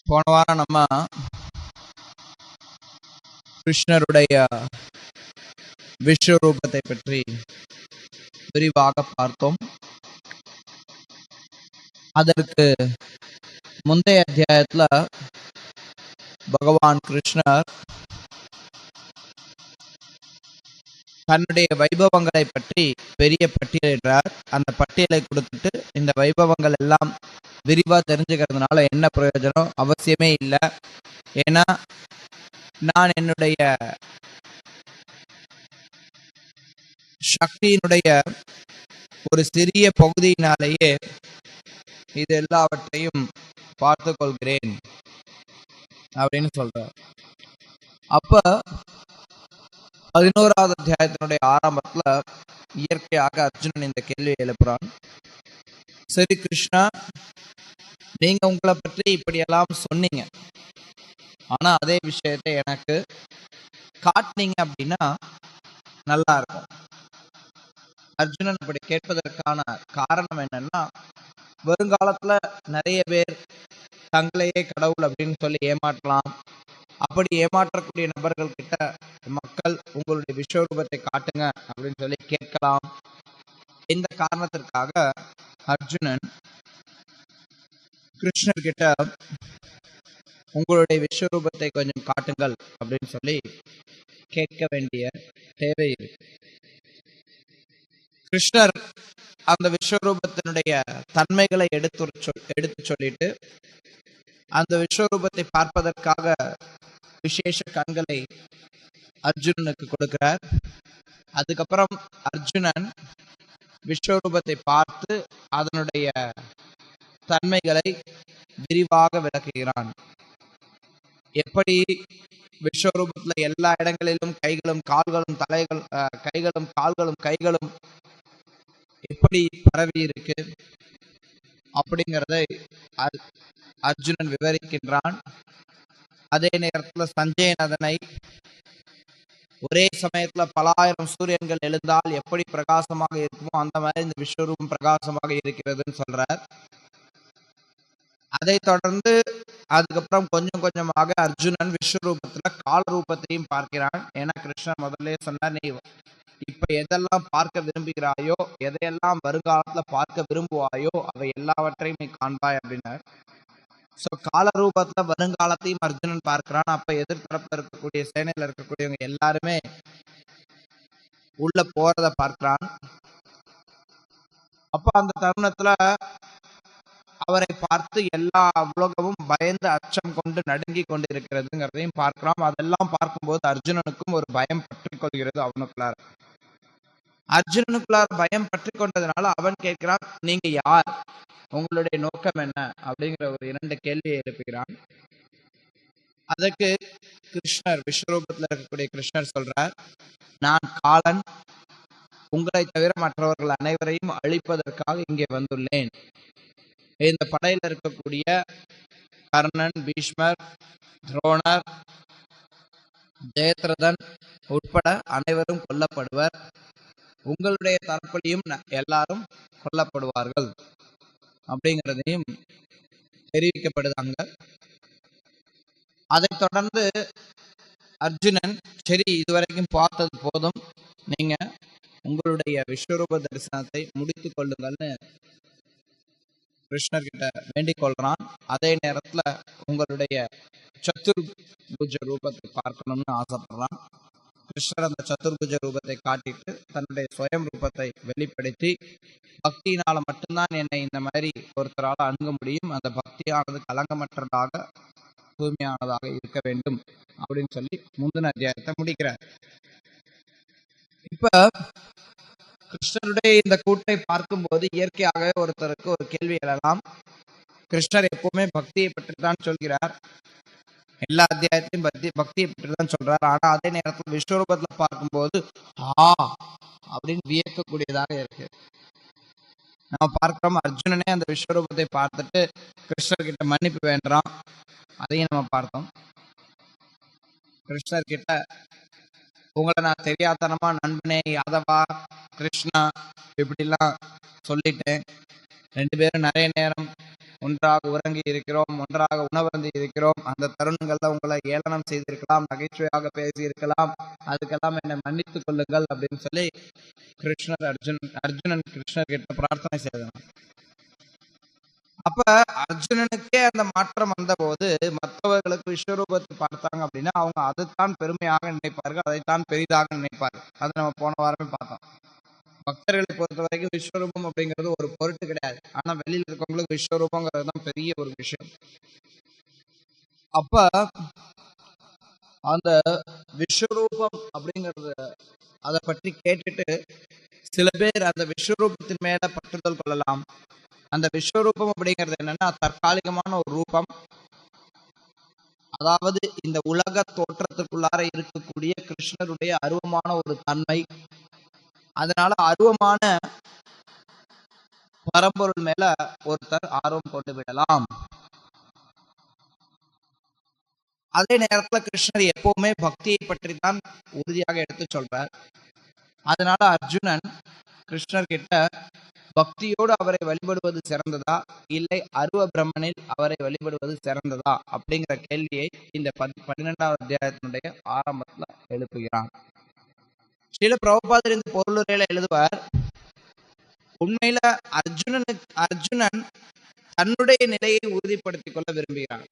போன வாரம் நம்ம கிருஷ்ணருடைய விஸ்வரூபத்தை பற்றி விரிவாக பார்த்தோம். அதற்கு முந்தைய அத்தியாயத்துல பகவான் கிருஷ்ணர் தன்னுடைய வைபவங்களை பற்றி பெரிய பட்டியலிடுறார். அந்த பட்டியலை கொடுத்துட்டு இந்த வைபவங்கள் எல்லாம் விரிவா தெரிஞ்சுக்கிறதுனால என்ன பிரயோஜனம்? அவசியமே இல்லை. ஏன்னா நான் என்னுடைய சக்தியினுடைய ஒரு சிறிய பகுதியினாலேயே இது எல்லாவற்றையும் பார்த்து கொள்கிறேன் அப்படின்னு சொல்றார். அப்ப 11வது அத்தியாயத்தினுடைய ஆரம்பத்துல இயற்கையாக அர்ஜுனன் இந்த கேள்வியை எழுப்புறான். சரி கிருஷ்ணா, நீங்க உங்களை பற்றி இப்படியெல்லாம் சொன்னீங்க, ஆனா அதே விஷயத்தை எனக்கு காட்டினீங்க அப்படின்னா நல்லா இருக்கும். அர்ஜுனன் அப்படி கேட்பதற்கான காரணம் என்னன்னா, வருங்காலத்துல நிறைய பேர் தங்களையே கடவுள் அப்படின்னு சொல்லி ஏமாற்றலாம். அப்படி ஏமாற்றக்கூடிய நபர்கள் கிட்ட மக்கள் உங்களுடைய விஸ்வரூபத்தை காட்டுங்க அப்படின்னு சொல்லி கேட்கலாம். இந்த காரணத்திற்காக அர்ஜுனன் கிருஷ்ணர் கிட்ட உங்களுடைய விஸ்வரூபத்தை கொஞ்சம் காட்டுங்கள் அப்படின்னு சொல்லி கேட்க வேண்டிய தேவை இருக்கு. கிருஷ்ணர் அந்த விஸ்வரூபத்தினுடைய தன்மைகளை எடுத்து சொல்லிட்டு அந்த விஸ்வரூபத்தை பார்ப்பதற்காக விசேஷ கண்களை அர்ஜுனனுக்கு கொடுக்கிறார். அதுக்கப்புறம் அர்ஜுனன் விஸ்வரூபத்தை பார்த்து அதனுடைய தன்மைகளை விரிவாக விளக்குகிறான். எப்படி விஸ்வரூபத்துல எல்லா இடங்களிலும் கைகளும் கால்களும் கைகளும் எப்படி பரவி இருக்கு அப்படிங்கிறதை அர்ஜுனன் விவரிக்கின்றான். அதே நேரத்துல சஞ்சயன் அதனை ஒரே சமயத்துல பல ஆயிரம் சூரியன்கள் எழுந்தால் எப்படி பிரகாசமாக இருக்குமோ அந்த மாதிரி இந்த விஸ்வரூபம் பிரகாசமாக இருக்கிறதுன்னு சொல்றார். அதை தொடர்ந்து அதுக்கப்புறம் கொஞ்சம் கொஞ்சமாக அர்ஜுனன் விஸ்வரூபத்துல கால ரூபத்தையும் பார்க்கிறான். ஏன்னா கிருஷ்ணன் முதல்ல சொன்னார், நீ இப்ப எதெல்லாம் பார்க்க விரும்புகிறாயோ, எதையெல்லாம் வருங்காலத்துல பார்க்க விரும்புவாயோ அவை எல்லாவற்றையும் நீ காண்பாய் அப்படின்னார். சோ கால ரூபத்துல வருங்காலத்தையும் அர்ஜுனன் பார்க்கிறான். அப்ப எதிர்த்தரப்புல இருக்கக்கூடிய சேனையில இருக்கக்கூடியவங்க எல்லாருமே உள்ள போறத பார்க்கிறான். அப்ப அந்த தருணத்துல அவரை பார்த்து எல்லா உலகமும் பயந்து அச்சம் கொண்டு நடுங்கி கொண்டு இருக்கிறதுங்கிறதையும் பார்க்கிறோம். அதெல்லாம் பார்க்கும்போது அர்ஜுனனுக்கும் ஒரு பயம் பற்றி கொள்கிறது. அர்ஜுனனுக்குள்ளார பயம் பற்றி கொண்டதுனால அவன் கேட்கிறான், நீங்க யார், உங்களுடைய நோக்கம் என்ன அப்படிங்கிற ஒரு 2 கேள்வியை எழுப்புகிறான். அதுக்கு கிருஷ்ணர் விஸ்வரூபத்துல இருக்கக்கூடிய கிருஷ்ணர் சொல்றார், நான் காலன், உங்களை தவிர மற்றவர்கள் அனைவரையும் அழிப்பதற்காக இங்கே வந்துள்ளேன். இந்த படையில இருக்கக்கூடிய கர்ணன், பீஷ்மர், துரோணர், ஜெயத்ரதன் உட்பட அனைவரும் கொல்லப்படுவர். உங்களுடைய தரப்பிலையும் எல்லாரும் கொல்லப்படுவார்கள் அப்படிங்கிறதையும் தெரிவிக்கப்படுதாங்க. அதை தொடர்ந்து அர்ஜுனன், சரி இதுவரைக்கும் பார்த்தது போதும், நீங்க உங்களுடைய விஸ்வரூப தரிசனத்தை முடித்துக் கொள்ளுங்கள்னு கிருஷ்ணர் கிட்ட வேண்டிக் கொள்றான். அதே நேரத்துல உங்களுடைய சத்துர்புஜ ரூபத்தை பார்க்கணும்னு ஆசைப்படுறான். கிருஷ்ணர் அந்த சத்துர்புஜ ரூபத்தை காட்டிட்டு தன்னுடைய சுயம் ரூபத்தை வெளிப்படுத்தி, பக்தியினால மட்டும்தான் என்னை இந்த மாதிரி ஒருத்தரால அணுக முடியும், அந்த பக்தியானது கலங்கமற்றதாக தூய்மையானதாக இருக்க வேண்டும் அப்படின்னு சொல்லி முந்தின அத்தியாயத்தை முடிக்கிறார். இப்ப கிருஷ்ணருடைய இந்த கூட்டை பார்க்கும்போது இயற்கையாக ஒருத்தருக்கு ஒரு கேள்வி எழலாம். கிருஷ்ணர் எப்பவுமே பக்தியை பற்றி தான் சொல்கிறார், எல்லா அத்தியாயத்தையும் பக்தியை பற்றி தான் சொல்றார். ஆனா அதே நேரத்தில் விஸ்வரூபத்துல பார்க்கும்போது அப்படின்னு வியக்கக்கூடியதாக இருக்கு. நம்ம பார்க்கிறோம், அர்ஜுனனே அந்த விஸ்வரூபத்தை பார்த்துட்டு கிருஷ்ணர் கிட்ட மன்னிப்பு வேண்டாம், அதையும் நம்ம பார்த்தோம். கிருஷ்ணர் கிட்ட, உங்களை நான் தெரியாதனமா நண்பனே, யாதவா, கிருஷ்ணா இப்படிலாம் சொல்லிட்டேன், 2 பேரும் நிறைய நேரம் ஒன்றாக உறங்கி இருக்கிறோம், ஒன்றாக உணவருந்தி இருக்கிறோம். அந்த தருணங்கள்ல உங்களை ஏளனம் செய்திருக்கலாம், நகைச்சுவையாக பேசியிருக்கலாம். அதுக்கெல்லாம் என்னை மன்னித்துக் கொள்ளுங்கள் அப்படின்னு சொல்லி அர்ஜுனன் கிருஷ்ணர் கிட்ட பிரார்த்தனை செய்தான். அப்ப அர்ஜுனனுக்கே அந்த மாற்றம் வந்த போது மற்றவர்களுக்கு விஸ்வரூபத்தை பார்த்தாங்க அப்படின்னா அவங்க அதைத்தான் பெருமையாக நினைப்பார்கள், அதைத்தான் பெரிதாக நினைப்பார்கள். அதை நம்ம போன வாரமே பார்த்தோம். பக்தர்களை பொறுத்த வரைக்கும் விஸ்வரூபம் அப்படிங்கிறது ஒரு பொருட்டு கிடையாது. ஆனா வெளியில இருக்கவங்களுக்கு விஸ்வரூபங்கிறது தான் பெரிய ஒரு விஷயம். அப்ப அந்த விஸ்வரூபம் அப்படிங்கறது அதை பற்றி கேட்டுட்டு சில பேர் அந்த விஸ்வரூபத்தின் மேல பற்றுதல் கொள்ளலாம். அந்த விஸ்வரூபம் அப்படிங்கிறது என்னன்னா தற்காலிகமான ஒரு ரூபம். அதாவது இந்த உலக தோற்றத்துக்குள்ளார இருக்கக்கூடிய கிருஷ்ணருடைய அருவமான ஒரு தன்மை. அதனால அருவமான பரம்பொருள் மேல ஒருத்தர் ஆர்வம் கொண்டு விடலாம். அதே நேரத்துல கிருஷ்ணர் எப்பவுமே பக்தியை பற்றி தான் உறுதியாக எடுத்து சொல்றார். அதனால அர்ஜுனன் கிருஷ்ணர் கிட்ட பக்தியோடு அவரை வழிபடுவது சிறந்ததா இல்லை அருவ பிரம்மனில் அவரை வழிபடுவது சிறந்ததா அப்படிங்கிற கேள்வியை இந்த 12வது அத்தியாயத்தினுடைய ஆரம்பத்துல எழுப்புகிறான். ஸ்ரீல பிரபுபாதர் இந்த பொருளுரையில எழுதுவார், உண்மையில அர்ஜுனன் தன்னுடைய நிலையை உறுதிப்படுத்திக் கொள்ள விரும்புகிறான்.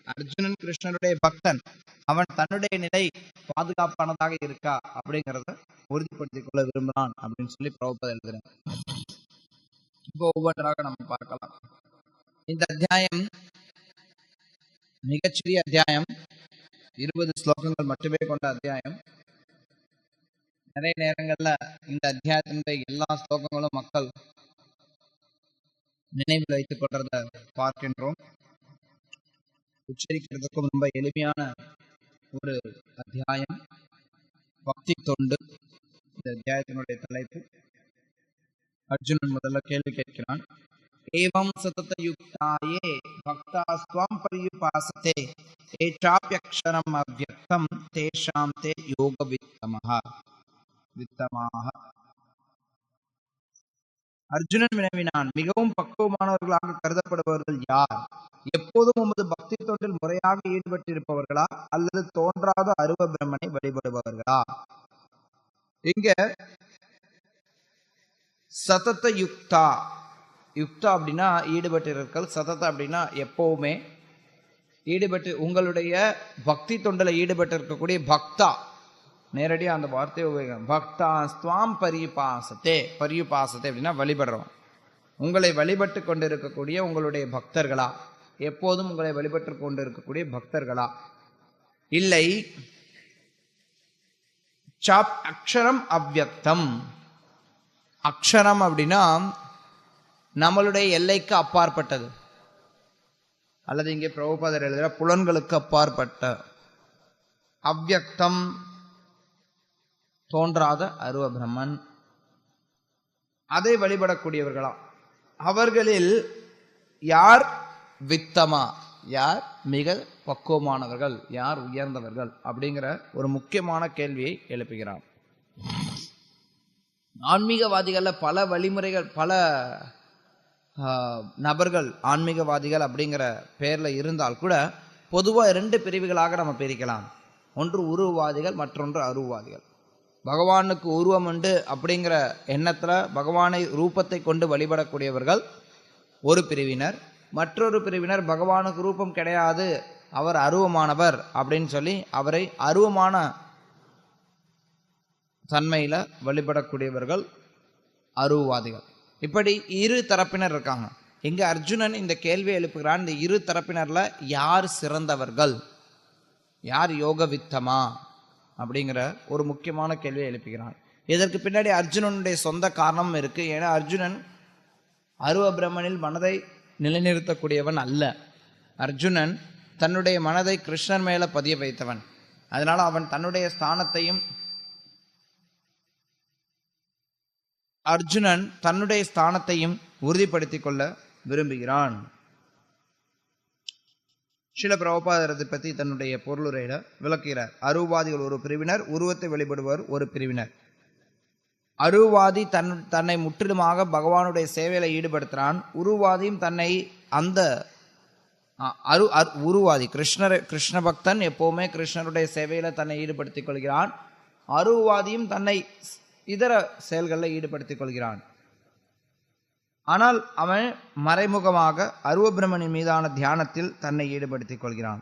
அர்ஜுனன் கிருஷ்ணனுடைய பக்தன். அவன் தன்னுடைய நிலை பாதுகாப்பானதாக இருக்கா அப்படிங்கிறத உறுதிப்படுத்திக் கொள்ள விரும்புகிறான் அப்படின்னு சொல்லி பிரபுபாதர் எழுதுறார். இப்போ ஒவ்வொன்றாக நம்ம பார்க்கலாம். இந்த அத்தியாயம் மிகச்சிறிய அத்தியாயம், 20 ஸ்லோகங்கள் மட்டுமே கொண்ட அத்தியாயம். நிறைய நேரங்கள்ல இந்த அத்தியாயத்தினுடைய எல்லா ஸ்லோகங்களும் மக்கள் நினைவில் வைத்துக் கொள்றத பார்க்கின்றோம். உச்சரிக்கிறதுக்கும் ரொம்ப எளிமையான ஒரு அத்தியாயம், பக்தி தொண்டு. இந்த அத்தியாயத்தினுடைய தலைப்பு. அர்ஜுனன் முதல்ல கேள்வி கேட்கிறான். ஏவம் சதத யுக்தாயே பக்தாஸ்த்வம் பர்யுபாசதே ஏசாப்யக்ஷரம் அவ்யக்தம் தேஷாம் தே யோக வித்தமாக. அர்ஜுனன் வினவினான், மிகவும் பக்குவமானவர்களாக கருதப்படுபவர்கள் யார்? எப்போதும் உமது பக்தி தொண்டில் முறையாக ஈடுபட்டிருப்பவர்களா அல்லது தோன்றாத அருவ பிரம்மனை வழிபடுபவர்களா? இங்க சதத யுக்தா, யுக்தா அப்படின்னா ஈடுபட்டிருக்கல், சதத அப்படின்னா எப்பவுமே ஈடுபட்டு, உங்களுடைய பக்தி தொண்டில ஈடுபட்டு இருக்கக்கூடிய பக்தா, நேரடியா அந்த வார்த்தையை உபயோகம். பக்தா ஸ்துவாம் பரியுபாசத்தே. பரியுபாசத்தே அப்படின்னா வழிபடுறோம். உங்களை வழிபட்டு கொண்டிருக்கக்கூடிய உங்களுடைய பக்தர்களா, எப்போதும் உங்களை வழிபட்டு கொண்டிருக்கக்கூடிய பக்தர்களா, இல்லை சாப் அக்ஷரம் அவ்யக்தம். அக்ஷரம் அப்படின்னா நம்மளுடைய எல்லைக்கு அப்பாற்பட்டது, அல்லது இங்கே பிரபுபாதர் எழுதுகிற புலன்களுக்கு அப்பாற்பட்ட. அவ்யக்தம் தோன்றாத அருவ பிரம்மன், அதை வழிபடக்கூடியவர்களா? அவர்களில் யார் வித்தமா, யார் மிக பக்குவமானவர்கள், யார் உயர்ந்தவர்கள் அப்படிங்கிற ஒரு முக்கியமான கேள்வியை எழுப்புகிறார். ஆன்மீகவாதிகள்ல பல வழிமுறைகள், பல நபர்கள் ஆன்மீகவாதிகள் அப்படிங்கிற பெயர்ல இருந்தால் கூட பொதுவாக 2 பிரிவுகளாக நம்ம பிரிக்கலாம். ஒன்று உருவவாதிகள், மற்றொன்று அருவவாதிகள். பகவானுக்கு உருவம் உண்டு அப்படிங்கிற எண்ணத்துல பகவானை ரூபத்தை கொண்டு வழிபடக்கூடியவர்கள் ஒரு பிரிவினர். மற்றொரு பிரிவினர் பகவானுக்கு ரூபம் கிடையாது, அவர் அருவமானவர் அப்படின்னு சொல்லி அவரை அருவமான தன்மையில வழிபடக்கூடியவர்கள் அருவவாதிகள். இப்படி இரு தரப்பினர் இருக்காங்க. இங்க அர்ஜுனன் இந்த கேள்வியை எழுப்புகிறான், இந்த இரு தரப்பினர்ல யார் சிறந்தவர்கள், யார் யோக வித்தமா அப்படிங்கிற ஒரு முக்கியமான கேள்வியை எழுப்புகிறான். இதற்கு பின்னாடி அர்ஜுனனுடைய சொந்த காரணமும் இருக்கு. ஏன்னா அர்ஜுனன் அருவ பிரம்மனில் மனதை நிலைநிறுத்தக்கூடியவன் அல்ல. அர்ஜுனன் தன்னுடைய மனதை கிருஷ்ணன் மேல பதிய வைத்தவன். அதனால அவன் தன்னுடைய ஸ்தானத்தையும் உறுதிப்படுத்திக் கொள்ள விரும்புகிறான். ஸ்ரீல பிரபுபாதரை பற்றி தன்னுடைய பொருளுரையில விளக்குகிறார். அருவவாதிகள் ஒரு பிரிவினர், உருவத்தை வழிபடுவர் ஒரு பிரிவினர். அருவாதி தன்னை முற்றிலுமாக பகவானுடைய சேவையில ஈடுபடுத்துறான். உருவாதியும் தன்னை அந்த உருவாதி கிருஷ்ண பக்தன் எப்பவுமே கிருஷ்ணருடைய சேவையில தன்னை ஈடுபடுத்திக் கொள்கிறான். அருவாதியும் தன்னை இதர செயல்களில் ஈடுபடுத்திக் கொள்கிறான். ஆனால் அவன் மறைமுகமாக அருவ பிரம்மனின் மீதான தியானத்தில் தன்னை ஈடுபடுத்திக் கொள்கிறான்.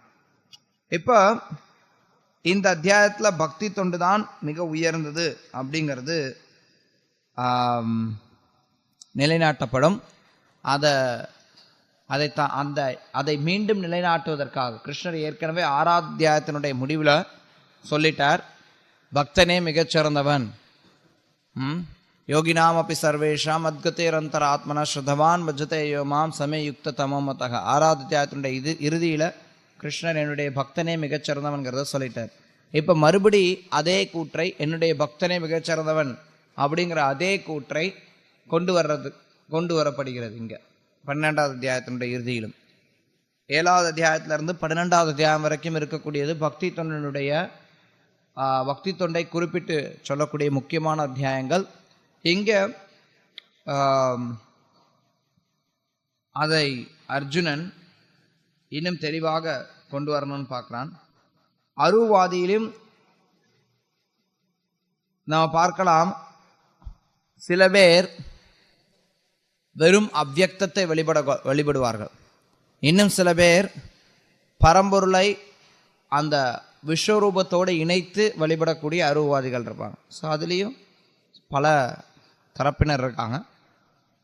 இப்ப இந்த அத்தியாயத்துல பக்தி தொண்டுதான் மிக உயர்ந்தது அப்படிங்கிறது நிலைநாட்டப்படும். அதை மீண்டும் நிலைநாட்டுவதற்காக கிருஷ்ணர் ஏற்கனவே 6ஆம் அத்தியாயத்தினுடைய முடிவில் சொல்லிட்டார், பக்தனே மிகச்சிறந்தவன். யோகினாம் அப்படி சர்வேஷாம் அத்கதேரந்தர ஆத்மனா ஸ்ரத்தவான் பஜ்ஜதே யோமாம் சமே யுக்த தமோமதக. 6ஆவது அத்தியாயத்தினுடைய இறுதியில் கிருஷ்ணர் என்னுடைய பக்தனே மிகச்சிறந்தவன்கிறத சொல்லிட்டார். இப்போ மறுபடி அதே கூற்றை, என்னுடைய பக்தனே மிகச்சிறந்தவன் அப்படிங்கிற அதே கூற்றை கொண்டு வரப்படுகிறது இங்கே 12ஆவது அத்தியாயத்தினுடைய இறுதியிலும். 7ஆவது அத்தியாயத்திலிருந்து 12ஆவது அத்தியாயம் வரைக்கும் இருக்கக்கூடியது பக்தி தொண்டனுடைய பக்தி தொண்டை குறிப்பிட்டு சொல்லக்கூடிய முக்கியமான அத்தியாயங்கள். இங்கே அதை அர்ஜுனன் இன்னும் தெளிவாக கொண்டு வரணும்னு பார்க்குறான். அருவாதியிலும் நாம் பார்க்கலாம், சில பேர் வெறும் அவ்யக்தத்தை வழிபடுவார்கள். இன்னும் சில பேர் பரம்பொருளை அந்த விஸ்வரூபத்தோடு இணைத்து வழிபடக்கூடிய அருவவாதிகள் இருப்பாங்க. ஸோ அதுலேயும் பல தரப்பினர் இருக்காங்க.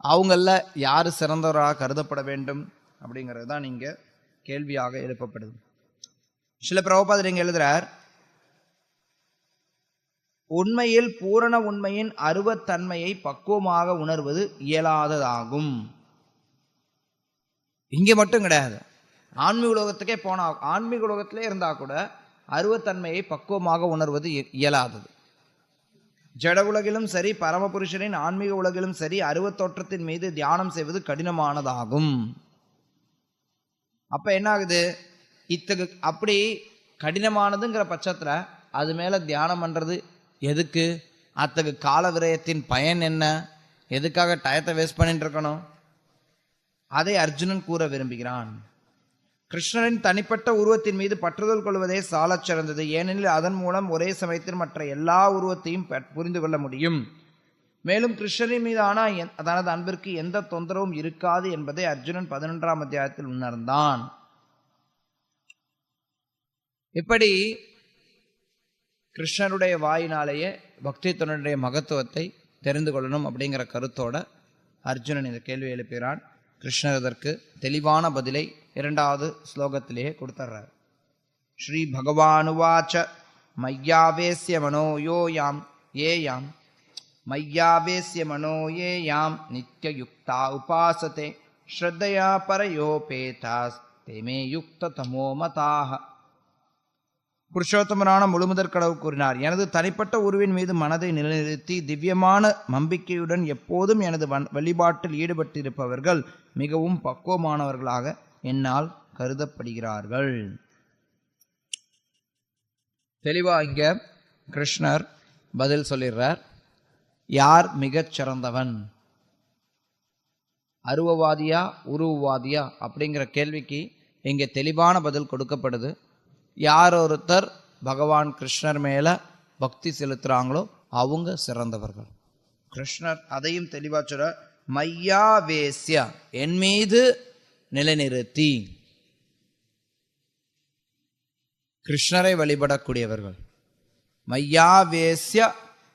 அவங்களில் யார் சிறந்தவராக கருதப்பட வேண்டும் அப்படிங்கிறது தான் இங்கே கேள்வியாக எழுப்பப்படுது. சில பிரபுபாதர் இங்கே எழுதுகிறார், உண்மையில் பூரண உண்மையின் அருவத்தன்மையை பக்குவமாக உணர்வது இயலாததாகும். இங்கே மட்டும் கிடையாது, ஆன்மீக உலகத்துக்கே போனால், ஆன்மீக உலகத்திலே இருந்தால் கூட அருவத்தன்மையை பக்குவமாக உணர்வது இயலாதது. ஜட உலகிலும் சரி, பரமபுருஷனின் ஆன்மீக உலகிலும் சரி, அருவத்தோற்றத்தின் மீது தியானம் செய்வது கடினமானதாகும். அப்ப என்ன ஆகுது, அப்படி கடினமானதுங்கிற பட்சத்தில் அது மேல தியானம் பண்றது எதுக்கு? அத்தகு கால விரயத்தின் பயன் என்ன? எதுக்காக டயத்தை வேஸ்ட் பண்ணிட்டு இருக்கணும்? அதை அர்ஜுனன் கூற விரும்புகிறான். கிருஷ்ணரின் தனிப்பட்ட உருவத்தின் மீது பற்றுதல் கொள்வதே சாலச் சிறந்தது. ஏனெனில் அதன் மூலம் ஒரே சமயத்தில் மற்ற எல்லா உருவத்தையும் புரிந்து கொள்ள முடியும். மேலும் கிருஷ்ணரின் மீதான தனது அன்பிற்கு எந்த தொந்தரவும் இருக்காது என்பதை அர்ஜுனன் 11ஆம் அத்தியாயத்தில் உணர்ந்தான். இப்படி கிருஷ்ணருடைய வாயினாலேயே பக்தி தொண்டனுடைய மகத்துவத்தை தெரிந்து கொள்ளணும் அப்படிங்கிற கருத்தோட அர்ஜுனன் இந்த கேள்வி எழுப்புகிறான். கிருஷ்ணர் அதற்கு தெளிவான பதிலை 2வது ஸ்லோகத்திலேயே கொடுத்துறார். ஸ்ரீ பகவானுவாச்ச மையாவேஸ்ய மனோயோயாம் ஏயாம் மையாவேஸ்ய மனோயேயாம் நித்யயுக்தா உபாசதே ஸ்ரத்தையா பரயோபேதாஸ் தேமே யுக்த தமோமதாக. புருஷோத்தமரான முழுமுதற் கடவுள் கூறினார், எனது தனிப்பட்ட உருவின் மீது மனதை நிலைநிறுத்தி திவ்யமான நம்பிக்கையுடன் எப்போதும் எனது வழிபாட்டில் ஈடுபட்டிருப்பவர்கள் மிகவும் பக்குவமானவர்களாக என்னால் கருதப்படுகிறார்கள். தெளிவா இங்க கிருஷ்ணர் பதில் சொல்லிடுறார். யார் மிகச் சிறந்தவன், அருவவாதியா உருவவாதியா அப்படிங்கிற கேள்விக்கு இங்கே தெளிவான பதில் கொடுக்கப்படுது. யார் ஒருத்தர் பகவான் கிருஷ்ணர் மேல பக்தி செலுத்துறாங்களோ அவங்க சிறந்தவர்கள். கிருஷ்ணர் அதையும் தெளிவா சொல்ற, மையாவேஸ்ய என் மீது நிலைநிறுத்தி கிருஷ்ணரை வழிபடக்கூடியவர்கள். மையாவேஸ்ய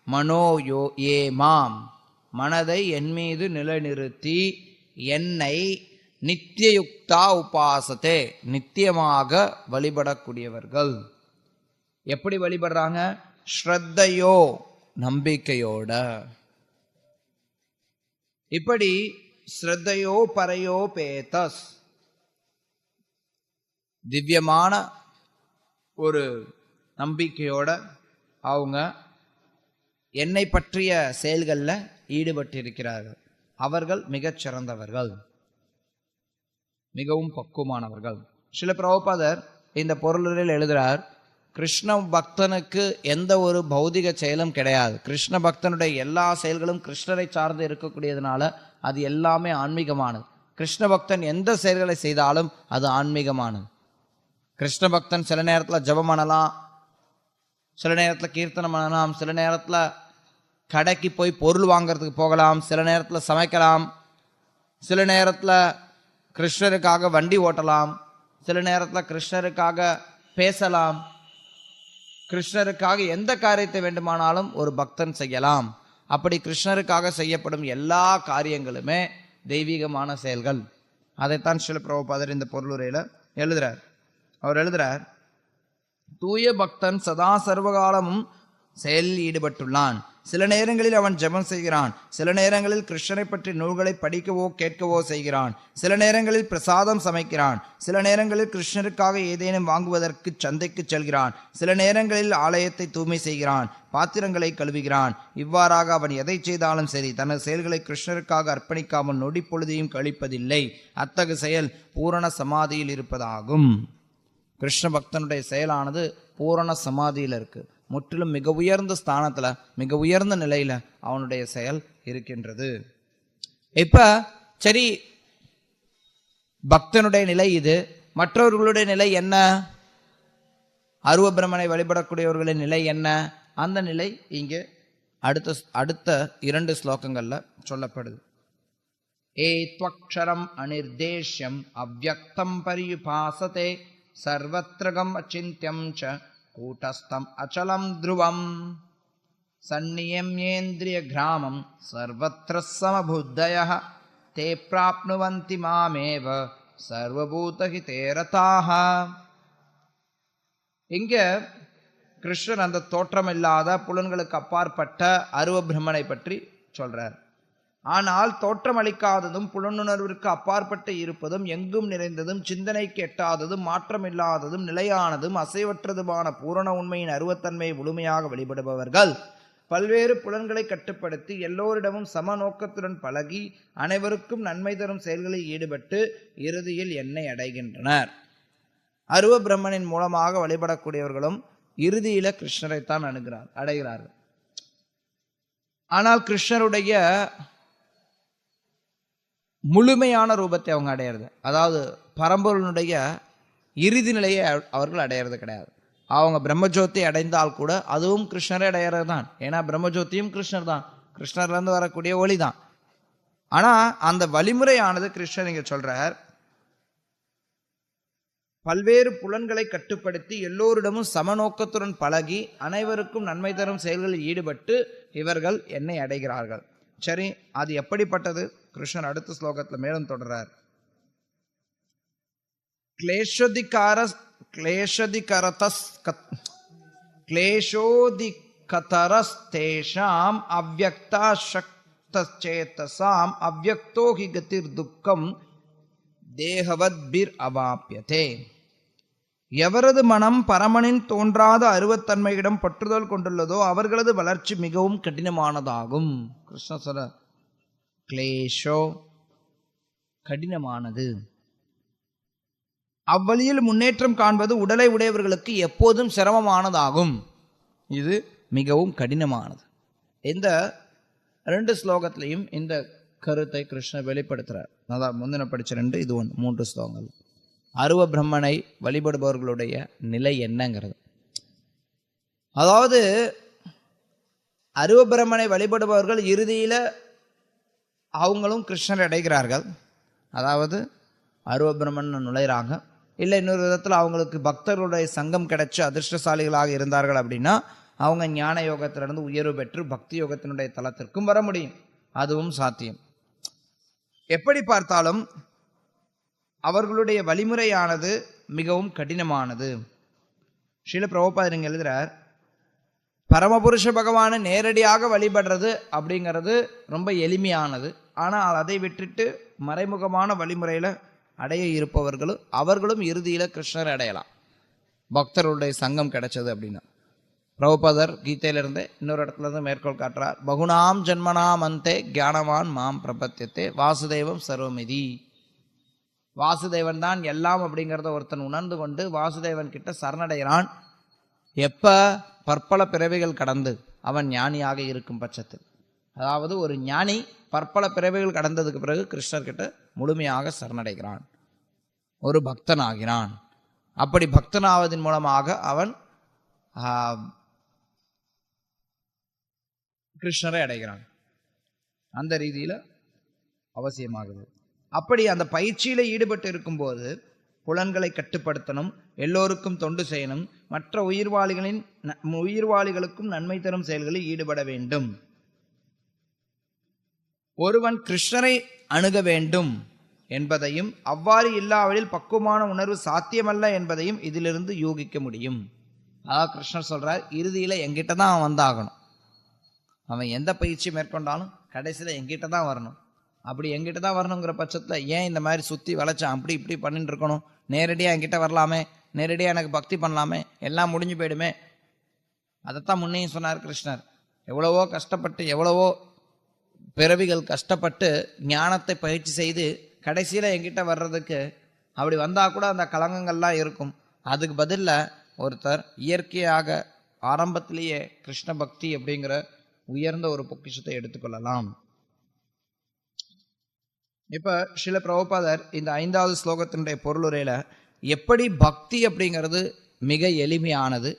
மனோயோ ஏமாம் மனதை என் மீது நிலைநிறுத்தி என்னை நித்தியயுக்தா உபாசத்தே நித்தியமாக வழிபடக்கூடியவர்கள். எப்படி வழிபடுறாங்க? ஸ்ரத்தையோ நம்பிக்கையோட. இப்படி ஸ்ரத்தையோ பரையோ பேதஸ் திவ்யமான ஒரு நம்பிக்கையோட அவங்க என்னை பற்றிய செயல்களில் ஈடுபட்டிருக்கிறார்கள். அவர்கள் மிகச் சிறந்தவர்கள், மிகவும் பக்குவமானவர்கள். சில பிரபுபாதர் இந்த பொருளில் எழுதுகிறார், கிருஷ்ண பக்தனுக்கு எந்த ஒரு பௌதிக செயலும் கிடையாது. கிருஷ்ண பக்தனுடைய எல்லா செயல்களும் கிருஷ்ணரை சார்ந்து இருக்கக்கூடியதுனால அது எல்லாமே ஆன்மீகமானது. கிருஷ்ண பக்தன் எந்த செயல்களை செய்தாலும் அது ஆன்மீகமானது. கிருஷ்ண பக்தன் சில நேரத்தில் ஜபம் பண்ணலாம், சில நேரத்தில் கீர்த்தனம் பண்ணலாம், சில நேரத்தில் கடைக்கு போய் பொருள் வாங்கிறதுக்கு போகலாம், சில நேரத்தில் சமைக்கலாம், சில நேரத்தில் கிருஷ்ணருக்காக வண்டி ஓட்டலாம், சில நேரத்தில் கிருஷ்ணருக்காக பேசலாம். கிருஷ்ணருக்காக எந்த காரியத்தை வேண்டுமானாலும் ஒரு பக்தன் செய்யலாம். அப்படி கிருஷ்ணருக்காக செய்யப்படும் எல்லா காரியங்களுமே தெய்வீகமான செயல்கள். அதைத்தான் ஸ்ரீல பிரபுபாதர் இந்த பொருளுரையில் எழுதுறார். அவர் எழுதுறார், தூய பக்தன் சதா சர்வகாலமும் செயலில் ஈடுபட்டுள்ளான். சில நேரங்களில் அவன் ஜெபம் செய்கிறான், சில நேரங்களில் கிருஷ்ணரை பற்றி நூல்களை படிக்கவோ கேட்கவோ செய்கிறான், சில நேரங்களில் பிரசாதம் சமைக்கிறான், சில நேரங்களில் கிருஷ்ணருக்காக ஏதேனும் வாங்குவதற்கு சந்தைக்கு செல்கிறான், சில நேரங்களில் ஆலயத்தை தூய்மை செய்கிறான், பாத்திரங்களை கழுவுகிறான். இவ்வாறாக அவன் எதை செய்தாலும் சரி தனது செயல்களை கிருஷ்ணருக்காக அர்ப்பணிக்காமல் நொடி பொழுதையும் கழிப்பதில்லை. அத்தகு செயல் பூரண சமாதியில் இருப்பதாகும். கிருஷ்ண பக்தனுடைய செயலானது பூரண சமாதியில் இருக்கு. முற்றிலும் மிக உயர்ந்த ஸ்தானத்துல, மிக உயர்ந்த நிலையில அவனுடைய செயல் இருக்கின்றது. இப்ப சரி, பக்தனுடைய நிலை இது. மற்றவர்களுடைய நிலை என்ன? அருவ பிரம்மனை வழிபடக்கூடியவர்களின் நிலை என்ன? அந்த நிலை இங்கே அடுத்த 2 ஸ்லோகங்கள்ல சொல்லப்படுது. ஏத்வக்ஷரம் அனிர்தேஷ்யம் அவ்யக்தம் பரியுபாசதே சர்வத்ரகம் அச்சிந்த்யம் ச கூட்டஸ்தம் அச்சலம் த்ருவம் சந்நியம்யேந்திரிய கிராமம் சர்வத்ர சமபுத்தயः தே ப்ராப்னுவந்தி மாமேவ சர்வபூதஹிதே ரதாः. இங்க கிருஷ்ணர் அந்த தோற்றமில்லாத புலன்களுக்கு அப்பாற்பட்ட அருவ பிரம்மனை பற்றி சொல்றார். ஆனால் தோற்றமளிக்காததும் புலனுணர்விற்கு அப்பாற்பட்டு இருப்பதும் எங்கும் நிறைந்ததும் சிந்தனைக்கு எட்டாததும் மாற்றமில்லாததும் நிலையானதும் அசைவற்றதுமான பூரண உண்மையின் அருவத்தன்மையை முழுமையாக வழிபடுபவர்கள் பல்வேறு புலன்களை கட்டுப்படுத்தி எல்லோரிடமும் சம நோக்கத்துடன் பழகி அனைவருக்கும் நன்மை தரும் செயல்களில் ஈடுபட்டு இறுதியில் என்னை அடைகின்றனர். அருவ பிரம்மனின் மூலமாக வழிபடக்கூடியவர்களும் இறுதியில கிருஷ்ணரைத்தான் அடைகிறார்கள். ஆனால் கிருஷ்ணருடைய முழுமையான ரூபத்தை அவங்க அடையிறது, அதாவது பரம்பொருளுடைய இறுதி நிலையை அவர்கள் அடையிறது கிடையாது. அவங்க பிரம்மஜோதி அடைந்தால் கூட அதுவும் கிருஷ்ணரை அடையிறது தான். ஏன்னா பிரம்மஜோதியும் கிருஷ்ணர் தான், கிருஷ்ணர்லேருந்து வரக்கூடிய ஒளி தான். ஆனால் அந்த வழிமுறையானது கிருஷ்ணர் இங்கே சொல்றார், பல்வேறு புலன்களை கட்டுப்படுத்தி எல்லோரிடமும் சமநோக்கத்துடன் பழகி அனைவருக்கும் நன்மை தரும் செயல்களில் ஈடுபட்டு இவர்கள் என்னை அடைகிறார்கள். சரி, அது எப்படிப்பட்டது? கிருஷ்ணன் அடுத்த ஸ்லோகத்தில் மேலும் தொடர்றார். கிளேஷோதிகதரஸ்தேஷாம் அவ்யக்தா சக்தசேதசாம் அவ்யக்தோ ஹி கதிர் துக்கம் தேகவத்பிர் அவாப்யதே. எவரது மனம் பரமனின் தோன்றாத அருவத்தன்மையிடம் பற்றுதல் கொண்டுள்ளதோ அவர்களது வளர்ச்சி மிகவும் கடினமானதாகும். கிருஷ்ண சொல்ற, கிளேஷோ கடினமானது. அவ்வழியில் முன்னேற்றம் காண்பது உடலை உடையவர்களுக்கு எப்போதும் சிரமமானதாகும். இது மிகவும் கடினமானது. இந்த 2 ஸ்லோகத்திலையும் இந்த கருத்தை கிருஷ்ணர் வெளிப்படுத்துறார். அதான் முந்தின படிச்ச 2, இது 1, 3 ஸ்லோகங்கள். அருவ பிரம்மனை வழிபடுபவர்களுடைய நிலை என்னங்கிறது. அதாவது அருவ பிரம்மனை வழிபடுபவர்கள் இறுதியில் அவங்களும் கிருஷ்ணரை அடைகிறார்கள். அதாவது அருவ பிரம்மன் நுழைகிறாங்க. இல்லை, இன்னொரு விதத்தில் அவங்களுக்கு பக்தர்களுடைய சங்கம் கிடைச்சி அதிர்ஷ்டசாலிகளாக இருந்தார்கள் அப்படின்னா அவங்க ஞான யோகத்திலிருந்து உயர்வு பெற்று பக்தி யோகத்தினுடைய தளத்திற்கும் வர முடியும். அதுவும் சாத்தியம். எப்படி பார்த்தாலும் அவர்களுடைய வழிமுறையானது மிகவும் கடினமானது. ஸ்ரீல பிரபுபாதர் எழுதுறார், பரமபுருஷ பகவானை நேரடியாக வழிபடுறது அப்படிங்கிறது ரொம்ப எளிமையானது. ஆனால் அதை விட்டுட்டு மறைமுகமான வழிமுறையில் அடைய இருப்பவர்களும் அவர்களும் இறுதியில் கிருஷ்ணரை அடையலாம், பக்தர்களுடைய சங்கம் கிடைச்சது அப்படின்னா. பிரபுபாதர் கீதையிலிருந்து இன்னொரு இடத்துல இருந்து மேற்கோள் காட்டுறார், பகுனாம் ஜன்மனாம் அந்தே ஞானவான் மாம் பிரபத்தியத்தே வாசுதேவம் சர்வமிதி. வாசுதேவன் தான் எல்லாம் அப்படிங்கிறத ஒருத்தன் உணர்ந்து கொண்டு வாசுதேவன் கிட்ட சரணடைகிறான். எப்ப பற்பல பிறவிகள் கடந்து அவன் ஞானியாக இருக்கும் பட்சத்தில். அதாவது ஒரு ஞானி பற்பல பிறவிகள் கடந்ததுக்கு பிறகு கிருஷ்ணர்கிட்ட முழுமையாக சரணடைகிறான், ஒரு பக்தனாகிறான். அப்படி பக்தனாவதன் மூலமாக அவன் கிருஷ்ணரை அடைகிறான். அந்த ரீதியில அவசியமாகுது. அப்படி அந்த பயிற்சியில ஈடுபட்டு இருக்கும்போது புலன்களை கட்டுப்படுத்தணும், எல்லோருக்கும் தொண்டு செய்யணும், மற்ற உயிர்வாளிகளுக்கும் நன்மை தரும் செயல்களில் ஈடுபட வேண்டும். ஒருவன் கிருஷ்ணரை அணுக வேண்டும் என்பதையும் அவ்வாறு இல்லாவழில் பக்குவமான உணர்வு சாத்தியமல்ல என்பதையும் இதிலிருந்து யூகிக்க முடியும். அதாவது கிருஷ்ணர் சொல்றார், இறுதியில என்கிட்ட தான் அவன் வந்தாகணும். அவன் எந்த பயிற்சி மேற்கொண்டாலும் கடைசியில் என்கிட்ட தான் வரணும். அப்படி என்கிட்ட தான் வரணுங்கிற பட்சத்தில் ஏன் இந்த மாதிரி சுற்றி வளைச்சான் அப்படி இப்படி பண்ணிட்டு இருக்கணும்? நேரடியாக என்கிட்ட வரலாமே, நேரடியாக எனக்கு பக்தி பண்ணலாமே, எல்லாம் முடிஞ்சு போயிடுமே. அதைத்தான் முன்னையும் சொன்னார் கிருஷ்ணர். எவ்வளவோ கஷ்டப்பட்டு, எவ்வளவோ பிறவிகள் கஷ்டப்பட்டு ஞானத்தை பயிற்சி செய்து கடைசியில் என்கிட்ட வர்றதுக்கு அப்படி வந்தால் கூட அந்த கலங்கங்கள்லாம் இருக்கும். அதுக்கு பதிலில் ஒருத்தர் இயற்கையாக ஆரம்பத்திலேயே கிருஷ்ண பக்தி அப்படிங்கிற உயர்ந்த ஒரு பொக்கிஷத்தை எடுத்துக்கொள்ளலாம். இப்ப ஸ்ரீல பிரபுபாதர் இந்த 5வது ஸ்லோகத்தினுடைய பொருளுரையில எப்படி பக்தி அப்படிங்கிறது மிக எளிமையானது,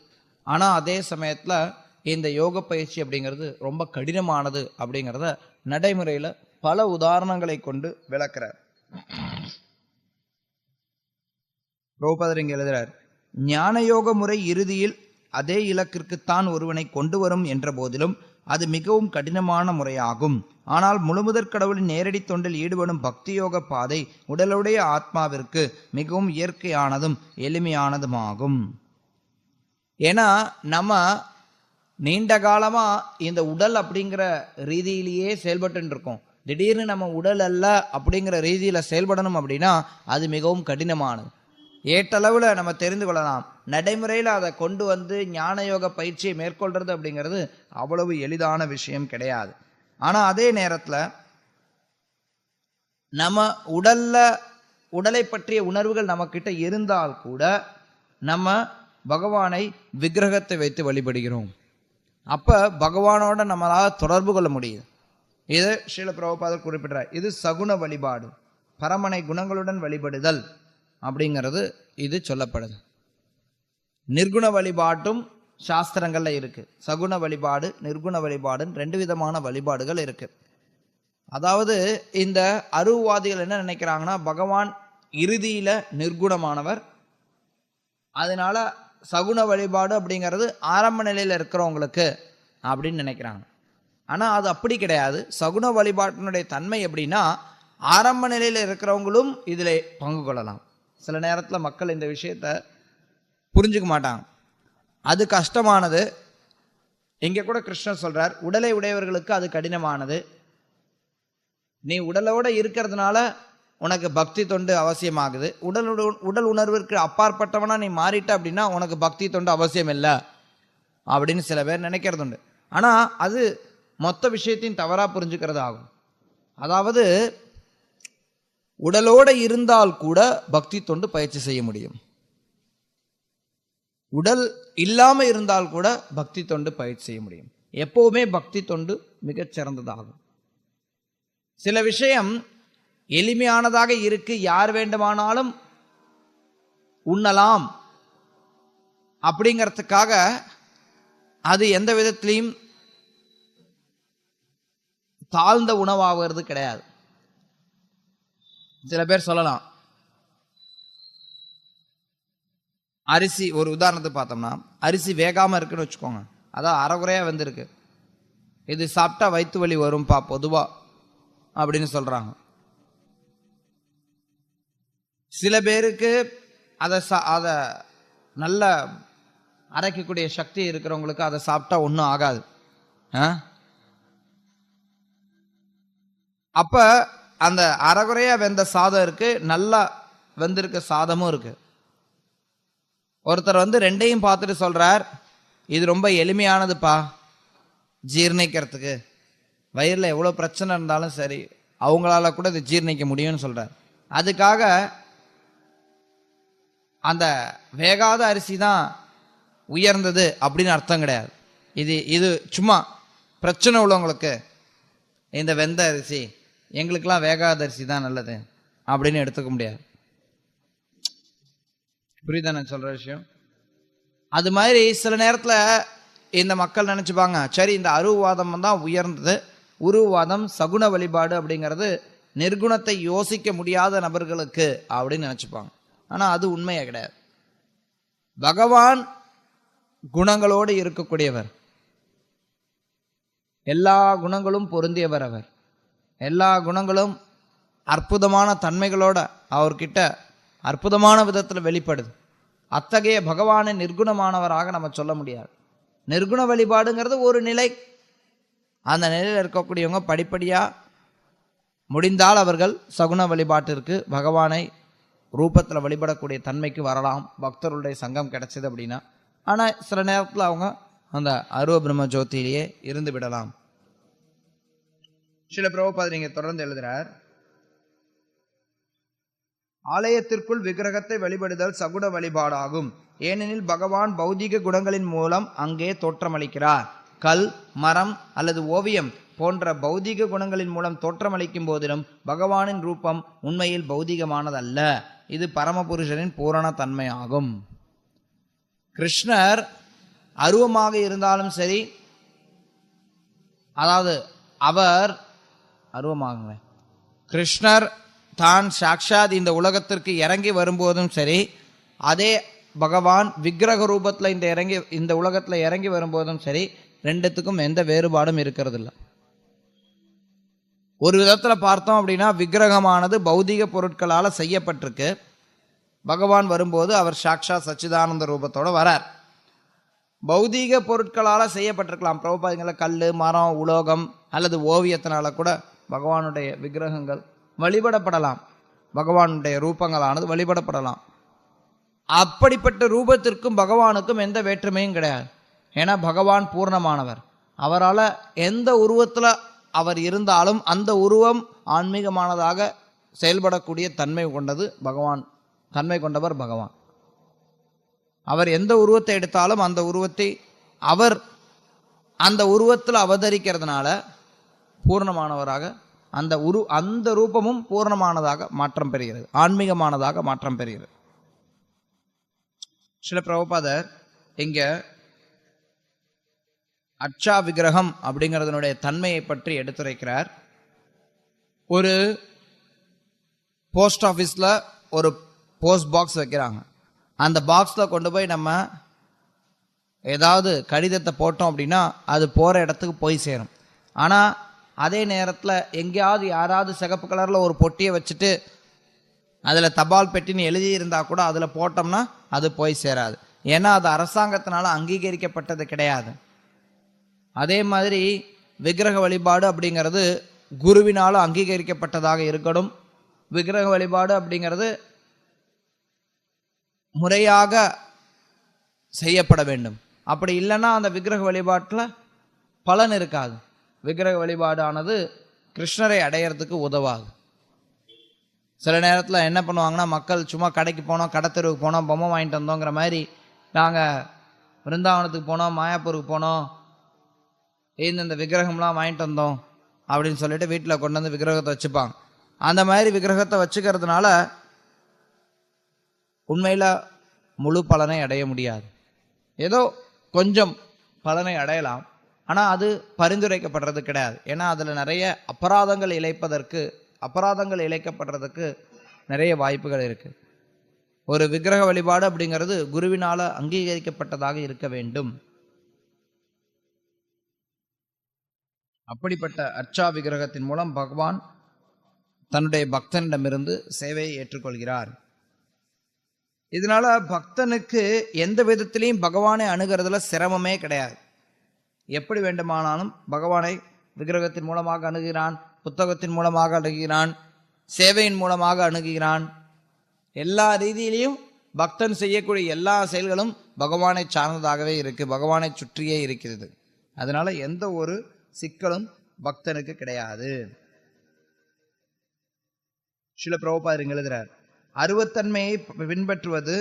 ஆனா அதே சமயத்துல இந்த யோக பயிற்சி அப்படிங்கிறது ரொம்ப கடினமானது அப்படிங்கிறத நடைமுறையில பல உதாரணங்களை கொண்டு விளக்குறார். பிரபுபாதர் இங்க எழுதுறார், ஞான யோக முறை இறுதியில் அதே இலக்கிற்குத்தான் ஒருவனை கொண்டு வரும் என்ற போதிலும் அது மிகவும் கடினமான முறையாகும். ஆனால் முழுமுதற் கடவுளின் நேரடி தொண்டில் ஈடுபடும் பக்தி யோக பாதை உடலுடைய ஆத்மாவிற்கு மிகவும் இயற்கையானதும் எளிமையானதுமாகும். ஏன்னா நம்ம நீண்ட காலமா இந்த உடல் அப்படிங்கிற ரீதியிலேயே செயல்பட்டு இருக்கோம். திடீர்னு நம்ம உடல் அல்ல அப்படிங்கிற ரீதியில செயல்படணும் அப்படின்னா அது மிகவும் கடினமானது. ஏட்டளவுல நம்ம தெரிந்து கொள்ளலாம், நடைமுறையில் அதை கொண்டு வந்து ஞான யோக பயிற்சியை மேற்கொள்றது அப்படிங்கிறது அவ்வளவு எளிதான விஷயம் கிடையாது. ஆனா அதே நேரத்துல நம்ம உடலை பற்றிய உணர்வுகள் நம்ம கிட்ட இருந்தால் கூட நம்ம பகவானை விக்கிரகத்தை வைத்து வழிபடுகிறோம். அப்ப பகவானோட நம்மளால தொடர்பு கொள்ள முடியுது. இது ஸ்ரீல பிரபுபாதர் குறிப்பிடுறார். இது சகுன வழிபாடு, பரமனை குணங்களுடன் வழிபடுதல் அப்படிங்கிறது இது சொல்லப்படுது. நிர்குண வழிபாட்டும் சாஸ்திரங்கள்ல இருக்கு. சகுன வழிபாடு, நிர்குண வழிபாடுன்னு 2 விதமான வழிபாடுகள் இருக்கு. அதாவது இந்த அருவாதிகள் என்ன நினைக்கிறாங்கன்னா, பகவான் இறுதியில நிர்குணமானவர், அதனால சகுன வழிபாடு அப்படிங்கிறது ஆரம்ப நிலையில இருக்கிறவங்களுக்கு அப்படின்னு நினைக்கிறாங்க. ஆனா அது அப்படி கிடையாது. சகுன வழிபாட்டினுடைய தன்மை எப்படின்னா, ஆரம்ப நிலையில இருக்கிறவங்களும் இதுல பங்கு கொள்ளலாம். சில நேரத்துல மக்கள் இந்த விஷயத்த புரிஞ்சுக்க மாட்டாங்க, அது கஷ்டமானது. இங்க கூட கிருஷ்ணர் சொல்றார், உடலை உடையவர்களுக்கு அது கடினமானது. நீ உடலோட இருக்கிறதுனால உனக்கு பக்தி தொண்டு அவசியமாகுது. உடல் உணர்விற்கு அப்பாற்பட்டவனா நீ மாறிட்ட அப்படின்னா உனக்கு பக்தி தொண்டு அவசியம் இல்லை அப்படின்னு சில பேர் நினைக்கிறது உண்டு. ஆனா அது மொத்த விஷயத்தையும் தவறா புரிஞ்சுக்கிறது ஆகும். அதாவது உடலோட இருந்தால் கூட பக்தி தொண்டு பயிற்சி செய்ய முடியும், உடல் இல்லாம இருந்தால் கூட பக்தி தொண்டு பயிற்சி செய்ய முடியும். எப்பவுமே பக்தி தொண்டு மிகச் சிறந்ததாகும். சில விஷயம் எளிமையானதாக இருக்கு, யார் வேண்டுமானாலும் உண்ணலாம் அப்படிங்கிறதுக்காக அது எந்த விதத்திலையும் தாழ்ந்த உணவாகிறது கிடையாது. சில பேர் சொல்லலாம், அரிசி ஒரு உதாரணத்துக்கு பார்த்தோம்னா, அரிசி வேகாம இருக்குன்னு வச்சுக்கோங்க, அதான் அரைகுறையா வந்திருக்கு, இது சாப்பிட்டா வயிற்று வலி வரும்பா பொதுவா அப்படின்னு சொல்றாங்க. சில பேருக்கு அதை நல்ல அரைக்கக்கூடிய சக்தி இருக்கிறவங்களுக்கு அதை சாப்பிட்டா ஒன்றும் ஆகாது. அப்ப அந்த அரைகுறையா வெந்த சாதம் இருக்கு, நல்லா வெந்திருக்க சாதமும் இருக்கு. ஒருத்தர் ரெண்டையும் பார்த்துட்டு சொல்றார், இது ரொம்ப எளிமையானதுப்பா ஜீர்ணிக்கிறதுக்கு, வயிறில் எவ்வளோ பிரச்சனை இருந்தாலும் சரி அவங்களால கூட இது ஜீர்ணிக்க முடியும்னு சொல்றார். அதுக்காக அந்த வேகாத அரிசி தான் உயர்ந்தது அப்படின்னு அர்த்தம் கிடையாது. இது சும்மா பிரச்சனை உள்ளவங்களுக்கு இந்த வெந்த அரிசி, எங்களுக்கெல்லாம் வேகாத அரிசி தான் நல்லது அப்படின்னு எடுத்துக்க முடியாது. புரியுதா நான் சொல்ற விஷயம்? அது மாதிரி சில நேரத்தில் இந்த மக்கள் நினைச்சுப்பாங்க, சரி இந்த அருவவாதம் தான் உயர்ந்தது, உருவவாதம் சகுன வழிபாடு அப்படிங்கிறது நிர்குணத்தை யோசிக்க முடியாத நபர்களுக்கு அப்படின்னு நினைச்சுப்பாங்க. ஆனா அது உண்மையே கிடையாது. பகவான் குணங்களோடு இருக்கக்கூடியவர், எல்லா குணங்களும் பொருந்தியவர். அவர் எல்லா குணங்களும் அற்புதமான தன்மைகளோட அவர்கிட்ட அற்புதமான விதத்தில் வெளிப்படுது. அத்தகைய பகவானை நிர்குணமானவராக நம்ம சொல்ல முடியாது. நிர்குண வழிபாடுங்கிறது ஒரு நிலை. அந்த நிலையில் இருக்கக்கூடியவங்க படிப்படியாக முடிந்தால் அவர்கள் சகுன வழிபாட்டிற்கு பகவானை ரூபத்தில் வழிபடக்கூடிய தன்மைக்கு வரலாம், பக்தர்களுடைய சங்கம் கிடைச்சது அப்படின்னா. ஆனால் சில நேரத்தில் அவங்க அந்த அருவ பிரம்ம ஜோதியிலேயே இருந்து விடலாம். சில பிரபுபாதர் நீங்க தொடர்ந்து எழுதுறார், ஆலயத்திற்குள் விக்கிரகத்தை வழிபடுதல் சகுன வழிபாடாகும். ஏனெனில் பகவான் பௌதிக குணங்களின் மூலம் அங்கே தோற்றமளிக்கிறார். கல், மரம் அல்லது ஓவியம் போன்ற பௌதிக குணங்களின் மூலம் தோற்றமளிக்கும் போதிலும் பகவானின் ரூபம் உண்மையில் பௌதிகமானதல்ல. இது பரமபுருஷனின் பூரண தன்மையாகும். கிருஷ்ணர் அருவமாக இருந்தாலும் சரி, அதாவது அவர் அருவமாகுங்க, கிருஷ்ணர் தான் சாக்ஷாத் இந்த உலகத்திற்கு இறங்கி வரும்போதும் சரி, அதே பகவான் விக்கிரக ரூபத்தில் இந்த உலகத்தில் இறங்கி வரும்போதும் சரி, ரெண்டுத்துக்கும் எந்த வேறுபாடும் இருக்கிறது இல்லை. ஒரு விதத்தில் பார்த்தோம் அப்படின்னா விக்கிரகமானது பௌதிக பொருட்களால் செய்யப்பட்டிருக்கு. பகவான் வரும்போது அவர் சாக்ஷாத் சச்சிதானந்த ரூபத்தோடு வரார். பௌதீக பொருட்களால் செய்யப்பட்டிருக்கலாம். பிரபுபாதங்களை கல், மரம், உலோகம் அல்லது ஓவியத்தினால கூட பகவானுடைய விக்கிரகங்கள் வழிபடப்படலாம், பகவானுடைய ரூபங்களானது வழிபடப்படலாம். அப்படிப்பட்ட ரூபத்திற்கும் பகவானுக்கும் எந்த வேற்றுமையும் கிடையாது. ஏன்னா பகவான் பூர்ணமானவர். அவரால் எந்த உருவத்தில் அவர் இருந்தாலும் அந்த உருவம் ஆன்மீகமானதாக செயல்படக்கூடிய தன்மை கொண்டது பகவான், தன்மை கொண்டவர் பகவான். அவர் எந்த உருவத்தை எடுத்தாலும் அந்த உருவத்தை அவர் அந்த உருவத்தில் அவதரிக்கிறதுனால பூர்ணமானவராக அந்த ரூபமும் பூர்ணமானதாக மாற்றம் பெறுகிறது, ஆன்மீகமானதாக மாற்றம் பெறுகிறது. சில பிரபுபாதர் இங்க அச்சா விக்கிரகம் அப்படிங்கிறதனுடைய தன்மையை பற்றி எடுத்துரைக்கிறார். ஒரு போஸ்ட் ஆஃபீஸில் ஒரு போஸ்ட் பாக்ஸ் வைக்கிறாங்க. அந்த பாக்ஸில் கொண்டு போய் நம்ம ஏதாவது கடிதத்தை போட்டோம் அப்படின்னா அது போகிற இடத்துக்கு போய் சேரும். ஆனால் அதே நேரத்தில் எங்கேயாவது யாராவது சிகப்பு கலரில் ஒரு பொட்டியை வச்சுட்டு அதில் தபால் பெட்டின்னு எழுதியிருந்தால் கூட அதில் போட்டோம்னா அது போய் சேராது. ஏன்னா அது அரசாங்கத்தினால அங்கீகரிக்கப்பட்டது கிடையாது. அதே மாதிரி விக்கிரக வழிபாடு அப்படிங்கிறது குருவினால் அங்கீகரிக்கப்பட்டதாக இருக்கணும். விக்கிரக வழிபாடு அப்படிங்கிறது முறையாக செய்யப்பட வேண்டும். அப்படி இல்லைன்னா அந்த விக்கிரக வழிபாட்டில் பலன் இருக்காது. விக்கிரக வழிபாடு ஆனது கிருஷ்ணரை அடையிறதுக்கு உதவாது. சில நேரத்தில் என்ன பண்ணுவாங்கன்னா, மக்கள் சும்மா கடைக்கு போனோம், கடத்தெருவுக்கு போனோம், பொம்மை வாங்கிட்டு வந்தோங்கிற மாதிரி, நாங்கள் விருந்தாவனத்துக்கு போனோம், மாயாப்பூருக்கு போனோம், இந்த விக்கிரகம்லாம் வாங்கிட்டு வந்தோம் அப்படின்னு சொல்லிட்டு வீட்டில் கொண்டு வந்து விக்கிரகத்தை வச்சுப்பாங்க. அந்த மாதிரி விக்கிரகத்தை வச்சுக்கிறதுனால உண்மையில் முழு பலனை அடைய முடியாது. ஏதோ கொஞ்சம் பலனை அடையலாம், ஆனால் அது பரிந்துரைக்கப்படுறது கிடையாது. ஏன்னா அதில் நிறைய அபராதங்கள் இழைக்கப்படுறதுக்கு நிறைய வாய்ப்புகள் இருக்குது. ஒரு விக்கிரக வழிபாடு அப்படிங்கிறது குருவினால் அங்கீகரிக்கப்பட்டதாக இருக்க வேண்டும். அப்படிப்பட்ட அர்ச்சா விக்கிரகத்தின் மூலம் பகவான் தன்னுடைய பக்தனிடமிருந்து சேவையை ஏற்றுக்கொள்கிறார். இதனால பக்தனுக்கு எந்த விதத்திலையும் பகவானை அணுகிறதுல சிரமமே கிடையாது. எப்படி வேண்டுமானாலும் பகவானை விக்கிரகத்தின் மூலமாக அணுகிறான், புத்தகத்தின் மூலமாக அணுகிறான், சேவையின் மூலமாக அணுகிறான். எல்லா ரீதியிலையும் பக்தன் செய்யக்கூடிய எல்லா செயல்களும் பகவானை சார்ந்ததாகவே இருக்கு, பகவானை சுற்றியே இருக்கிறது. அதனால எந்த ஒரு சிக்கலும் பக்தனுக்கு கிடையாது. சில பிரபுபாதர் எழுதுறார், அருவத்தன்மையை பின்பற்றுவது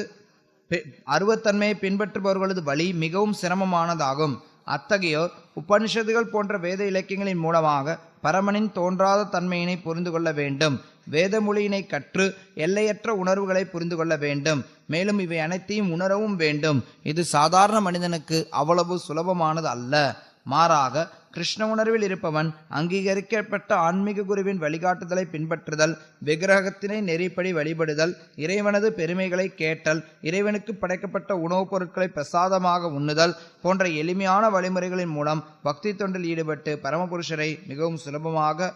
அருவத்தன்மையை பின்பற்றுபவர்களது வழி மிகவும் சிரமமானதாகும். அத்தகையோர் உபனிஷத்துகள் போன்ற வேத இலக்கியங்களின் மூலமாக பரமனின் தோன்றாத தன்மையினை புரிந்து கொள்ள வேண்டும். வேத மொழியினை கற்று எல்லையற்ற உணர்வுகளை புரிந்து கொள்ள வேண்டும். மேலும் இவை அனைத்தையும் உணரவும் வேண்டும். இது சாதாரண மனிதனுக்கு அவ்வளவு சுலபமானது அல்ல. மாறாக கிருஷ்ண உணர்வில் இருப்பவன் அங்கீகரிக்கப்பட்ட ஆன்மீக குருவின் வழிகாட்டுதலை பின்பற்றுதல், விக்கிரகத்தினை நெறிப்படி வழிபடுதல், இறைவனது பெருமைகளை கேட்டல், இறைவனுக்கு படைக்கப்பட்ட உணவுப் பொருட்களை பிரசாதமாக உண்ணுதல் போன்ற எளிமையான வழிமுறைகளின் மூலம் பக்தி தொண்டில் ஈடுபட்டு பரமபுருஷரை மிகவும் சுலபமாக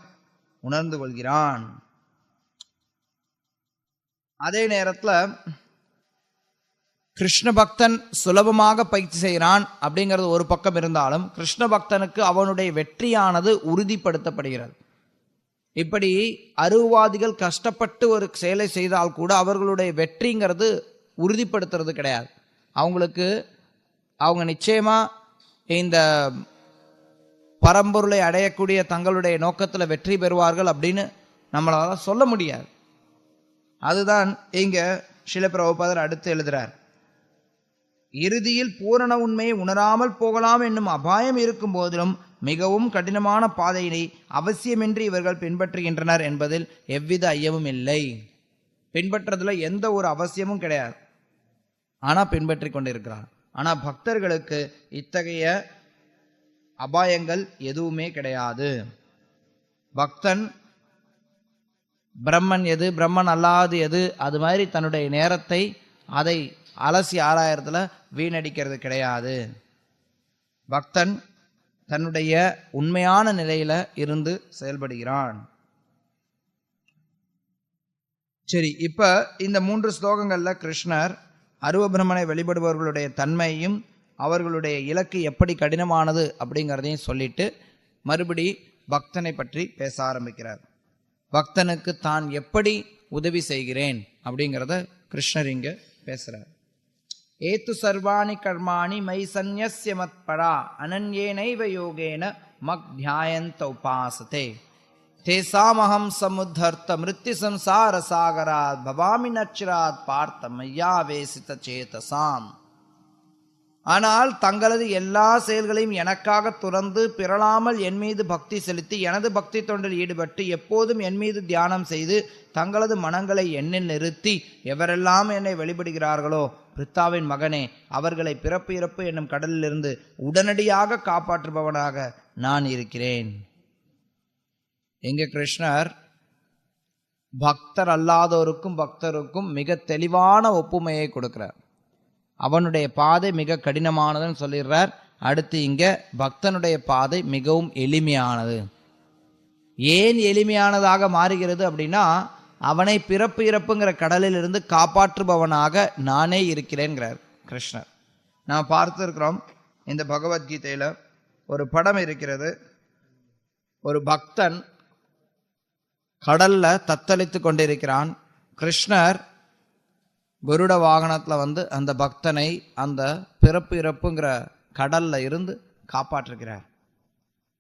உணர்ந்து கொள்கிறான். அதே நேரத்தில் கிருஷ்ண பக்தன் சுலபமாக பயிற்சி செய்கிறான் அப்படிங்கிறது ஒரு பக்கம் இருந்தாலும், கிருஷ்ண பக்தனுக்கு அவனுடைய வெற்றியானது உறுதிப்படுத்தப்படுகிறது. இப்படி அருவாதிகள் கஷ்டப்பட்டு ஒரு செயலை செய்தால் கூட அவர்களுடைய வெற்றிங்கிறது உறுதிப்படுத்துறது கிடையாது. அவங்க நிச்சயமா இந்த பரம்பொருளை அடையக்கூடிய தங்களுடைய நோக்கத்தில் வெற்றி பெறுவார்கள் அப்படின்னு நம்மளால சொல்ல முடியாது. அதுதான் இங்க ஸ்ரீல பிரபுபாதர் அடுத்து எழுதுறார். இறுதியில் பூரண உண்மையை உணராமல் போகலாம் என்னும் அபாயம் இருக்கும் போதிலும் மிகவும் கடினமான பாதையினை அவசியமின்றி இவர்கள் பின்பற்றுகின்றனர் என்பதில் எவ்வித ஐயமும் இல்லை. பின்பற்றதுல எந்த ஒரு அவசியமும் கிடையாது, ஆனா பின்பற்றி கொண்டிருக்கிறார். ஆனா பக்தர்களுக்கு இத்தகைய அபாயங்கள் எதுவுமே கிடையாது. பக்தன் பிரம்மன் எது, பிரம்மன் அல்லாது எது, அது மாதிரி தன்னுடைய நேரத்தை அதை அலசி ஆராயறதுல வீணடிக்கிறது கிடையாது. பக்தன் தன்னுடைய உண்மையான நிலையில இருந்து செயல்படுகிறான். சரி, இப்ப இந்த 3 ஸ்லோகங்கள்ல கிருஷ்ணர் அருவ பிரம்மனை வழிபடுபவர்களுடைய தன்மையும் அவர்களுடைய இலக்கு எப்படி கடினமானது அப்படிங்கிறதையும் சொல்லிட்டு மறுபடி பக்தனை பற்றி பேச ஆரம்பிக்கிறார். பக்தனுக்கு தான் எப்படி உதவி செய்கிறேன் அப்படிங்கிறத கிருஷ்ணர் இங்க பேசுறார். ஏத்து சர்வாணி கர்மாணி மை சந்நியஸ்ய மத்பரா அனன்யேனைவ யோகேன மக் தியாயந்த உபாசதே தேசாமஹம் சமுத்தர்த்த மிருத்யு சம்சார சாகராத் பவாமி நச்சிராத் பார்த்த மையாவேசித சேதசாம். ஆனால் தங்களது எல்லா செயல்களையும் எனக்காக துறந்து பிறளாமல் என் மீது பக்தி செலுத்தி எனது பக்தி தொண்டில் ஈடுபட்டு எப்போதும் என் மீது தியானம் செய்து தங்களது மனங்களை என்னில் நிறுத்தி எவரெல்லாம் என்னை வழிபடுகிறார்களோ பிரித்தாவின் மகனே, அவர்களை பிறப்பு இறப்பு என்னும் கடலிலிருந்து உடனடியாக காப்பாற்றுபவனாக நான் இருக்கிறேன். எங்க கிருஷ்ணர் பக்தர் அல்லாதோருக்கும் பக்தருக்கும் மிக தெளிவான ஒப்புமையை கொடுக்கிறார். அவனுடைய பாதை மிக கடினமானதுன்னு சொல்லிடுறார். அடுத்து இங்க பக்தனுடைய பாதை மிகவும் எளிமையானது. ஏன் எளிமையானதாக மாறுகிறது அப்படின்னா, அவனை பிறப்பு இறப்புங்கிற கடலில் இருந்து காப்பாற்றுபவனாக நானே இருக்கிறேன்கிறார் கிருஷ்ணர். நாம் பார்த்துருக்கிறோம், இந்த பகவத்கீதையில ஒரு படம் இருக்கிறது. ஒரு பக்தன் கடல்ல தத்தளித்து கொண்டிருக்கிறான். கிருஷ்ணர் கருட வாகனத்தில் அந்த பக்தனை அந்த பிறப்பு இறப்புங்கிற கடல்ல இருந்து காப்பாற்றுகிறார்.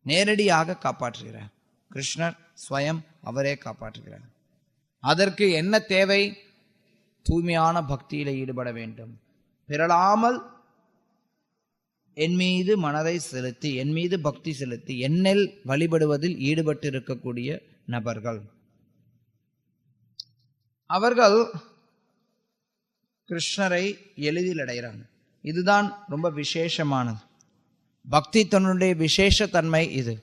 நேரடியாக காப்பாற்றுகிறார். கிருஷ்ணர் ஸ்வயம் அவரே காப்பாற்றுகிறார். அதற்கு என்ன தேவை? தூய்மையான பக்தியில ஈடுபட வேண்டும். பிறளாமல் என் மீது மனதை செலுத்தி என் மீது பக்தி செலுத்தி என்னில் வழிபடுவதில் ஈடுபட்டு இருக்கக்கூடிய நபர்கள், அவர்கள் கிருஷ்ணரை எளிதில் அடைகிறாங்க. இதுதான் ரொம்ப விசேஷமானது. பக்தி தன்னுடைய விசேஷ தன்மை இது.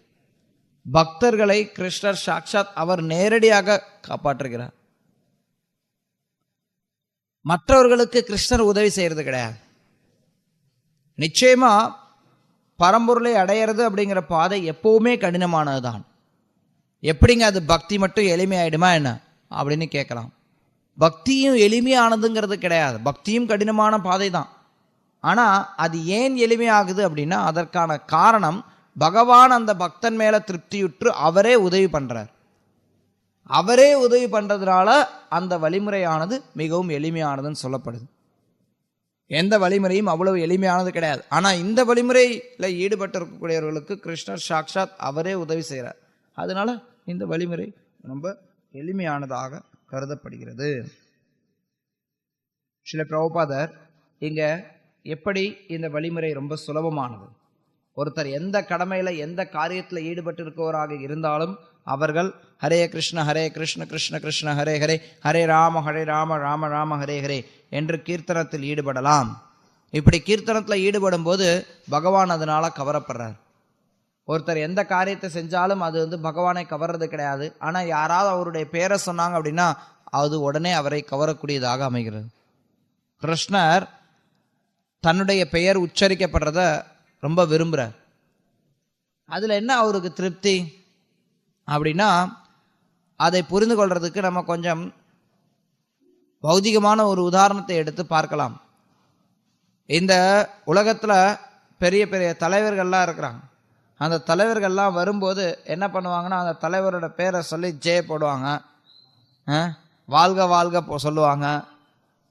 பக்தர்களை கிருஷ்ணர் சாட்சாத் அவர் நேரடியாக காப்பாற்றுகிறார். மற்றவர்களுக்கு கிருஷ்ணர் உதவி செய்யறது கிடையாது. நிச்சயமா பரம்பொருளை அடையிறது அப்படிங்கிற பாதை எப்பவுமே கடினமானதுதான். எப்படிங்க அது பக்தி மட்டும் எளிமையாயிடுமா என்ன அப்படின்னு கேட்கலாம். பக்தியும் எளிமையானதுங்கிறது கிடையாது. பக்தியும் கடினமான பாதை தான். ஆனால் அது ஏன் எளிமையாகுது அப்படின்னா, அதற்கான காரணம் பகவான் அந்த பக்தன் மேலே திருப்தியுற்று அவரே உதவி பண்ணுறார். அவரே உதவி பண்ணுறதுனால அந்த வழிமுறையானது மிகவும் எளிமையானதுன்னு சொல்லப்படுது. எந்த வழிமுறையும் அவ்வளவு எளிமையானது கிடையாது. ஆனால் இந்த வழிமுறையில் ஈடுபட்டு இருக்கக்கூடியவர்களுக்கு கிருஷ்ணர் சாக்ஷாத் அவரே உதவி செய்கிறார். அதனால இந்த வழிமுறை ரொம்ப எளிமையானதாக கருதப்படுகிறது. ஸ்ரீல பிரபுபாதர் இங்க எப்படி இந்த வழிமுறை ரொம்ப சுலபமானது. ஒருத்தர் எந்த கடமையில எந்த காரியத்தில் ஈடுபட்டு இருக்கவராக இருந்தாலும் அவர்கள் ஹரே கிருஷ்ண கிருஷ்ண கிருஷ்ண ஹரே ஹரே, ஹரே ராம ராம ராம ஹரே ஹரே என்று கீர்த்தனத்தில் ஈடுபடலாம். இப்படி கீர்த்தனத்தில் ஈடுபடும் போது பகவான் அதனால கவரப்படுறார். ஒருத்தர் எந்த காரியத்தை செஞ்சாலும் அது பகவானை கவர்றது கிடையாது. ஆனால் யாராவது அவருடைய பேரை சொன்னாங்க அப்படின்னா அது உடனே அவரை கவரக்கூடியதாக அமைகிறது. கிருஷ்ணர் தன்னுடைய பெயர் உச்சரிக்கப்படுறத ரொம்ப விரும்புகிறார். அதில் என்ன அவருக்கு திருப்தி அப்படின்னா, அதை புரிந்து கொள்றதுக்கு நம்ம கொஞ்சம் பௌதிகமான ஒரு உதாரணத்தை எடுத்து பார்க்கலாம். இந்த உலகத்தில் பெரிய பெரிய தலைவர்கள்லாம் இருக்கிறாங்க. அந்த தலைவர்கள்லாம் வரும்போது என்ன பண்ணுவாங்கன்னா, அந்த தலைவரோட பேரை சொல்லி ஜே போடுவாங்க, வாழ்க வாழ்க சொல்லுவாங்க.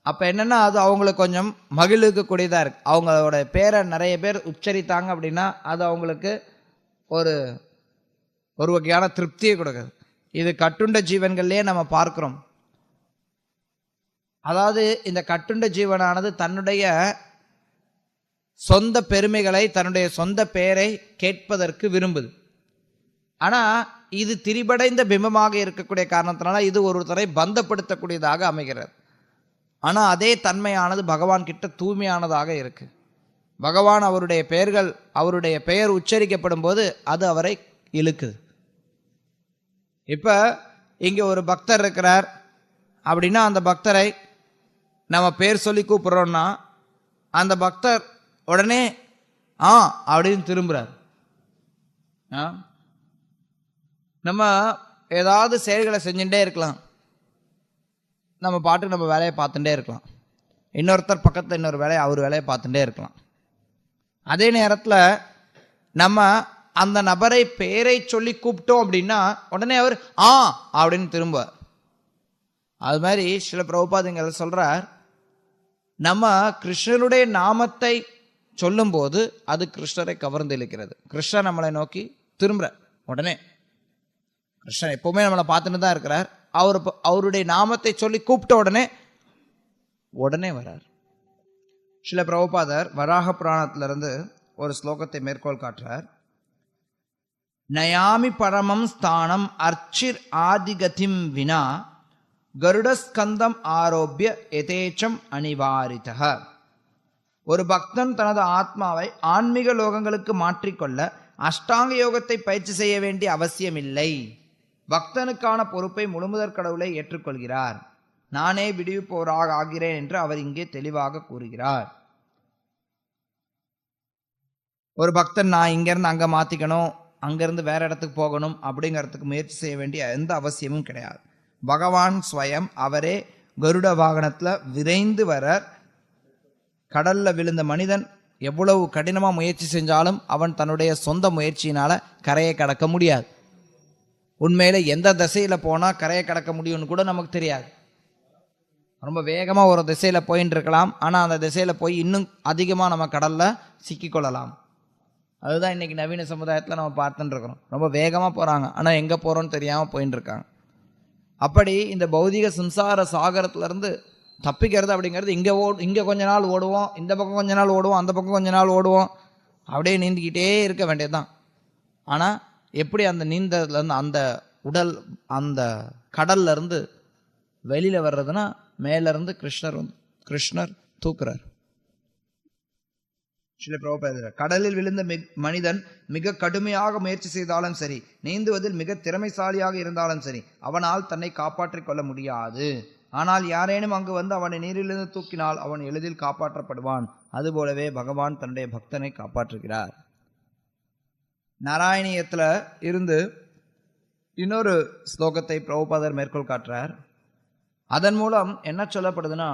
அப்போ என்னென்னா அது அவங்களுக்கு கொஞ்சம் மகிழ்விக்கக்கூடியதாக இருக்குது. அவங்களோட பேரை நிறைய பேர் உச்சரித்தாங்க அப்படின்னா அது அவங்களுக்கு ஒரு வகையான திருப்தியை கொடுக்குது. இது கட்டுண்ட ஜீவன்கள்லேயே நம்ம பார்க்குறோம். அதாவது இந்த கட்டுண்ட ஜீவனானது தன்னுடைய சொந்த பெருமைகளை, தன்னுடைய சொந்த பெயரை கேட்பதற்கு விரும்புது. ஆனால் இது திரிபடைந்த பிம்பமாக இருக்கக்கூடிய காரணத்தினால இது ஒருத்தரை பந்தப்படுத்தக்கூடியதாக அமைகிறது. ஆனால் அதே தன்மையானது பகவான் கிட்ட தூய்மையானதாக இருக்கு. பகவான் அவருடைய பெயர் உச்சரிக்கப்படும் போது அது அவரை இழுக்குது. இப்போ இங்கே ஒரு பக்தர் இருக்கிறார் அப்படின்னா அந்த பக்தரை நம்ம பேர் சொல்லி கூப்பிட்றோன்னா அந்த பக்தர் உடனே அப்படின்னு திரும்புகிறார். நம்ம ஏதாவது செயல்களை செஞ்சுட்டே இருக்கலாம், நம்ம பாட்டுக்கு நம்ம வேலையை பார்த்துட்டே இருக்கலாம். இன்னொருத்தர் பக்கத்தில் இன்னொரு அவர் வேலையை பார்த்துட்டே இருக்கலாம். அதே நேரத்தில் நம்ம அந்த நபரை பேரை சொல்லி கூப்பிட்டோம் அப்படின்னா உடனே அவர் அப்படின்னு திரும்புவார். அது மாதிரி சில பிரபுபாதிகள் சொல்றார், நம்ம கிருஷ்ணருடைய நாமத்தை சொல்லும்போது அது கிருஷ்ணரை கவர்ந்து இழுக்கிறது. கிருஷ்ணர் நம்மளை நோக்கி திரும்புற உடனே, கிருஷ்ணர் எப்பவுமே நம்மளை பார்த்துட்டு தான் இருக்கிறார். அவருடைய நாமத்தை சொல்லி கூப்பிட்ட உடனே வரார். சில பிரபுபாதர் வராக புராணத்திலிருந்து ஒரு ஸ்லோகத்தை மேற்கோள் காட்டுறார். நயாமி பரமம் ஸ்தானம் அர்ச்சிர் ஆதிகதிம் வினா கருடஸ்கந்தம் ஆரோபிய எதேச்சம் அனிவாரிதஹ. ஒரு பக்தன் தனது ஆத்மாவை ஆன்மீக லோகங்களுக்கு மாற்றிக்கொள்ள அஷ்டாங்க யோகத்தை பயிற்சி செய்ய வேண்டிய அவசியமில்லை. பக்தனுக்கான பொறுப்பை முழுமுதற் கடவுளை ஏற்றுக்கொள்கிறார். நானே விடுவிப்பவராக ஆகிறேன் என்று அவர் இங்கே தெளிவாக கூறுகிறார். ஒரு பக்தன் நான் இங்கிருந்து அங்கே மாற்றிக்கணும், அங்கிருந்து வேற இடத்துக்கு போகணும் அப்படிங்கிறதுக்கு முயற்சி செய்ய வேண்டிய எந்த அவசியமும் கிடையாது. பகவான் ஸ்வயம் அவரே கருட வாகனத்தில் விரைந்து வர, கடல்ல விழுந்த மனிதன் எவ்வளவு கடினமாக முயற்சி செஞ்சாலும் அவன் தன்னுடைய சொந்த முயற்சியினால கரையை கடக்க முடியாது. உண்மையில எந்த திசையில் போனால் கரையை கடக்க முடியும்னு கூட நமக்கு தெரியாது. ரொம்ப வேகமாக ஒரு திசையில் போயின்னு இருக்கலாம், ஆனால் அந்த திசையில் போய் இன்னும் அதிகமாக நம்ம கடலில் சிக்கிக்கொள்ளலாம். அதுதான் இன்றைக்கி நவீன சமுதாயத்தில் நம்ம பார்த்துட்டு இருக்கிறோம். ரொம்ப வேகமாக போகிறாங்க, ஆனால் எங்கே போகிறோன்னு தெரியாமல் போயின்னு இருக்காங்க. அப்படி இந்த பௌதிக சம்சார சாகரத்துலேருந்து தப்பிக்கிறது அப்படிங்கிறது இங்கே கொஞ்ச நாள் ஓடுவோம், இந்த பக்கம் கொஞ்ச நாள் ஓடுவோம், அந்த பக்கம் கொஞ்ச நாள் ஓடுவோம், அப்படியே நீந்திக்கிட்டே இருக்க வேண்டியதுதான். ஆனால் எப்படி அந்த நீந்ததுலேருந்து அந்த உடல் அந்த கடல்லேருந்து வெளியில் வர்றதுன்னா மேலேருந்து கிருஷ்ணர் தூக்குறார். சில பிரபுபாதர், கடலில் விழுந்த மனிதன் மிக கடுமையாக முயற்சி செய்தாலும் சரி, நீந்துவதில் மிக திறமைசாலியாக இருந்தாலும் சரி, அவனால் தன்னை காப்பாற்றிக் கொள்ள முடியாது. ஆனால் யாரேனும் அங்கு வந்து அவனை நீரிலிருந்து தூக்கினால் அவன் எளிதில் காப்பாற்றப்படுவான். அதுபோலவே பகவான் தன்னுடைய பக்தனை காப்பாற்றுகிறார். நாராயணியத்தில் இருந்து இன்னொரு ஸ்லோகத்தை பிரபுபாதர் மேற்கோள் காட்டுறார். அதன் மூலம் என்ன சொல்லப்படுதுன்னா,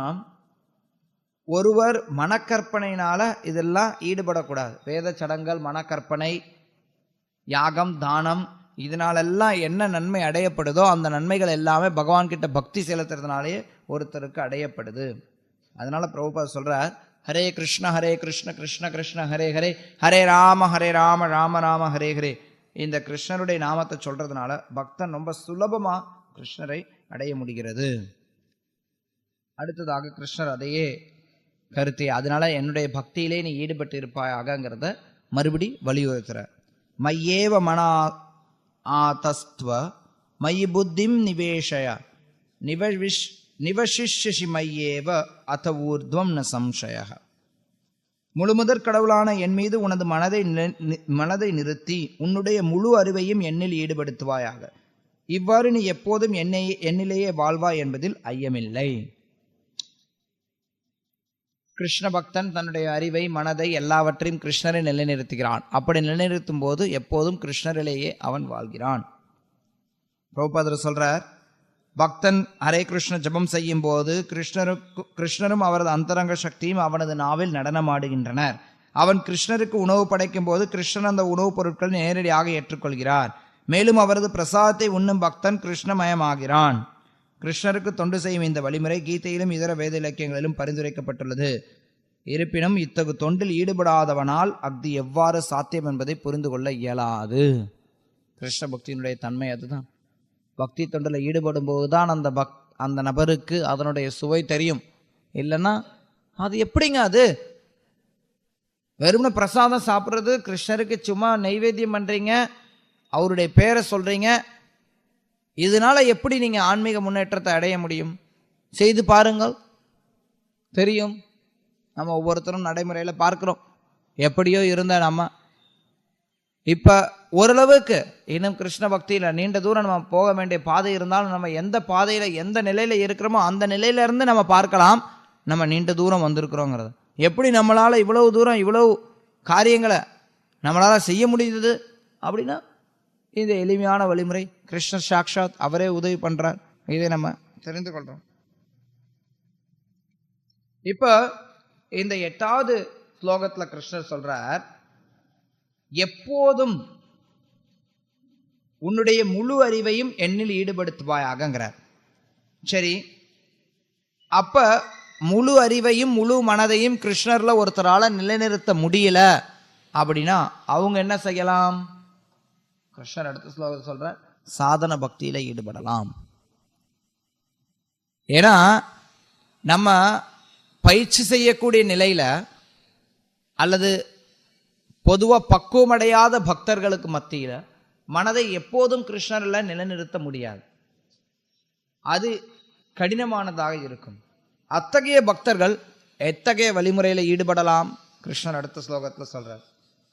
ஒருவர் மனக்கற்பனையினால இதெல்லாம் ஈடுபடக்கூடாது. வேத சடங்கள், மனக்கற்பனை, யாகம், தானம், இதனாலெல்லாம் என்ன நன்மை அடையப்படுதோ அந்த நன்மைகள் எல்லாமே பகவான் கிட்ட பக்தி செலுத்துறதுனாலே ஒருத்தருக்கு அடையப்படுது. அதனால பிரபுபாதர் சொல்றார், ஹரே கிருஷ்ண கிருஷ்ண கிருஷ்ண ஹரே ஹரே, ஹரே ராம ராம ராம ஹரே ஹரே. இந்த கிருஷ்ணருடைய நாமத்தை சொல்றதுனால பக்தன் ரொம்ப சுலபமா கிருஷ்ணரை அடைய முடிகிறது. அடுத்ததாக கிருஷ்ணர் அதையே கருத்தை. அதனால என்னுடைய பக்தியிலே நீ ஈடுபட்டு இருப்பாயாகங்கிறத மறுபடி வலியுறுத்துற. மையேவ மன ஆதஸ்துவ மயி புத்திம் நிவேஷய நிவசிஷ்யசி மையேவ அத ஊர்த்வம் ந சம்சய. முழுமுதற் கடவுளான என் மீது உனது மனதை நிறுத்தி உன்னுடைய முழு அறிவையும் என்னில் ஈடுபடுத்துவாயாக. இவ்வாறு நீ எப்போதும் என்னிலேயே வாழ்வாய் என்பதில் ஐயமில்லை. கிருஷ்ண பக்தன் தன்னுடைய அறிவை, மனதை, எல்லாவற்றையும் கிருஷ்ணரை நிலைநிறுத்துகிறான். அப்படி நிலைநிறுத்தும் போது எப்போதும் கிருஷ்ணரிலேயே அவன் வாழ்கிறான். பிரபுபாதர் சொல்றார், பக்தன் ஹரே கிருஷ்ண ஜபம் செய்யும் போது கிருஷ்ணரும் அவரது அந்தரங்க சக்தியும் அவனது நாவில் நடனமாடுகின்றனர். அவன் கிருஷ்ணருக்கு உணவு படைக்கும் போது கிருஷ்ணன் அந்த உணவுப் பொருட்களை நேரடியாக ஏற்றுக்கொள்கிறார். மேலும் அவரது பிரசாதத்தை உண்ணும் பக்தன் கிருஷ்ணமயமாகிறான். கிருஷ்ணருக்கு தொண்டு செய்யும் இந்த வழிமுறை கீதையிலும் இதர வேத இலக்கியங்களிலும் பரிந்துரைக்கப்பட்டுள்ளது. இருப்பினும் இத்தகு தொண்டில் ஈடுபடாதவனால் அஃது எவ்வாறு சாத்தியம் என்பதை புரிந்து கொள்ள இயலாது. கிருஷ்ண பக்தியினுடைய தன்மை அதுதான். பக்தி தொண்டில் ஈடுபடும் போதுதான் அந்த நபருக்கு அதனுடைய சுவை தெரியும். இல்லைன்னா அது எப்படிங்க? அது வெறும்ன பிரசாதம் சாப்பிட்றது, கிருஷ்ணருக்கு சும்மா நைவேத்தியம் பண்றீங்க, அவருடைய பேரை சொல்றீங்க, இதனால எப்படி நீங்க ஆன்மீக முன்னேற்றத்தை அடைய முடியும்? செய்து பாருங்கள், தெரியும். நம்ம ஒவ்வொருத்தரும் நடைமுறையில் பார்க்கிறோம். எப்படியோ இருந்த நம்ம இப்ப ஓரளவுக்கு இன்னும் கிருஷ்ண பக்தியில நீண்ட தூரம் நம்ம போக வேண்டிய பாதை இருந்தாலும் நம்ம எந்த பாதையில எந்த நிலையில இருக்கிறோமோ அந்த நிலையில இருந்து நம்ம பார்க்கலாம் நம்ம நீண்ட தூரம் வந்திருக்கிறோங்கிறது. எப்படி நம்மளால இவ்வளவு தூரம் இவ்வளவு காரியங்களை நம்மளால செய்ய முடிந்தது அப்படின்னா இந்த எளிமையான வழிமுறை கிருஷ்ணர் சாக்ஷாத் அவரே உதவி பண்றார். இதை நம்ம தெரிந்து கொள்றோம். இப்ப இந்த 8வது ஸ்லோகத்துல கிருஷ்ணர் சொல்றார், எப்போதும் உன்னுடைய முழு அறிவையும் என்னில் ஈடுபடுத்துவாயாகங்கிறார். சரி, அப்ப முழு அறிவையும் முழு மனதையும் கிருஷ்ணர்ல ஒருத்தரால நிலைநிறுத்த முடியல அப்படின்னா அவங்க என்ன செய்யலாம்? கிருஷ்ணர் அடுத்த ஸ்லோகத்தை சொல்ற, சாதன பக்தியில ஈடுபடலாம். ஏன்னா நம்ம பயிற்சி செய்யக்கூடிய நிலையில அல்லது பொதுவா பக்குவமடையாத பக்தர்களுக்கு மத்தியில மனதை எப்போதும் கிருஷ்ணரில் நிலைநிறுத்த முடியாது. அது கடினமானதாக இருக்கும். அத்தகைய பக்தர்கள் எத்தகைய வழிமுறையில ஈடுபடலாம்? கிருஷ்ணர் அடுத்த ஸ்லோகத்தில் சொல்றார்,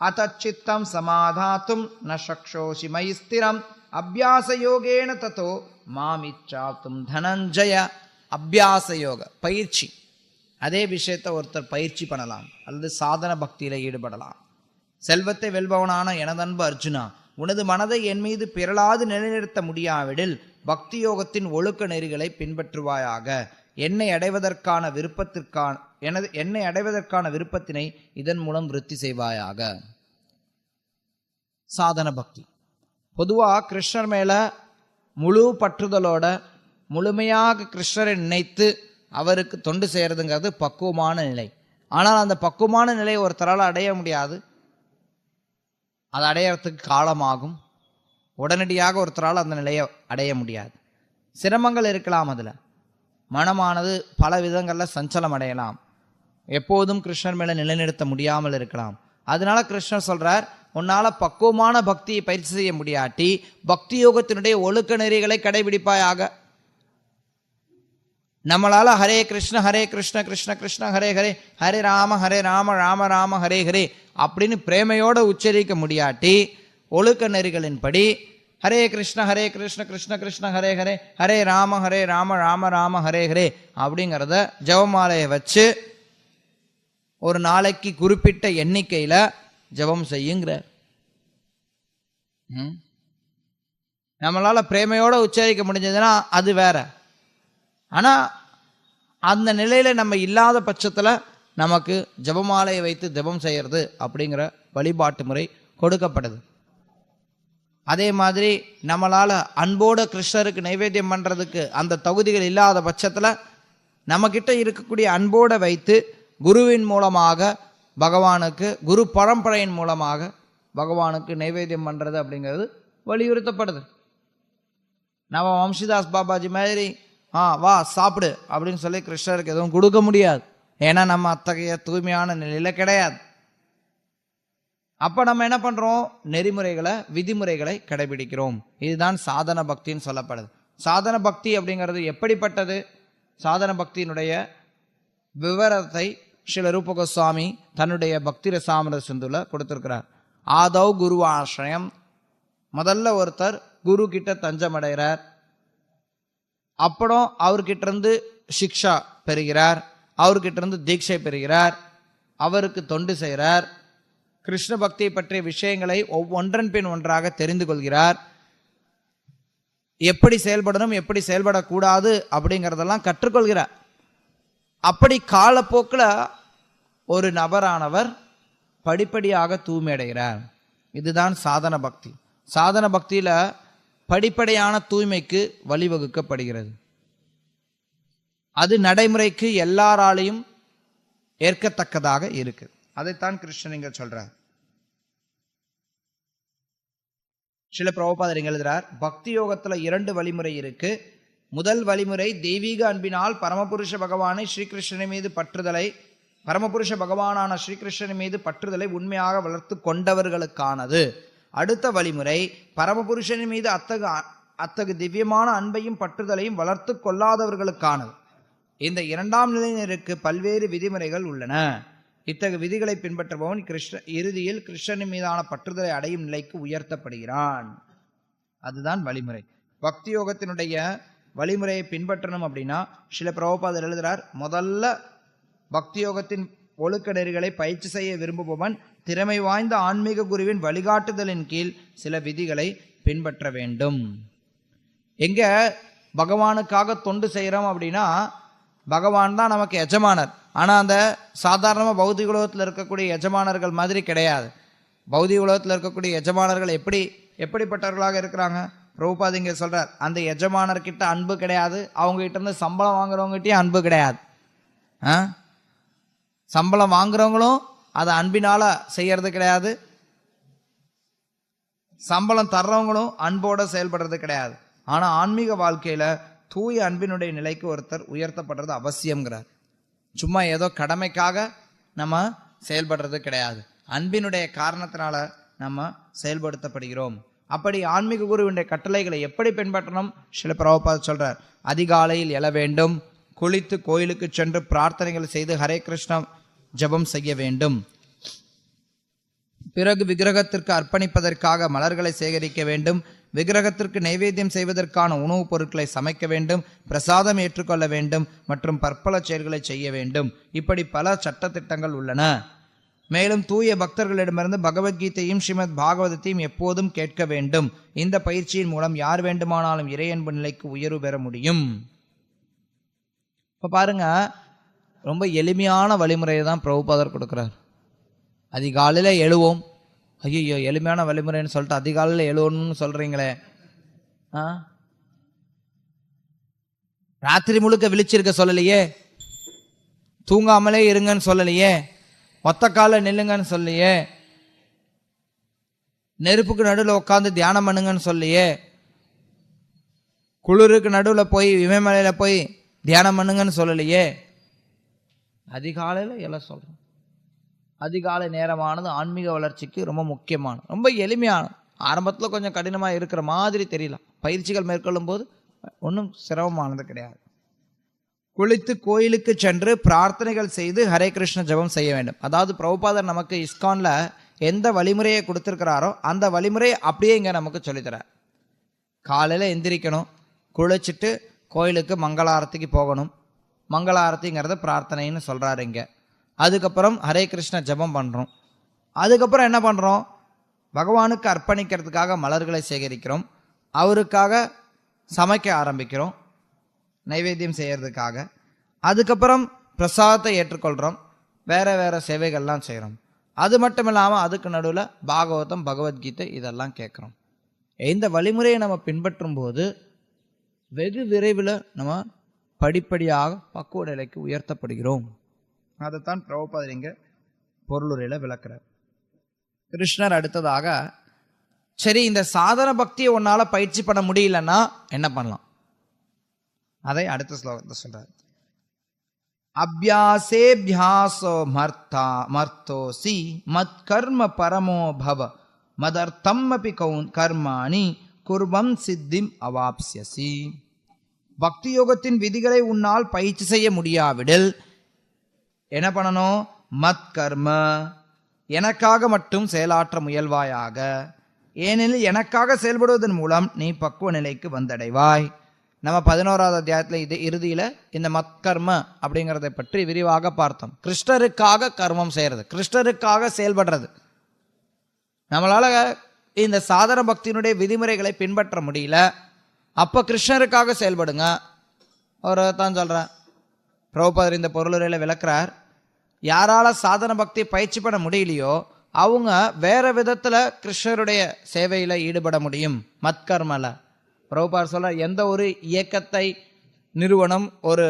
அதச்சித்தம் சமாதாத்தும் ந சக்ஷோஷி மயி ஸ்திரம் அபியாச யோகேன ததோ மாமிச்சாத்தும் தனஞ்சய. அபியாச யோக பயிற்சி, அதே விஷயத்தை ஒருத்தர் பயிற்சி பண்ணலாம் அல்லது சாதன பக்தியில ஈடுபடலாம். செல்வத்தை வெல்பவனான எனதன்பு அர்ஜுனா, உனது மனதை என் மீது பிறளாது நிலைநிறுத்த முடியாவிடில் பக்தி யோகத்தின் ஒழுக்க நெறிகளை பின்பற்றுவாயாக. என்னை அடைவதற்கான விருப்பத்தினை இதன் மூலம் விருத்தி செய்வாயாக. சாதன பக்தி பொதுவா கிருஷ்ணர் மேல முழு பற்றுதலோட முழுமையாக கிருஷ்ணரை நினைத்து அவருக்கு தொண்டு செய்யறதுங்கிறது பக்குவமான நிலை. ஆனால் அந்த பக்குவமான நிலையை ஒருத்தரால் அடைய முடியாது. அது அடையறதுக்கு காலமாகும். உடனடியாக ஒருத்தரால் அந்த நிலையை அடைய முடியாது. சிரமங்கள் இருக்கலாம். அதில் மனமானது பல விதங்களில் சஞ்சலம் அடையலாம். எப்போதும் கிருஷ்ணர் மேலே நிலைநிறுத்த முடியாமல் இருக்கலாம். அதனால கிருஷ்ணர் சொல்றார், உன்னால பக்குவமான பக்தியை பயிற்சி செய்ய முடியாட்டி பக்தி யோகத்தினுடைய ஒழுக்க நெறிகளை கடைபிடிப்பாயாக. நம்மளால ஹரே கிருஷ்ண கிருஷ்ண கிருஷ்ண ஹரே ஹரே ஹரே ராம ராம ராம ஹரே ஹரே அப்படின்னு பிரேமையோட உச்சரிக்க முடியாட்டி ஒழுக்க நெறிகளின்படி ஹரே கிருஷ்ண கிருஷ்ண கிருஷ்ண ஹரே ஹரே ஹரே ராம ராம ராம ஹரே ஹரே அப்படிங்கிறத ஜெபமாலையை வச்சு ஒரு நாளைக்கு குறிப்பிட்ட எண்ணிக்கையில ஜெபம் செய்யுங்கிற. நம்மளால பிரேமையோட உச்சரிக்க முடிஞ்சதுன்னா அது வேற. ஆனா அந்த நிலையில நம்ம இல்லாத பட்சத்துல நமக்கு ஜெபமாலையை வைத்து ஜெபம் செய்யறது அப்படிங்கிற வழிபாட்டு முறை கொடுக்கப்படுது. அதே மாதிரி நம்மளால அன்போட கிருஷ்ணருக்கு நைவேத்தியம் பண்றதுக்கு அந்த தகுதிகள் இல்லாத பட்சத்துல நம்ம கிட்ட இருக்கக்கூடிய அன்போட வைத்து குருவின் மூலமாக பகவானுக்கு, குரு பரம்பரையின் மூலமாக பகவானுக்கு நைவேத்தியம் பண்றது அப்படிங்கிறது வலியுறுத்தப்படுது. நம்ம வம்சிதாஸ் பாபாஜி மாதிரி வா சாப்பிடு அப்படின்னு சொல்லி கிருஷ்ணருக்கு எதுவும் கொடுக்க முடியாது. ஏன்னா நம்ம அத்தகைய தூய்மையான நிலையில கிடையாது. அப்ப நம்ம என்ன பண்றோம்? நெறிமுறைகளை, விதிமுறைகளை கடைபிடிக்கிறோம். இதுதான் சாதன பக்தின்னு சொல்லப்படுது. சாதன பக்தி அப்படிங்கிறது எப்படிப்பட்டது? சாதன பக்தியினுடைய விவரத்தை ஸ்ரீல ரூப கோஸ்வாமி தன்னுடைய பக்தி ரசாமிரத சிந்துல கொடுத்திருக்கிறார். ஆதவ் குரு ஆசிரயம். முதல்ல ஒருத்தர் குரு கிட்ட தஞ்சம் அடைகிறார். அப்புறம் அவர்கிட்ட இருந்து சிக்ஷா பெறுகிறார், அவர்கிட்ட இருந்து தீட்சை பெறுகிறார், அவருக்கு தொண்டு செய்கிறார், கிருஷ்ண பக்தியை பற்றிய விஷயங்களை ஒன்றன் பின் ஒன்றாக தெரிந்து கொள்கிறார், எப்படி செயல்படணும் எப்படி செயல்படக்கூடாது அப்படிங்கிறதெல்லாம் கற்றுக்கொள்கிறார். அப்படி காலப்போக்கில் ஒரு நபரானவர் படிப்படியாக தூய்மை அடைகிறார். இதுதான் சாதன பக்தி. சாதன பக்தியில படிப்படியான தூய்மைக்கு வழிவகுக்கப்படுகிறது. அது நடைமுறைக்கு எல்லாராலையும் ஏற்கத்தக்கதாக இருக்கு. அதைத்தான் கிருஷ்ணன் இங்க சொல்றார். சில பிரபுபாதர் இங்க எழுதுறார், பக்தி யோகத்துல 2 வழிமுறை இருக்கு. முதல் வழிமுறை தெய்வீக அன்பினால் பரமபுருஷ பகவானை ஸ்ரீகிருஷ்ணன் மீது பற்றுதலை, பரமபுருஷ பகவானான ஸ்ரீகிருஷ்ணன் மீது பற்றுதலை உண்மையாக வளர்த்து கொண்டவர்களுக்கானது. அடுத்த வழிமுறை பரமபுருஷனின் மீது அத்தகு திவ்யமான அன்பையும் பற்றுதலையும் வளர்த்து கொள்ளாதவர்களுக்கானது. இந்த 2ஆம் நிலையினருக்கு பல்வேறு விதிமுறைகள் உள்ளன. இத்தகு விதிகளை பின்பற்றுபவன் இறுதியில் கிருஷ்ணனின் மீதான பற்றுதலை அடையும் நிலைக்கு உயர்த்தப்படுகிறான். அதுதான் வழிமுறை. பக்தி யோகத்தினுடைய வழிமுறையை பின்பற்றணும் அப்படின்னா சில பிரபுபாதர் எழுதுறார், முதல்ல பக்தி யோகத்தின் ஒழுக்க நெறிகளை பயிற்சி செய்ய விரும்புபவன் திறமை வாய்ந்த ஆன்மீக குருவின் வழிகாட்டுதலின் கீழ் சில விதிகளை பின்பற்ற வேண்டும். எங்க பகவானுக்காக தொண்டு செய்கிறோம் அப்படின்னா பகவான் தான் நமக்கு எஜமானர். ஆனால் அந்த சாதாரணமாக பௌதிக உலகத்தில் இருக்கக்கூடிய எஜமானர்கள் மாதிரி கிடையாது. பௌதிக உலகத்தில் இருக்கக்கூடிய எஜமானர்கள் எப்படிப்பட்டவர்களாக இருக்கிறாங்க? பிரபுபாத் இங்கே சொல்றார், அந்த எஜமானர்கிட்ட அன்பு கிடையாது, அவங்க கிட்ட இருந்து சம்பளம் வாங்குறவங்ககிட்டயும் அன்பு கிடையாது. சம்பளம் வாங்குறவங்களும் அதை அன்பினால செய்யறது கிடையாது, சம்பளம் தர்றவங்களும் அன்போட செயல்படுறது கிடையாது. ஆனா ஆன்மீக வாழ்க்கையில தூய அன்பினுடைய நிலைக்கு ஒருத்தர் உயர்த்தப்படுறது அவசியம்ங்கிறார். சும்மா ஏதோ கடமைக்காக நம்ம செயல்படுறது கிடையாது, அன்பினுடைய காரணத்தினால நம்ம செயல்படுத்தப்படுகிறோம். அப்படி ஆன்மீக குருவினுடைய கட்டளைகளை எப்படி பின்பற்றணும்? சில பிரபுபாதர் சொல்றார், அதிகாலையில் எழ வேண்டும், குளித்து கோயிலுக்கு சென்று பிரார்த்தனைகள் செய்து ஹரே கிருஷ்ணா ஜபம் செய்ய வேண்டும், பிறகு விக்கிரகத்திற்கு அர்ப்பணிப்பதற்காக மலர்களை சேகரிக்க வேண்டும், விக்கிரகத்திற்கு நைவேத்தியம் செய்வதற்கான உணவுப் பொருட்களை சமைக்க வேண்டும், பிரசாதம் ஏற்றுக்கொள்ள வேண்டும் மற்றும் பற்பல செயல்களை செய்ய வேண்டும். இப்படி பல சட்டத்திட்டங்கள் உள்ளன. மேலும் தூய பக்தர்களிடமிருந்து பகவத்கீதையும் ஸ்ரீமத் பாகவதத்தையும் எப்போதும் கேட்க வேண்டும். இந்த பயிற்சியின் மூலம் யார் வேண்டுமானாலும் இறையன்பு நிலைக்கு உயர்வு பெற முடியும். இப்போ பாருங்க, ரொம்ப எளிமையான வழிமுறையை தான் பிரபுபாதர் கொடுக்குறார். அதிகாலையில் எழுவோம். ஐயோ, எளிமையான வழிமுறைன்னு சொல்லிட்டு அதிகாலையில் எழுவணும்னு சொல்றீங்களே. ராத்திரி முழுக்க விழிச்சிருக்க சொல்லலையே, தூங்காமலே இருங்கன்னு சொல்லலையே, ஒத்த கால நில்லுங்கன்னு சொல்லியே, நெருப்புக்கு நடுவில் உட்காந்து தியானம் பண்ணுங்கன்னு சொல்லியே, குளிருக்கு நடுவில் போய் இமயமலையில போய் தியானம் பண்ணுங்கன்னு சொல்லலையே. அதிகாலையில் எல்லாம் சொல்றோம். அதிகாலை நேரமானது ஆன்மீக வளர்ச்சிக்கு ரொம்ப முக்கியமான, ரொம்ப எளிமையான, ஆரம்பத்தில் கொஞ்சம் கடினமாக இருக்கிற மாதிரி தெரியலாம், பயிற்சிகள் மேற்கொள்ளும் போது ஒன்றும் சிரமமானது கிடையாது. குளித்து கோயிலுக்கு சென்று பிரார்த்தனைகள் செய்து ஹரே கிருஷ்ண ஜபம் செய்ய வேண்டும். அதாவது பிரபுபாதர் நமக்கு இஸ்கான்ல எந்த வழிமுறையை கொடுத்துருக்கிறாரோ அந்த வழிமுறையை அப்படியே இங்கே நமக்கு சொல்லித்தரார். காலையில் எந்திரிக்கணும், குளிச்சுட்டு கோயிலுக்கு மங்களாரத்திக்கு போகணும். மங்களாரத்திங்கிறத பிரார்த்தனைன்னு சொல்கிறாரு இங்கே. அதுக்கப்புறம் ஹரே கிருஷ்ண ஜபம் பண்ணுறோம். அதுக்கப்புறம் என்ன பண்ணுறோம்? பகவானுக்கு அர்ப்பணிக்கிறதுக்காக மலர்களை சேகரிக்கிறோம், அவருக்காக சமைக்க ஆரம்பிக்கிறோம் நைவேத்தியம் செய்யறதுக்காக. அதுக்கப்புறம் பிரசாதத்தை ஏற்றுக்கொள்கிறோம், வேற வேற சேவைகள்லாம் செய்கிறோம். அது மட்டும் இல்லாமல் அதுக்கு நடுவில் பாகவதம் பகவத்கீதை இதெல்லாம் கேட்குறோம். இந்த வழிமுறையை நம்ம பின்பற்றும் போது வெகு விரைவில் நம்ம படிப்படியாக பக்குவ நிலைக்கு உயர்த்தப்படுகிறோம். அதைத்தான் பிரபுபாதர் இங்க பொருளுரையில் விளக்குறார். கிருஷ்ணர் அடுத்ததாக, சரி இந்த சாதன பக்தியை உன்னால பயிற்சி பண்ண முடியலன்னா என்ன பண்ணலாம்? அதை அடுத்த ஸ்லோகத்தை சொல்றார். அபியாசேபியாசோ மர்த்தோசி மத் கர்ம பரமோ பவ மதர்த்தம் அபி கர்மாணி குர்வம் சித்திம் அவாப்ஸ்யசி. பக்தி யோகத்தின் விதிகளை உன்னால் பயிற்சி செய்ய முடியாவிடில் என்ன பண்ணணும்? மத் கர்ம, எனக்காக மட்டும் செயலாற்ற முயல்வாயாக. ஏனெனில் எனக்காக செயல்படுவதன் மூலம் நீ பக்குவ நிலைக்கு வந்தடைவாய். நம்ம 11வது அத்தியாயத்தில் இது இறுதியில் இந்த மத்கர்ம அப்படிங்கிறதை பற்றி விரிவாக பார்த்தோம். கிருஷ்ணருக்காக கர்மம் செய்கிறது, கிருஷ்ணருக்காக செயல்படுறது. நம்மளால் இந்த சாதன பக்தியினுடைய விதிமுறைகளை பின்பற்ற முடியல. அப்போ கிருஷ்ணருக்காக செயல்படுங்க. அவர் தான் சொல்கிறார். பிரபுபாதர் இந்த பொருளுரையில் விளக்குறார். யாரால சாதன பக்தி பயிற்சி பண்ண முடியலையோ அவங்க வேற விதத்தில் கிருஷ்ணருடைய சேவையில் ஈடுபட முடியும். மத்கர்மல பிரபுபாதர் சொல்ற, எந்த ஒரு இயக்கத்தை நிறுவனம் ஒரு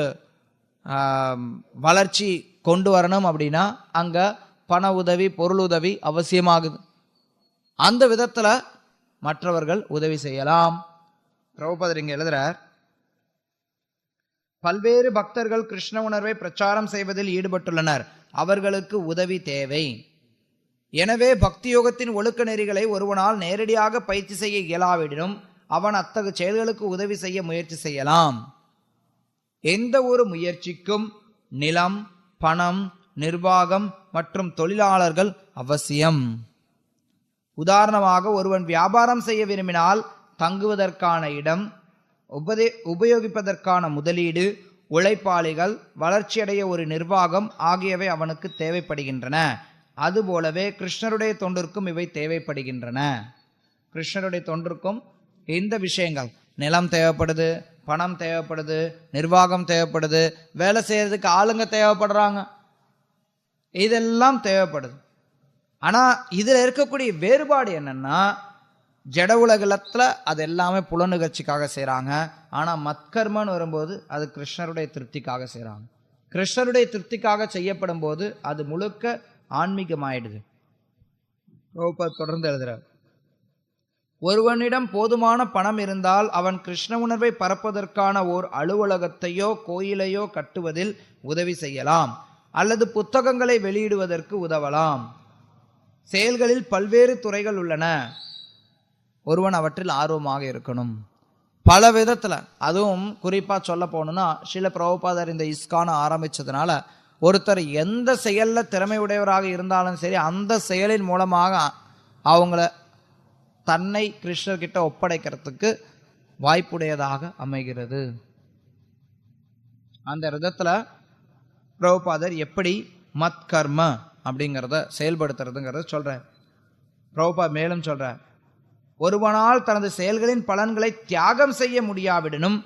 வளர்ச்சி கொண்டு வரணும் அப்படின்னா அங்கே பண உதவி, பொருள் உதவி அவசியமாகுது. அந்த விதத்தில் மற்றவர்கள் உதவி செய்யலாம். பிரபுபாதர் இங்கே எழுதுறார், பல்வேறு பக்தர்கள் கிருஷ்ண உணர்வை பிரச்சாரம் செய்வதில் ஈடுபட்டுள்ளனர். அவர்களுக்கு உதவி தேவை. எனவே பக்தி யோகத்தின் ஒழுக்க நெறிகளை ஒருவனால் நேரடியாக பயிற்சி செய்ய இயலாவிடனும் அவன் அத்தகு செயல்களுக்கு உதவி செய்ய முயற்சி செய்யலாம். எந்த ஒரு முயற்சிக்கும் நிலம், பணம், நிர்வாகம் மற்றும் தொழிலாளர்கள் அவசியம். உதாரணமாக, ஒருவன் வியாபாரம் செய்ய விரும்பினால் தங்குவதற்கான இடம், உபயோகிப்பதற்கான முதலீடு, உழைப்பாளிகள், வளர்ச்சியடைய ஒரு நிர்வாகம் ஆகியவை அவனுக்கு தேவைப்படுகின்றன. அதுபோலவே கிருஷ்ணருடைய தொண்டிற்கும் இவை தேவைப்படுகின்றன. கிருஷ்ணருடைய தொண்டிற்கும் இந்த விஷயங்கள், நிலம் தேவைப்படுது, பணம் தேவைப்படுது, நிர்வாகம் தேவைப்படுது, வேலை செய்யறதுக்கு ஆளுங்க தேவைப்படுறாங்க, இதெல்லாம் தேவைப்படுது. ஆனால் இதில் இருக்கக்கூடிய வேறுபாடு என்னன்னா, ஜட உலகத்தில் அது எல்லாமே புலனுகர்ச்சிக்காக செய்கிறாங்க. ஆனால் மத்கர்மன்னு வரும்போது அது கிருஷ்ணருடைய திருப்திக்காக செய்கிறாங்க. கிருஷ்ணருடைய திருப்திக்காக செய்யப்படும் போது அது முழுக்க ஆன்மீகமாயிடுது. தொடர்ந்து எழுதுறார், ஒருவனிடம் போதுமான பணம் இருந்தால் அவன் கிருஷ்ண உணர்வை பரப்புவதற்கான ஓர் அலுவலகத்தையோ கோயிலையோ கட்டுவதில் உதவி செய்யலாம், அல்லது புத்தகங்களை வெளியிடுவதற்கு உதவலாம். செயல்களில் பல்வேறு துறைகள் உள்ளன. ஒருவன் அவற்றில் ஆர்வமாக இருக்கணும். பல விதத்தில், அதுவும் குறிப்பாக சொல்ல போகணுன்னா, ஸ்ரீல பிரபுபாதர் இந்த இஸ்கானை ஆரம்பித்ததுனால ஒருத்தர் எந்த செயலில் திறமை உடையவராக இருந்தாலும் சரி, அந்த செயலின் மூலமாக அவங்கள தன்னை கிருஷ்ணர்கிட்ட ஒப்படைக்கிறதுக்கு வாய்ப்புடையதாக அமைகிறது. அந்த விதத்தில் பிரபுபாதர் எப்படி மத்கர்ம அப்படிங்கிறத செயல்படுத்துறதுங்கிறத சொல்கிறார். பிரபுபாதர் மேலும் சொல்கிறார், ஒருவனால் தனது செயல்களின் பலன்களை தியாகம் செய்ய முடியாவிடனும்,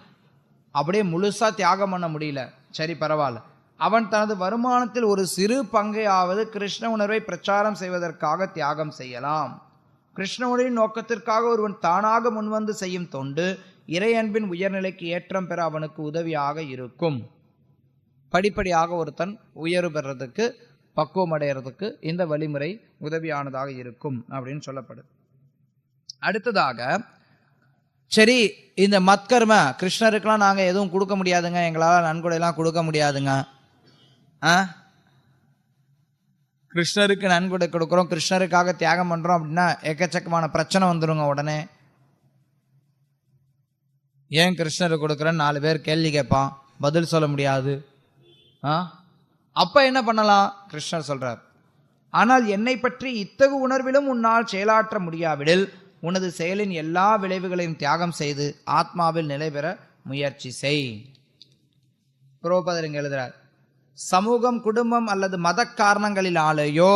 அப்படியே முழுசாக தியாகம் பண்ண முடியல, சரி பரவாயில்ல, அவன் தனது வருமானத்தில் ஒரு சிறு பங்கையாவது கிருஷ்ண உணர்வை பிரச்சாரம் செய்வதற்காக தியாகம் செய்யலாம். கிருஷ்ண உணர்வின் நோக்கத்திற்காக ஒருவன் தானாக முன்வந்து செய்யும் தொண்டு இறை அன்பின் உயர்நிலைக்கு ஏற்றம் பெற அவனுக்கு உதவியாக இருக்கும். படிப்படியாக ஒருத்தன் உயர்வு பெறதுக்கு, பக்குவம் அடைகிறதுக்கு இந்த வழிமுறை உதவியானதாக இருக்கும் அப்படின்னு சொல்லப்படுது. அடுத்ததாக, சரி இந்த மத்கர்ம கிருஷ்ணருக்கெல்லாம் நாங்கள் எதுவும் கொடுக்க முடியாதுங்க, எங்களால் நன்கொடையெல்லாம் கொடுக்க முடியாதுங்க, கிருஷ்ணருக்கு நன்கொடை கொடுக்குறோம், கிருஷ்ணருக்காக தியாகம் பண்ணுறோம் அப்படின்னா எக்கச்சக்கமான பிரச்சனை வந்துடுங்க. உடனே ஏன் கிருஷ்ணருக்கு கொடுக்குறேன்னு 4 பேர் கேள்வி கேட்பான், பதில் சொல்ல முடியாது. அப்போ என்ன பண்ணலாம்? கிருஷ்ணர் சொல்கிறார், ஆனால் என்னை பற்றி இத்தகு உணர்விலும் உன்னால் செயலாற்ற முடியாவிடில் உனது செயலின் எல்லா விளைவுகளையும் தியாகம் செய்து ஆத்மாவில் நிலை பெற முயற்சி செய். பிரபுபாதர் இங்கே எழுதுகிறார், சமூகம், குடும்பம் அல்லது மத காரணங்களினாலேயோ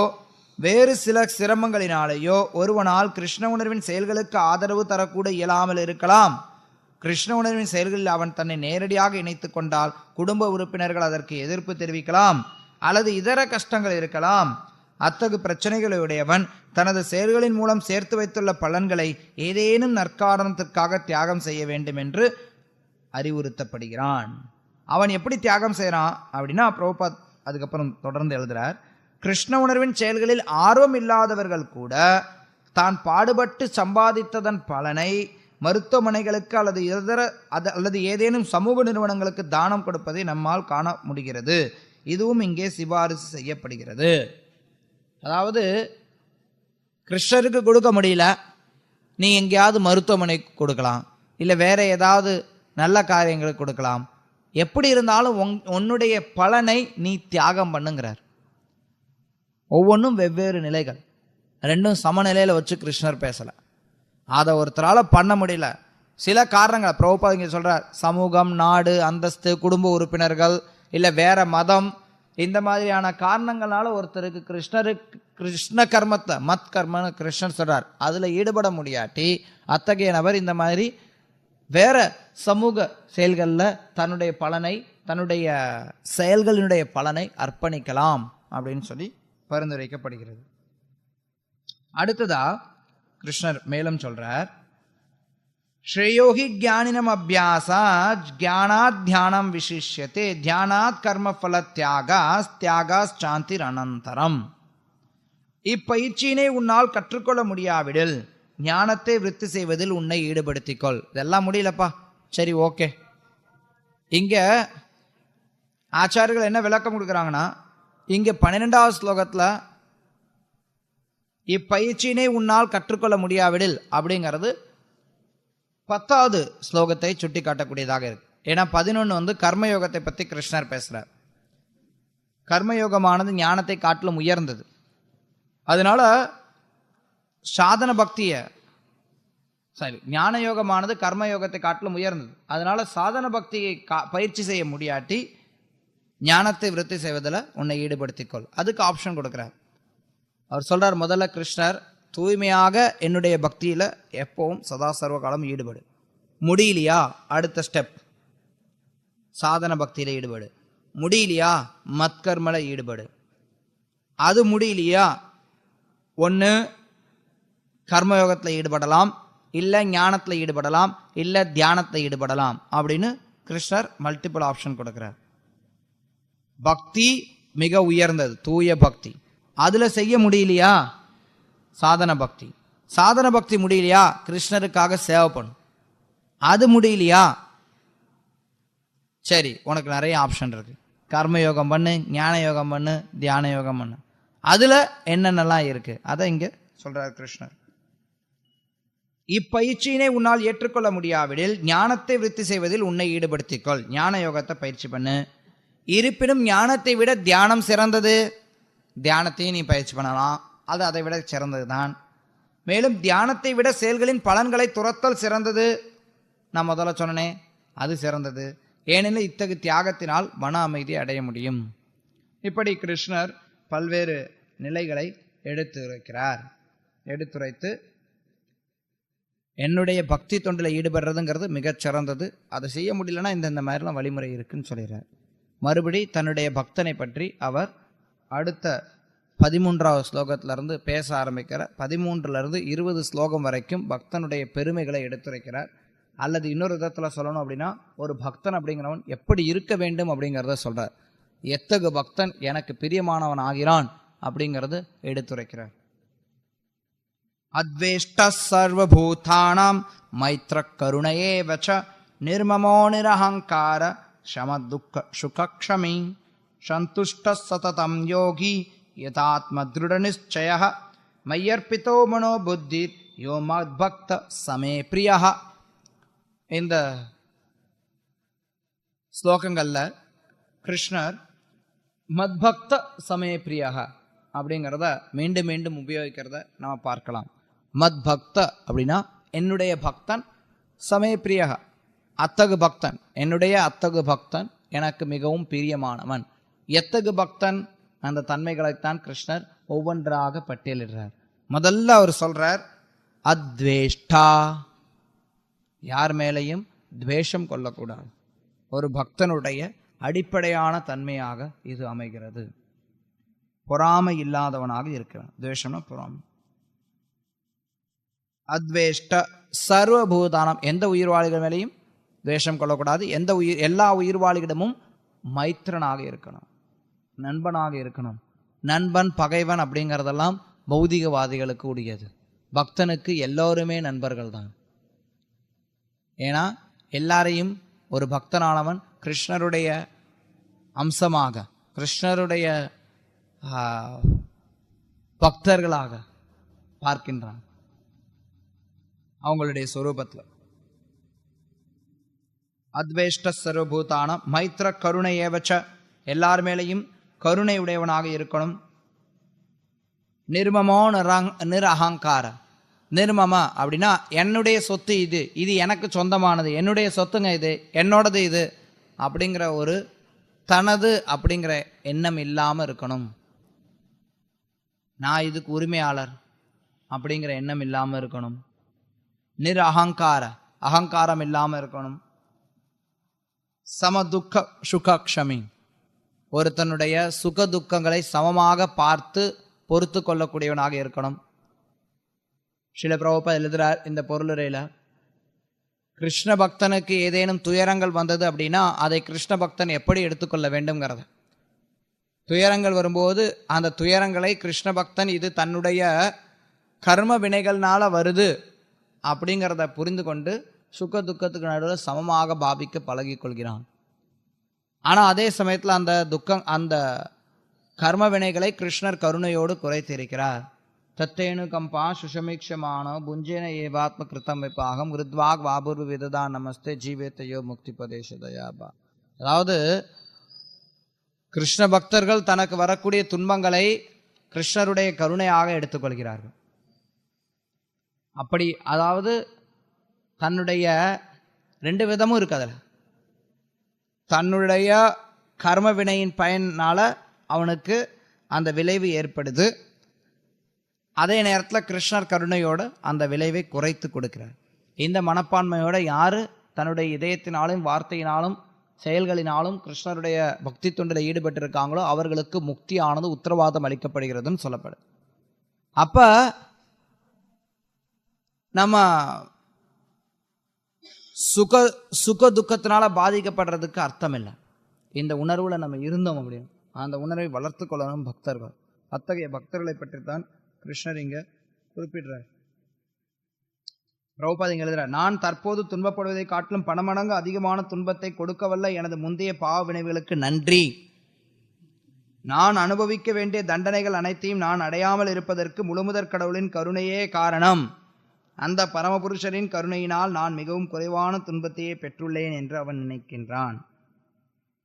வேறு சில சிரமங்களினாலேயோ ஒருவனால் கிருஷ்ண உணர்வின் செயல்களுக்கு ஆதரவு தரக்கூட இயலாமல் இருக்கலாம். கிருஷ்ண உணர்வின் செயல்களில் அவன் தன்னை நேரடியாக இணைத்து கொண்டால் குடும்ப உறுப்பினர்கள் அதற்கு எதிர்ப்பு தெரிவிக்கலாம் அல்லது இதர கஷ்டங்கள் இருக்கலாம். அத்தகு பிரச்சனைகளுடையவன் தனது செயல்களின் மூலம் சேர்த்து வைத்துள்ள பலன்களை ஏதேனும் நற்காரணத்திற்காக தியாகம் செய்ய வேண்டும் என்று அறிவுறுத்தப்படுகிறான். அவன் எப்படி தியாகம் செய்கிறான் அப்படின்னா, பிரபுபாத் அதுக்கப்புறம் தொடர்ந்து எழுதுகிறார், கிருஷ்ண உணர்வின் செயல்களில் ஆர்வம் இல்லாதவர்கள் கூட தான் பாடுபட்டு சம்பாதித்ததன் பலனை மருத்துவமனைகளுக்கு அல்லது ஏதேனும் சமூக நிறுவனங்களுக்கு தானம் கொடுப்பதை நம்மால் காண முடிகிறது. இதுவும் இங்கே சிபாரிசு செய்யப்படுகிறது. அதாவது கிருஷ்ணருக்கு கொடுக்க முடியல, நீ எங்கேயாவது மருத்துவமனைக்கு கொடுக்கலாம், இல்லை வேற ஏதாவது நல்ல காரியங்களுக்கு கொடுக்கலாம். எப்படி இருந்தாலும் உன்னுடைய பலனை நீ தியாகம் பண்ணுங்கிறார். ஒவ்வொன்றும் வெவ்வேறு நிலைகள், ரெண்டும் சமநிலையில் வச்சு கிருஷ்ணர் பேசலை. அதை ஒருத்தரால் பண்ண முடியல, சில காரணங்கள் பிரபுபாத் இங்கே சொல்கிறார். சமூகம், நாடு, அந்தஸ்து, குடும்ப உறுப்பினர்கள், இல்லை வேற மதம், இந்த மாதிரியான காரணங்களால ஒருத்தருக்கு கிருஷ்ண கர்மத்தை மத் கர்மன்னு கிருஷ்ணன் சொல்கிறார், அதில் ஈடுபட முடியாட்டி அத்தகைய நபர் இந்த மாதிரி வேற சமூக செயல்களில் தன்னுடைய பலனை, தன்னுடைய செயல்களினுடைய பலனை அர்ப்பணிக்கலாம் அப்படின்னு சொல்லி பரிந்துரைக்கப்படுகிறது. அடுத்ததா கிருஷ்ணர் மேலும் சொல்றார், ஸ்ரேயோகி ஜானினம் அபியாசா ஜானாத் தியானம் விசிஷ்யதே தியானாத் கர்ம ஃபல தியாகாஸ் சாந்திர் அனந்தரம். இப்பயிற்சியினை உன்னால் கற்றுக்கொள்ள முடியாவிடில் ஞானத்தை விருத்தி செய்வதில் உன்னை ஈடுபடுத்திக்கொள். இதெல்லாம் முடியலப்பா, சரி ஓகே. இங்க ஆச்சாரியர்கள் என்ன விளக்கம் கொடுக்குறாங்கன்னா, இங்க 12வது ஸ்லோகத்தில் இப்பயிற்சியினை உன்னால் கற்றுக்கொள்ள முடியாவிடில் அப்படிங்கிறது 10வது ஸ்லோகத்தை சுட்டி காட்டக்கூடியதாக இருக்கு. ஏன்னா 11 கர்மயோகத்தை பற்றி கிருஷ்ணர் பேசுகிறார். கர்மயோகமானது ஞானத்தை காட்டிலும் உயர்ந்தது. அதனால சாதன பக்தியை ஞான யோகமானது கர்மயோகத்தை காட்டிலும் உயர்ந்தது. அதனால சாதன பக்தியை பயிற்சி செய்ய முடியாட்டி ஞானத்தை விருத்தி செய்வதில் உன்னை ஈடுபடுத்திக்கொள். அதுக்கு ஆப்ஷன் கொடுக்குறார். அவர் சொல்றார், முதல்ல கிருஷ்ணர் தூய்மையாக என்னுடைய பக்தியில் எப்பவும் சதா சர்வ காலம் ஈடுபடு. முடியலையா அடுத்த ஸ்டெப் சாதன பக்தியில் ஈடுபடு. முடியலையா மத்கர்மல ஈடுபடு. அது முடியலையா ஒன்று கர்மயோகத்தில் ஈடுபடலாம், இல்லை ஞானத்தில் ஈடுபடலாம், இல்லை தியானத்தில் ஈடுபடலாம் அப்படின்னு கிருஷ்ணர் மல்டிபிள் ஆப்ஷன் கொடுக்குறார். பக்தி மிக உயர்ந்தது, தூய பக்தி. அதில் செய்ய முடியலையா சாதன பக்தி. சாதன பக்தி முடியலையா கிருஷ்ணருக்காக சேவை பண்ணும். அது முடியலையா சரி உனக்கு நிறைய ஆப்ஷன் இருக்கு, கர்மயோகம் பண்ணு, ஞான யோகம் பண்ணு, தியான யோகம் பண்ணு. அதில் என்னென்னலாம் இருக்கு அதை இங்கே சொல்றார் கிருஷ்ணர். இப்பயிற்சியினை உன்னால் ஏற்றுக்கொள்ள முடியாவிடில் ஞானத்தை விருத்தி செய்வதில் உன்னை ஈடுபடுத்திக்கொள். ஞான யோகத்தை பயிற்சி பண்ணு. இருப்பினும் ஞானத்தை விட தியானம் சிறந்தது. தியானத்தையும் நீ பயிற்சி பண்ணலாம், அது அதை விட சிறந்தது தான். மேலும் தியானத்தை விட செயல்களின் பலன்களை துரத்தல் சிறந்தது. நான் முதல்ல சொன்னேனே அது சிறந்தது. ஏனெனில் இத்தகைய தியாகத்தினால் மன அமைதியை அடைய முடியும். இப்படி கிருஷ்ணர் பல்வேறு நிலைகளை எடுத்துரைத்து என்னுடைய பக்தி தொண்டில் ஈடுபடுறதுங்கிறது மிகச் சிறந்தது, அதை செய்ய முடியலன்னா இந்த மாதிரிலாம் வழிமுறை இருக்குன்னு சொல்லிடுறார். மறுபடி தன்னுடைய பக்தனை பற்றி அவர் அடுத்த 13வது ஸ்லோகத்திலிருந்து பேச ஆரம்பிக்கிற 13லிருந்து 20 ஸ்லோகம் வரைக்கும் பக்தனுடைய பெருமைகளை எடுத்துரைக்கிறார். அல்லது இன்னொரு விதத்தில் சொல்லணும் அப்படின்னா, ஒரு பக்தன் அப்படிங்கிறவன் எப்படி இருக்க வேண்டும் அப்படிங்கிறத சொல்றார். எத்தகு பக்தன் எனக்கு பிரியமானவன் ஆகிறான் அப்படிங்கிறது எடுத்துரைக்கிறார். அத்வேஷ்ட சர்வபூதானாம் மைத்ர கருணையே வச்ச நிர்மமோ நிரஹங்கார சம துக்க சுகக்ஷமி சந்துஷ்ட சததம் யோகி யதாத்ம திருட நிச்சய மையர்பிதோ மனோ புத்தி யோ மத்பக்த சமே பிரியா. இந்த ஸ்லோகங்களில் கிருஷ்ணர் மத்பக்த சமே பிரியா அப்படிங்கிறத மீண்டும் மீண்டும் உபயோகிக்கிறத நம்ம பார்க்கலாம். மத்பக்த அப்படின்னா என்னுடைய பக்தன், சமே பிரியா அத்தகு பக்தன், என்னுடைய அத்தகு பக்தன் எனக்கு மிகவும் பிரியமானவன். எத்தகு பக்தன், அந்த தன்மைகளைத்தான் கிருஷ்ணர் ஒவ்வொன்றாக பட்டியலிடுறார். முதல்ல அவர் சொல்றார் அத்வேஷ்டா, யார் மேலையும் துவேஷம் கொள்ளக்கூடாது. ஒரு பக்தனுடைய அடிப்படையான தன்மையாக இது அமைகிறது. பொறாமை இல்லாதவனாக இருக்கிறான். துவேஷம்னா பொறாமை. அத்வேஷ்ட சர்வபூதானம், எந்த உயிர்வாளிகள் மேலேயும் துவேஷம் கொள்ளக்கூடாது. எல்லா உயிர்வாளிகளிடமும் மைத்திரனாக இருக்கணும், நண்பனாக இருக்கணும். நண்பன் பகைவன் அப்படிங்கிறதெல்லாம் பௌதிகவாதிகளுக்கு உடையது. பக்தனுக்கு எல்லோருமே நண்பர்கள் தான். ஏன்னா எல்லாரையும் ஒரு பக்தனானவன் கிருஷ்ணருடைய அம்சமாக, கிருஷ்ணருடைய பக்தர்களாக பார்க்கின்றான் அவங்களுடைய சொரூபத்தில். அத்வேஷ்ட சர்வபூதான மைத்ர கருணை ஏவச்ச, எல்லார் மேலையும் கருணை உடையவனாக இருக்கணும். நிர்மமோ நிரஹங்கார, நிர்மம அப்படின்னா என்னுடைய சொத்து இது, இது எனக்கு சொந்தமானது, என்னுடைய சொத்துங்க இது, என்னோடது இது அப்படிங்கிற ஒரு தனது அப்படிங்கிற எண்ணம் இல்லாமல் இருக்கணும். நான் இதுக்கு உரிமையாளர் அப்படிங்கிற எண்ணம் இல்லாமல் இருக்கணும். நிரஹங்கார, அகங்காரம் இல்லாமல் இருக்கணும். சம துக்க சுகக்ஷமி, ஒருத்தனுடைய சுக துக்கங்களை சமமாக பார்த்து பொறுத்து கொள்ளக்கூடியவனாக இருக்கணும். ஸ்ரீல பிரபுபாத் எழுதுறார் இந்த பொருளுரையில், கிருஷ்ண பக்தனுக்கு ஏதேனும் துயரங்கள் வந்தது அப்படின்னா அதை கிருஷ்ண பக்தன் எப்படி எடுத்துக்கொள்ள வேண்டும்ங்கிறத. துயரங்கள் வரும்போது அந்த துயரங்களை கிருஷ்ண பக்தன் இது தன்னுடைய கர்ம வினைகள்னால வருது அப்படிங்கிறத புரிந்து கொண்டு சுக துக்கத்துக்கு நடுவில் சமமாக பாவிக்க பழகி கொள்கிறான். ஆனால் அதே சமயத்தில் அந்த கர்ம வினைகளை கிருஷ்ணர் கருணையோடு குறைத்திருக்கிறார். தத்தேனு கம்பா சுஷமீக்ஷமான புஞ்சேன ஏவாத்ம கிருத்தம் வைப்பாகம் ருத்வாக் வாபுர் விததான் நமஸ்தே ஜீவேத்தையோ முக்தி பிரதேசதயாபா. அதாவது கிருஷ்ண பக்தர்கள் தனக்கு வரக்கூடிய துன்பங்களை கிருஷ்ணருடைய கருணையாக எடுத்துக்கொள்கிறார்கள். அப்படி அதாவது தன்னுடைய ரெண்டு விதமும் இருக்கு. அதில் தன்னுடைய கர்ம வினையின் பயனால அவனுக்கு அந்த விளைவு ஏற்படுது, அதே நேரத்தில் கிருஷ்ணர் கருணையோடு அந்த விளைவை குறைத்து கொடுக்கிறார். இந்த மனப்பான்மையோட யார் தன்னுடைய இதயத்தினாலும் வார்த்தையினாலும் செயல்களினாலும் கிருஷ்ணருடைய பக்தி தொண்டில் ஈடுபட்டிருக்காங்களோ அவர்களுக்கு முக்தி ஆனது உத்தரவாதம் அளிக்கப்படுகிறதுன்னு சொல்லப்படுது. அப்போ நம்ம சுக துக்கத்தினால பாதிக்கப்படுறதுக்கு அர்த்தம் இல்லை. இந்த உணர்வில் நம்ம இருந்தோம் அப்படியும் அந்த உணர்வை வளர்த்து கொள்ளணும் பக்தர்கள். அத்தகைய பக்தர்களை பற்றித்தான் கிருஷ்ணர் இங்கே குறிப்பிடுறார். பிரபுபாத் இங்கே எழுதுறார், நான் தற்போது துன்பப்படுவதை காட்டிலும் பல மடங்கு அதிகமான துன்பத்தை கொடுக்கவல்ல எனது முந்தைய பாவ வினைவுகளுக்கு நன்றி. நான் அனுபவிக்க வேண்டிய தண்டனைகள் அனைத்தையும் நான் அடையாமல் இருப்பதற்கு முழுமுதற் கடவுளின் கருணையே காரணம். அந்த பரமபுருஷரின் கருணையினால் நான் மிகவும் குறைவான துன்பத்தையே பெற்றுள்ளேன் என்று அவன் நினைக்கின்றான்.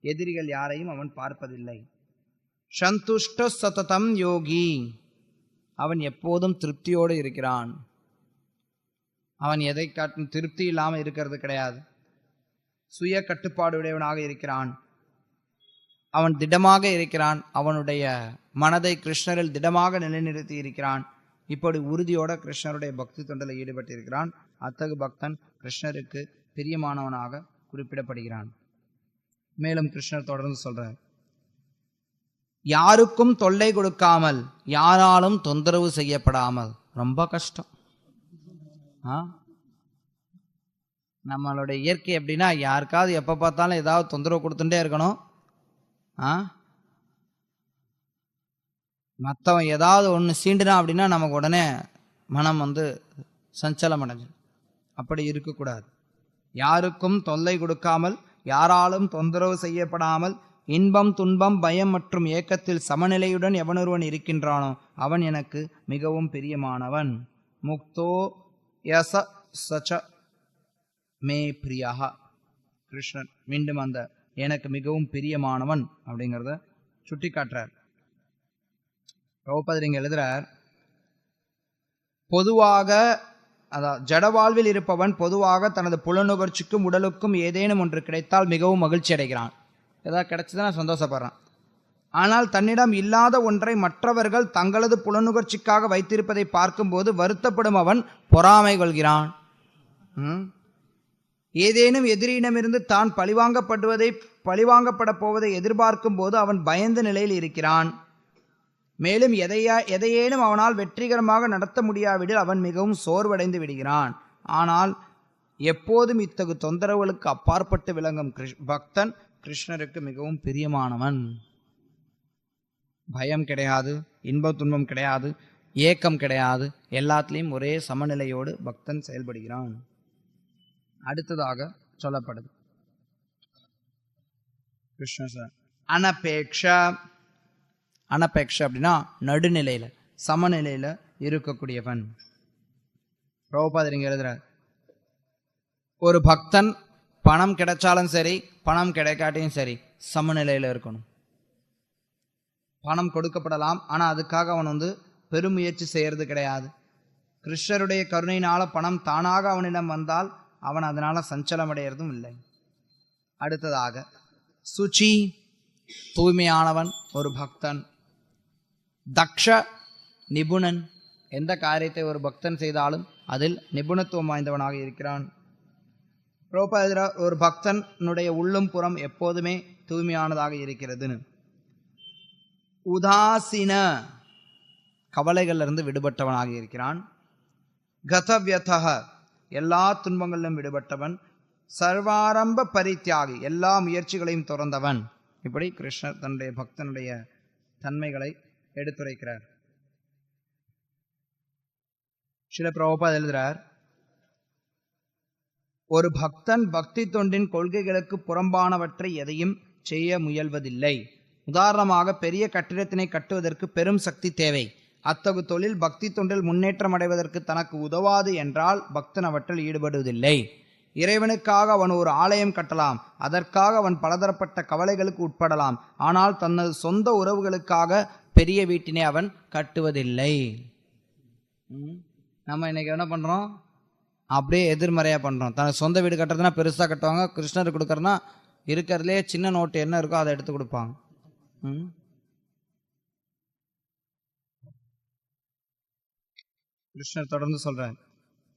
எதிரிகள் யாரையும் அவன் பார்ப்பதில்லை. சந்துஷ்ட சததம் யோகி, அவன் எப்போதும் திருப்தியோடு இருக்கிறான். அவன் எதை காட்டும் திருப்தி இல்லாமல் இருக்கிறது கிடையாது. சுய கட்டுப்பாடு உடையவனாக இருக்கிறான். அவன் திடமாக இருக்கிறான். அவனுடைய மனதை கிருஷ்ணரில் திடமாக நிலைநிறுத்தி இருக்கிறான். இப்படி உறுதியோட கிருஷ்ணருடைய பக்தி தொண்டில் ஈடுபட்டிருக்கிறான். அத்தகு பக்தன் கிருஷ்ணருக்கு பிரியமானவனாக குறிப்பிடப்படுகிறான். மேலும் கிருஷ்ணர் தொடர்ந்து சொல்றார், யாருக்கும் தொல்லை கொடுக்காமல், யாராலும் தொந்தரவு செய்யப்படாமல். ரொம்ப கஷ்டம். நம்மளுடைய இயற்கை எப்படின்னா யாருக்காவது எப்போ பார்த்தாலும் ஏதாவது தொந்தரவு கொடுத்துட்டே இருக்கணும். மற்றவன் ஏதாவது ஒன்று சீண்டுனா அப்படின்னா நமக்கு உடனே மனம் சஞ்சலம் அடைஞ்சிடும். அப்படி இருக்கக்கூடாது. யாருக்கும் தொல்லை கொடுக்காமல், யாராலும் தொந்தரவு செய்யப்படாமல், இன்பம் துன்பம் பயம் மற்றும் ஏக்கத்தில் சமநிலையுடன் எவனொருவன் இருக்கின்றானோ அவன் எனக்கு மிகவும் பிரியமானவன். முக்தோ யச சச்ச மே பிரியா. கிருஷ்ணன் மீண்டும் அந்த எனக்கு மிகவும் பிரியமானவன் அப்படிங்கிறத சுட்டி காட்டுறார். பிரபுபாதர் இங்க எழுதுறார், பொதுவாக அதாவது ஜடவாழ்வில் இருப்பவன் பொதுவாக தனது புலனுகர்ச்சிக்கும் உடலுக்கும் ஏதேனும் ஒன்று கிடைத்தால் மிகவும் மகிழ்ச்சி அடைகிறான். ஏதாவது கிடைச்சதுன்னா சந்தோஷப்படுறான். ஆனால் தன்னிடம் இல்லாத ஒன்றை மற்றவர்கள் தங்களது புலனுகர்ச்சிக்காக வைத்திருப்பதை பார்க்கும்போது வருத்தப்படும் அவன் பொறாமை கொள்கிறான். ஏதேனும் எதிரியிடமிருந்து தான் பழிவாங்கப்பட போவதை எதிர்பார்க்கும் போது அவன் பயந்த நிலையில் இருக்கிறான். மேலும் எதையேனும் அவனால் வெற்றிகரமாக நடத்த முடியாவிடில் அவன் மிகவும் சோர்வடைந்து விடுகிறான். ஆனால் எப்போதும் இத்தகு தொந்தரவுகளுக்கு அப்பாற்பட்டு விளங்கும் பக்தன் கிருஷ்ணருக்கு மிகவும் பிரியமானவன். பயம் கிடையாது, இன்ப துன்பம் கிடையாது, ஏக்கம் கிடையாது. எல்லாத்திலையும் ஒரே சமநிலையோடு பக்தன் செயல்படுகிறான். அடுத்ததாக சொல்லப்படுது, கிருஷ்ண அனபேக்ஷ. அனபேக்ஷ அப்படின்னா நடுநிலையில, சமநிலையில இருக்கக்கூடியவன். பிரபுபாதர் இங்க எழுதுறார், ஒரு பக்தன் பணம் கிடைச்சாலும் சரி, பணம் கிடைக்காட்டியும் சரி, சமநிலையில இருக்கணும். பணம் கொடுக்கப்படலாம், ஆனா அதுக்காக அவன் பெருமுயற்சி செய்யறது கிடையாது. கிருஷ்ணருடைய கருணையினால பணம் தானாக அவனிடம் வந்தால் அவன் அதனால சஞ்சலம் அடைகிறதும் இல்லை. அடுத்ததாக சுச்சி, தூய்மையானவன் ஒரு பக்தன். தக்ஷ, நிபுணன். எந்த காரியத்தை ஒரு பக்தன் செய்தாலும் அதில் நிபுணத்துவம் வாய்ந்தவனாக இருக்கிறான். பிரபுபாதர் ஒரு பக்தனுடைய உள்ளும் புறம் எப்போதுமே தூய்மையானதாக இருக்கிறதுன்னு. உதாசீன, கவலைகளிலிருந்து விடுபட்டவனாக இருக்கிறான். கதவியதஹ, எல்லா துன்பங்களிலும் விடுபட்டவன். சர்வாரம்ப பரித்தியாகி, எல்லா முயற்சிகளையும் துறந்தவன். இப்படி கிருஷ்ணர் தன்னுடைய பக்தனுடைய தன்மைகளை எடுத்துரைக்கிறார். ஸ்ரீல பிரபுபாதர் எழுதுறார், ஒரு பக்தன் பக்தி தொண்டின் கொள்கைகளுக்கு புறம்பானவற்றை எதையும் செய்ய முயல்வதில்லை. உதாரணமாக, பெரிய கட்டிடத்தினை கட்டுவதற்கு பெரும் சக்தி தேவை. அத்தகு தொழில் பக்தி தொண்டில் முன்னேற்றம் அடைவதற்கு தனக்கு உதவாது என்றால் பக்தன் அவற்றில் ஈடுபடுவதில்லை. இறைவனுக்காக அவன் ஒரு ஆலயம் கட்டலாம், அதற்காக அவன் பலதரப்பட்ட கவலைகளுக்கு உட்படலாம். ஆனால் தனது சொந்த உறவுகளுக்காக பெரிய வீட்டினை அவன் கட்டுவதில்லை. நம்ம இன்னைக்கு என்ன பண்றோம்? அப்படியே எதிர்மறையா பண்றோம். தனது சொந்த வீடு கட்டுறதுனா பெருசா கட்டுவாங்க, கிருஷ்ணருக்கு கொடுக்கறதுனா இருக்கிறதுலே சின்ன நோட்டு என்ன இருக்கோ அதை எடுத்து கொடுப்பாங்க. கிருஷ்ணர் தொடர்ந்து சொல்றார்,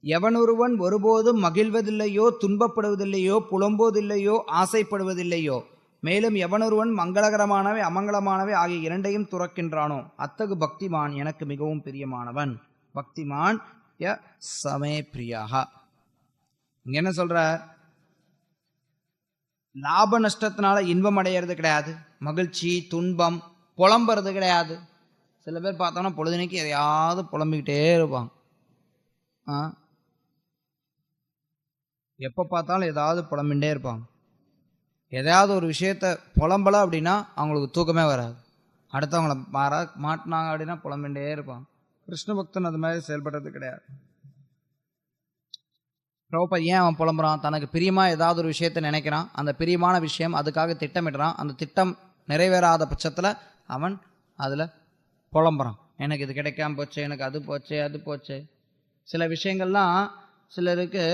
எவனொருவன் ஒருபோதும் மகிழ்வதில்லையோ, துன்பப்படுவதில்லையோ, புலம்போதில்லையோ, ஆசைப்படுவதில்லையோ, மேலும் எவனொருவன் மங்களகரமானவை அமங்கலமானவை ஆகிய இரண்டையும் துறக்கின்றானோ, அத்தகு பக்திமான் எனக்கு மிகவும் பிரியமானவன். பக்திமான் ய சமே பிரியாக. இங்க என்ன சொல்றார்? லாப நஷ்டத்தினால இன்பம் அடையிறது கிடையாது, மகிழ்ச்சி துன்பம் புலம்புறது கிடையாது. சில பேர் பார்த்தோம்னா பொழுதுனைக்கு எதையாவது புலம்பிக்கிட்டே இருப்பாங்க. எப்போ பார்த்தாலும் ஏதாவது புலம்பிகிட்டே இருப்பாங்க. எதையாவது ஒரு விஷயத்த புலம்பலை அப்படின்னா அவங்களுக்கு தூக்கமே வராது. அடுத்தவங்களை மாட்டினாங்க அப்படின்னா புலம்பிகிட்டே இருப்பாங்க. கிருஷ்ண பக்தன் அது மாதிரி செயல்படுறது கிடையாது. பிரபுபாதர் ஏன் அவன் புலம்புறான்? தனக்கு பிரியமா ஏதாவது ஒரு விஷயத்த நினைக்கிறான், அந்த பிரியமான விஷயம், அதுக்காக திட்டமிடுறான். அந்த திட்டம் நிறைவேறாத பட்சத்தில் அவன் அதில் புலம்புறான். எனக்கு இது கிடைக்காம போச்சு, எனக்கு அது போச்சு, அது போச்சு. சில விஷயங்கள்லாம் சிலருக்கு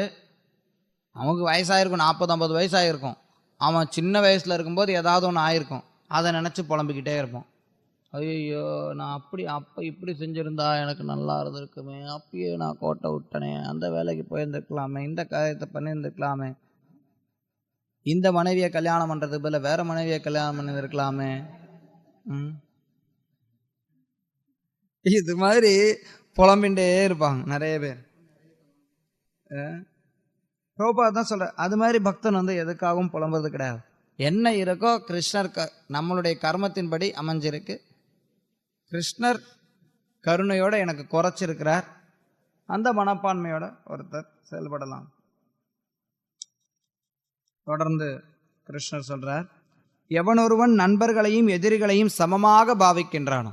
அவனுக்கு வயசாயிருக்கும், 40-50 வயசாகிருக்கும். அவன் சின்ன வயசில் இருக்கும்போது ஏதாவது ஒன்று ஆயிருக்கும், அதை நினச்சி புலம்பிக்கிட்டே இருப்பான். ஐயோ, நான் அப்போ இப்படி செஞ்சுருந்தா எனக்கு நல்லா இருந்திருக்குமே, அப்பயே நான் கோட்டை விட்டனே, அந்த வேலைக்கு போயிருந்துருக்கலாமே, இந்த காரியத்தை பண்ணியிருந்துருக்கலாமே, இந்த மனைவியை கல்யாணம் பண்ணுறதுக்கு பதில் வேற மனைவியை கல்யாணம் பண்ணியிருக்கலாமே. இது மாதிரி புலம்பின்ண்டே இருப்பாங்க நிறைய பேர். பிரபுபாதர் தான் சொல்ற, அது மாதிரி பக்தன் எதுக்காகவும் புலம்புறது கிடையாது. என்ன இருக்கோ கிருஷ்ணர் நம்மளுடைய கர்மத்தின்படி அமைஞ்சிருக்கு, கிருஷ்ணர் கருணையோட எனக்கு குறைச்சிருக்கிறார், அந்த மனப்பான்மையோட ஒருத்தர் செயல்படலாம். தொடர்ந்து கிருஷ்ணர் சொல்றார், எவனொருவன் நண்பர்களையும் எதிரிகளையும் சமமாக பாவிக்கின்றானோ,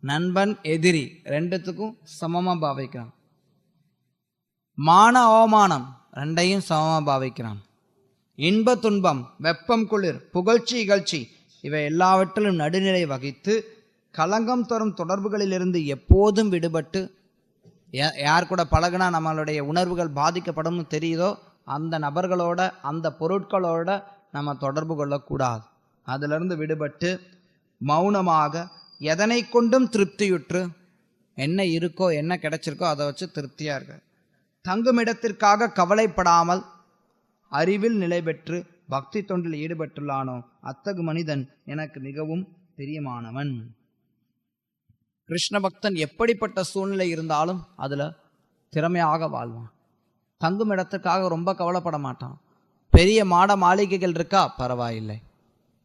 நண்பன் எதிரி ரெண்டுத்துக்கும் சமமா பாவிக்கிறான், மான அவமானம் ரெண்டையும் சமமா பாவிக்கிறான், இன்ப துன்பம் வெப்பம் குளிர் புகழ்ச்சி இகழ்ச்சி இவை எல்லாவற்றிலும் நடுநிலை வகித்து களங்கம் தரும் தொடர்புகளிலிருந்து எப்போதும் விடுபட்டு, யார் கூட பழகுனா நம்மளுடைய உணர்வுகள் பாதிக்கப்படும் தெரியுதோ அந்த நபர்களோட அந்த பொருட்களோட நம்ம தொடர்பு கொள்ளக்கூடாது. அதிலிருந்து விடுபட்டு மௌனமாக எதனை கொண்டும் திருப்தியுற்று, என்ன இருக்கோ என்ன கிடைச்சிருக்கோ அதை வச்சு திருப்தியா இருக்க, தங்குமிடத்திற்காக கவலைப்படாமல் அறிவில் நிலை பெற்று பக்தி தொண்டில் ஈடுபட்டுள்ளானோ அத்தகு மனிதன் எனக்கு மிகவும் பிரியமானவன். கிருஷ்ண பக்தன் எப்படிப்பட்ட சூழ்நிலை இருந்தாலும் அதுல திறமையாக வாழ்வான். தங்கும் இடத்துக்காக ரொம்ப கவலைப்பட மாட்டான். பெரிய மாட மாளிகைகள் இருக்கா, பரவாயில்லை.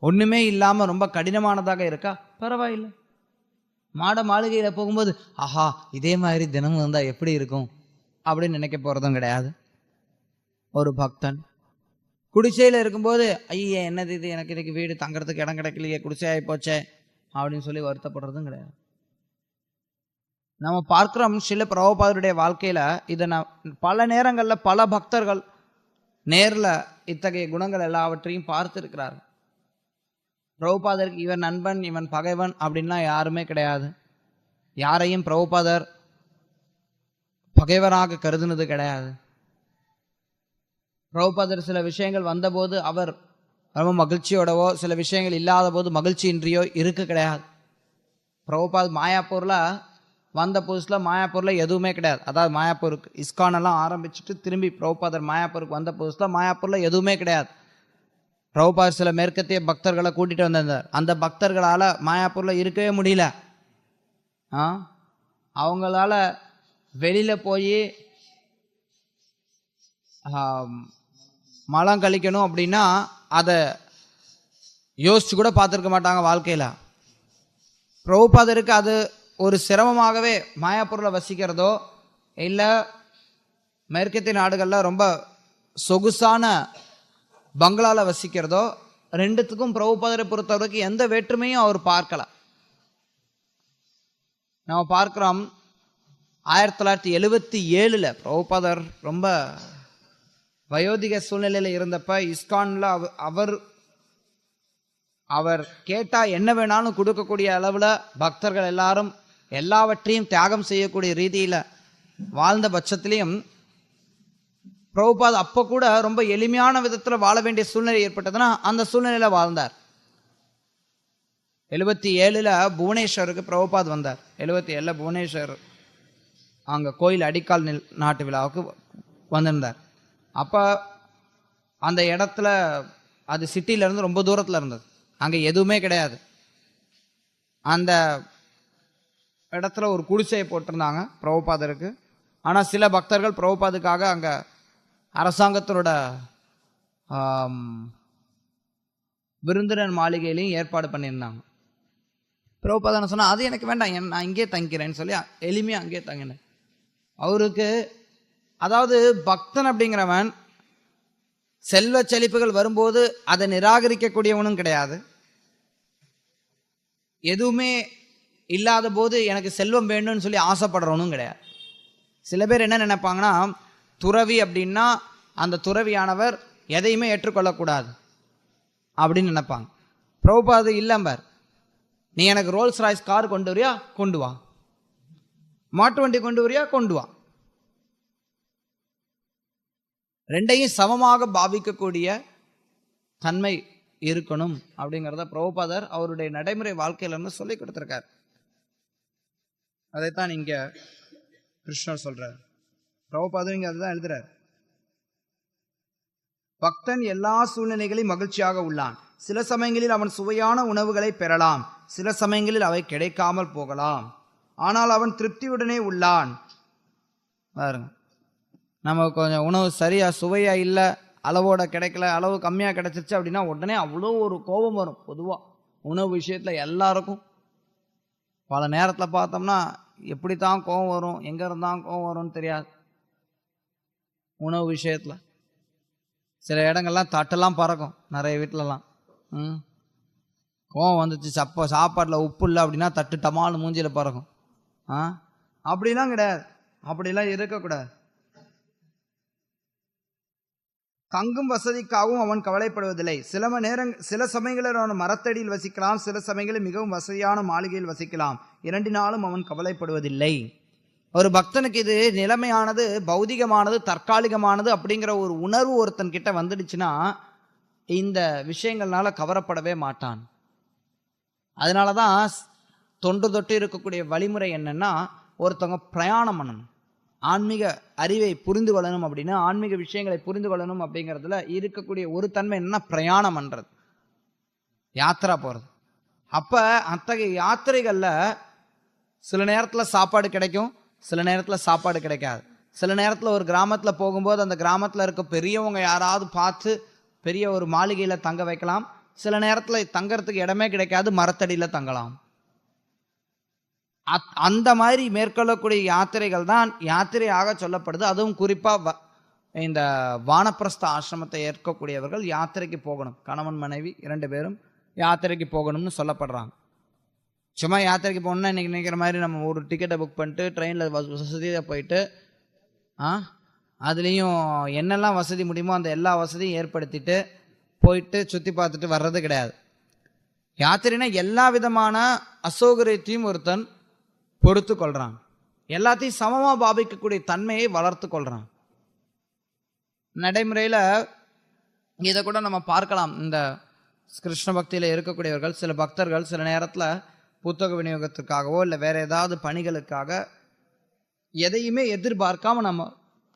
ஒண்ணுமே இல்லாம ரொம்ப கடினமானதாக இருக்கா, பரவாயில்லை. மாட மாளிகையில போகும்போது ஆஹா இதே மாதிரி தினமும் வந்தா எப்படி இருக்கும் அப்படின்னு நினைக்க போறதும் கிடையாது. ஒரு பக்தன் குடிசையில் இருக்கும்போது ஐயா என்னது இது, எனக்கு இன்னைக்கு வீடு தங்கறதுக்கு இடம் கிடைக்கலையே, குடிசையாகி போச்சே அப்படின்னு சொல்லி வருத்தப்படுறதும் கிடையாது. நம்ம பார்க்கிறோம் சில பிரபுபாதருடைய வாழ்க்கையில இதை பல நேரங்களில் பல பக்தர்கள் நேரில் இத்தகைய குணங்கள் எல்லாவற்றையும் பார்த்திருக்கிறார். பிரபுபாதருக்கு இவன் நண்பன் இவன் பகைவன் அப்படின்லாம் யாருமே கிடையாது. யாரையும் பிரபுபாதர் பகைவராக கருதுனது கிடையாது. பிரபுபாதர் சில விஷயங்கள் வந்தபோது அவர் ரொம்ப மகிழ்ச்சியோடவோ, சில விஷயங்கள் இல்லாத போது மகிழ்ச்சியின்றியோ இருக்க கிடையாது. பிரபுபாத் மாயாப்பூர்ல வந்த புதுசில் மாயாப்பூரில் எதுவுமே கிடையாது. அதாவது மாயாப்பூருக்கு இஸ்கானெல்லாம் ஆரம்பிச்சுட்டு திரும்பி பிரபுபாதர் மாயாப்பூருக்கு வந்த புதுசில் மாயாப்பூரில் எதுவுமே கிடையாது. பிரபுபாதர் சில மேற்கத்திய பக்தர்களை கூட்டிகிட்டு வந்திருந்தார். அந்த பக்தர்களால் மாயாப்பூரில் இருக்கவே முடியல. அவங்களால வெளியில் போய் மலம் கழிக்கணும் அப்படின்னா அதை யோசிச்சு கூட பார்த்துருக்க மாட்டாங்க வாழ்க்கையில். பிரபுபாதருக்கு அது ஒரு சிரமமாகவே மாயாப்பூரில் வசிக்கிறதோ இல்லை மேற்கத்திய நாடுகளில் ரொம்ப சொகுசான பங்களாவில் வசிக்கிறதோ, ரெண்டுத்துக்கும் பிரபுபாதரை பொறுத்தவரைக்கும் எந்த வேற்றுமையும் அவர் பார்க்கல. நம்ம பார்க்கிறோம் 1977 பிரபுபாதர் ரொம்ப வயோதிக சூழ்நிலையில் இருந்தப்ப இஸ்கான்ல அவர் கேட்டா என்ன வேணாலும் கொடுக்கக்கூடிய அளவில் பக்தர்கள் எல்லாரும் எல்லாவற்றையும் தியாகம் செய்யக்கூடிய ரீதியில் வாழ்ந்த பட்சத்திலையும் பிரபுபாத் அப்போ கூட ரொம்ப எளிமையான விதத்தில் வாழ வேண்டிய சூழ்நிலை ஏற்பட்டதுன்னா அந்த சூழ்நிலையில் வாழ்ந்தார். 77 புவனேஸ்வருக்கு பிரபுபாத் வந்தார். 77 புவனேஸ்வர் அங்கே கோயில் அடிக்கால் நாட்டு விழாவுக்கு வந்திருந்தார். அப்போ அந்த இடத்துல அது சிட்டியிலேருந்து ரொம்ப தூரத்தில் இருந்தது. அங்கே எதுவுமே கிடையாது. அந்த இடத்துல ஒரு குடிசையை போட்டிருந்தாங்க பிரபுபாதருக்கு. ஆனால் சில பக்தர்கள் பிரபுபாதுக்காக அங்கே அரசாங்கத்தினோட விருந்தினர் மாளிகையிலையும் ஏற்பாடு பண்ணியிருந்தாங்க. பிரபுபாதன் சொன்னால் அது எனக்கு வேண்டாம், நான் இங்கே தங்கிக்கிறேன்னு சொல்லி எளிமையாக அங்கேயே தங்கினேன். அவருக்கு அதாவது பக்தன் அப்படிங்கிறவன் செல்வ செழிப்புகள் வரும்போது அதை நிராகரிக்கக்கூடியவனும் கிடையாது. எதுவுமே இல்லாத போது எனக்கு செல்வம் வேணும்னு சொல்லி ஆசைப்படுறவனும் கிடையாது. சில பேர் என்ன நினைப்பாங்கன்னா, துறவி அப்படின்னா அந்த துறவியானவர் எதையுமே ஏற்றுக்கொள்ளக்கூடாது அப்படின்னு நினைப்பாங்க. பிரபுபாது இல்லம்பர், நீ எனக்கு ரோல்ஸ் ராய்ஸ் கார் கொண்டு வரியா, கொண்டு வா. மாட்டு வண்டி கொண்டு வரியா, கொண்டு வா. ரெண்டையும் சமமாக பாவிக்கக்கூடிய தன்மை இருக்கணும் அப்படிங்கிறத பிரபுபாதர் அவருடைய நடைமுறை வாழ்க்கையில இருந்து சொல்லி கொடுத்திருக்கார். அதைத்தான் இங்க கிருஷ்ணர் சொல்றார். பிரபுபாதர் இங்க அதுதான் எழுதுறார். பக்தன் எல்லா சூழ்நிலைகளையும் மகிழ்ச்சியாக உள்ளான். சில சமயங்களில் அவன் சுவையான உணவுகளை பெறலாம், சில சமயங்களில் அவை கிடைக்காமல் போகலாம். ஆனால் அவன் திருப்தியுடனே உள்ளான். பாருங்க, நமக்கு கொஞ்சம் உணவு சரியா சுவையா இல்லை, அளவோட கிடைக்கல, அளவு கம்மியாக கிடைச்சிருச்சு அப்படின்னா உடனே அவ்வளோ ஒரு கோபம் வரும். பொதுவாக உணவு விஷயத்தில் எல்லாருக்கும் பல நேரத்தில் பார்த்தோம்னா எப்படித்தான் கோபம் வரும், எங்கே இருந்தால் கோபம் வரும்னு தெரியாது. உணவு விஷயத்தில் சில இடங்கள்லாம் தட்டெல்லாம் பறக்கும் நிறைய வீட்டிலலாம். கோபம் வந்துச்சு, சாப்பாட்டில் உப்பு இல்லை அப்படின்னா தட்டு டமால்னு மூஞ்சியில் பறக்கும். அப்படிலாம் கிடையாது, அப்படிலாம் இருக்கக்கூடாது. தங்கும் வசதிக்காகவும் அவன் கவலைப்படுவதில்லை. சில சமயங்களில் அவன் மரத்தடியில் வசிக்கலாம், சில சமயங்களில் மிகவும் வசதியான மாளிகையில் வசிக்கலாம். இரண்டினாலும் அவன் கவலைப்படுவதில்லை. ஒரு பக்தனுக்கு இது நிலைமையானது, பௌதிகமானது, தற்காலிகமானது அப்படிங்கிற ஒரு உணர்வு ஒருத்தன் கிட்ட வந்துடுச்சுன்னா இந்த விஷயங்கள்னால கவரப்படவே மாட்டான். அதனாலதான் தொன்று தொட்டு இருக்கக்கூடிய வழிமுறை என்னன்னா, ஒருத்தவங்க பிரயாணம் பண்ணணும், ஆன்மீக அறிவை புரிந்து கொள்ளணும் அப்படின்னா, ஆன்மீக விஷயங்களை புரிந்து கொள்ளணும் அப்படிங்கிறதுல இருக்கக்கூடிய ஒரு தன்மை என்னன்னா பிரயாணம் பண்றது, யாத்திரா போறது. அப்ப அத்தகைய யாத்திரைகள்ல சில நேரத்துல சாப்பாடு கிடைக்கும், சில நேரத்துல சாப்பாடு கிடைக்காது. சில நேரத்துல ஒரு கிராமத்துல போகும்போது அந்த கிராமத்துல இருக்க பெரியவங்க யாராவது பார்த்து பெரிய ஒரு மாளிகையில தங்க வைக்கலாம். சில நேரத்துல தங்கறதுக்கு இடமே கிடைக்காது, மரத்தடியில தங்கலாம். அந்த மாதிரி மேற்கொள்ளக்கூடிய யாத்திரைகள் தான் யாத்திரையாக சொல்லப்படுது. அதுவும் குறிப்பா இந்த வானப்பிரஸ்த ஆசிரமத்தை ஏற்கக்கூடியவர்கள் யாத்திரைக்கு போகணும். கணவன் மனைவி 2 பேரும் யாத்திரைக்கு போகணும்னு சொல்லப்படுறாங்க. சும்மா யாத்திரைக்கு போகணுன்னா இன்றைக்கி நினைக்கிற மாதிரி நம்ம ஒரு டிக்கெட்டை புக் பண்ணிட்டு ட்ரெயினில் வசதியாக போயிட்டு அதுலேயும் என்னெல்லாம் வசதி முடியுமோ அந்த எல்லா வசதியும் ஏற்படுத்திட்டு போயிட்டு சுற்றி பார்த்துட்டு வர்றது கிடையாது. யாத்திரைனா எல்லா விதமான அசௌகரியத்தையும் ஒருத்தன் பொறுத்து கொள்கிறான். எல்லாத்தையும் சமமாக பாவிக்கக்கூடிய தன்மையை வளர்த்து கொள்கிறான். நடைமுறையில் இதை கூட நம்ம பார்க்கலாம். இந்த கிருஷ்ண பக்தியில் இருக்கக்கூடியவர்கள், சில பக்தர்கள் சில நேரத்தில் புத்தக விநியோகத்துக்காகவோ இல்லை வேறு ஏதாவது பணிகளுக்காக எதையுமே எதிர்பார்க்காம நம்ம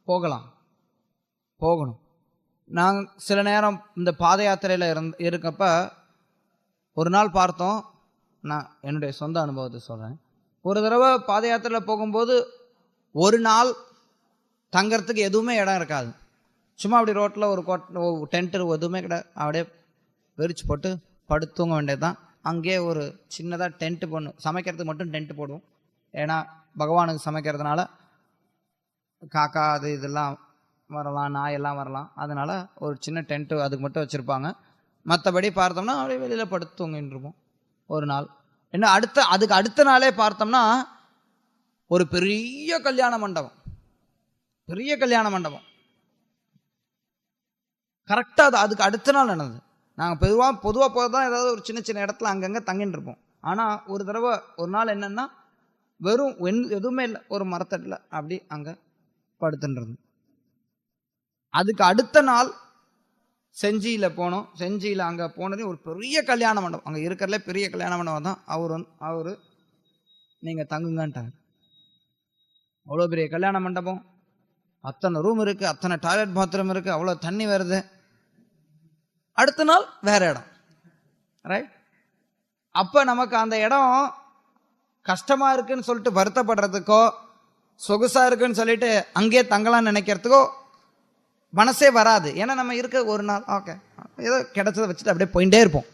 போகணும். நாங்கள் சில நேரம் இந்த பாத யாத்திரையில் இருக்கப்ப ஒரு நாள் பார்த்தோம். நான் என்னுடைய சொந்த அனுபவத்தை சொல்கிறேன். ஒரு தடவை பாத யாத்திரையில் போகும்போது ஒரு நாள் தங்கறதுக்கு எதுவுமே இடம் இருக்காது. சும்மா அப்படி ரோட்டில் ஒரு டென்ட்டு எதுவுமே கிடையாது. அப்படியே விரிச்சு போட்டு படுத்து தூங்க வேண்டியது தான். அங்கேயே ஒரு சின்னதாக டென்ட்டு போடணும். சமைக்கிறதுக்கு மட்டும் டென்ட்டு போடுவோம். ஏன்னா பகவானுக்கு சமைக்கிறதுனால காக்கா அது இதெல்லாம் வரலாம், நாயெல்லாம் வரலாம். அதனால் ஒரு சின்ன டென்ட்டு அதுக்கு மட்டும் வச்சுருப்பாங்க. மற்றபடி பார்த்தோம்னா அப்படியே வெளியில் படுத்து தூங்கின்னு இருப்போம் ஒரு நாள். என்ன அதுக்கு அடுத்த நாளே பார்த்தோம்னா ஒரு பெரிய கல்யாண மண்டபம் கரெக்டாக அதுக்கு அடுத்த நாள் நடந்தது. நாங்கள் பொதுவாக போக தான் ஏதாவது ஒரு சின்ன சின்ன இடத்துல அங்கங்கே தங்கின்னு இருப்போம். ஆனால் ஒரு தடவை ஒரு நாள் என்னென்னா வெறும் எதுவுமே இல்லை, ஒரு மரத்தட்டில் அப்படி அங்கே படுத்துன்றது. அதுக்கு அடுத்த நாள் செஞ்சியில் போனோம். செஞ்சியில் அங்கே போனதே ஒரு பெரிய கல்யாண மண்டபம். அங்கே இருக்கிறதுல பெரிய கல்யாண மண்டபம் தான். அவர் நீங்கள் தங்குங்கன்ட்டார். அவ்வளோ பெரிய கல்யாண மண்டபம், அத்தனை ரூம் இருக்குது, அத்தனை டாய்லெட் பாத்ரூம் இருக்குது, அவ்வளோ தண்ணி வருது. அடுத்த நாள் வேறு இடம், ரைட்? அப்போ நமக்கு அந்த இடம் கஷ்டமாக இருக்குன்னு சொல்லிட்டு வருத்தப்படுறதுக்கோ, சொகுசாக இருக்குன்னு சொல்லிட்டு அங்கேயே தங்கலாம்னு நினைக்கிறதுக்கோ மனசே வராது. ஏன்னா நம்ம இருக்க ஒரு நாள் ஓகே ஏதோ கிடைச்சதை வச்சுட்டு அப்படியே போயிட்டே இருப்போம்.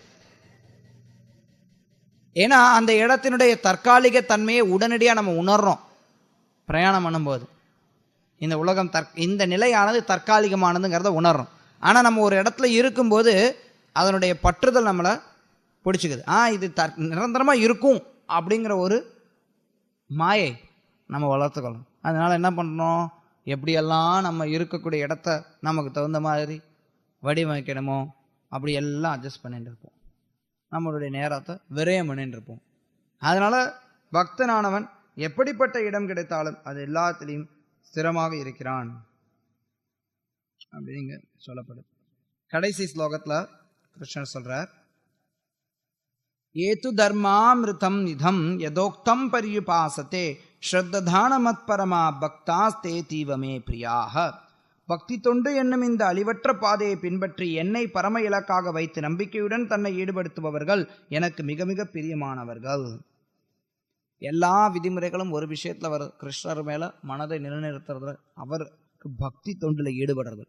ஏன்னா அந்த இடத்தினுடைய தற்காலிக தன்மையை உடனடியாக நம்ம உணர்றோம் பிரயாணம் பண்ணும்போது. இந்த உலகம் இந்த நிலையானது தற்காலிகமானதுங்கிறத உணர்றோம். ஆனால் நம்ம ஒரு இடத்துல இருக்கும்போது அதனுடைய பற்றுதல் நம்மளை பிடிச்சிக்குது. இது நிரந்தரமாக இருக்கும் அப்படிங்கிற ஒரு மாயை நம்ம வளர்த்துக்கணும். அதனால் என்ன பண்ணுறோம், எப்படியெல்லாம் நம்ம இருக்கக்கூடிய இடத்த நமக்கு தகுந்த மாதிரி வடிவமைக்கணுமோ அப்படி எல்லாம் அட்ஜஸ்ட் பண்ணிட்டு இருப்போம். நம்மளுடைய நேரத்தை விரயம் பண்ணிட்டு இருப்போம். அதனால் பக்தனானவன் எப்படிப்பட்ட இடம் கிடைத்தாலும் அது எல்லாத்திலையும் ஸ்திரமாக இருக்கிறான் அப்படிங்க சொல்லப்படுது. கடைசி ஸ்லோகத்தில் கிருஷ்ணர் சொல்றார், ஏது தர்மாமிருதம் நிதம் யதோக்தம் பரியுபாசத்தே ஸ்ரத்ததான மத்பரமா பக்தாஸ்தே தீவமே பிரியாக. பக்தி தொண்டு என்னும் இந்த அழிவற்ற பாதையை பின்பற்றி என்னை பரம இலக்காக வைத்து நம்பிக்கையுடன் தன்னை ஈடுபடுத்துபவர்கள் எனக்கு மிக மிக பிரியமானவர்கள். எல்லா விதிமுறைகளும் ஒரு விஷயத்தில் அவர் கிருஷ்ணர் மேலே மனதை நிலைநிறுத்துறது, அவருக்கு பக்தி தொண்டில் ஈடுபடுறது.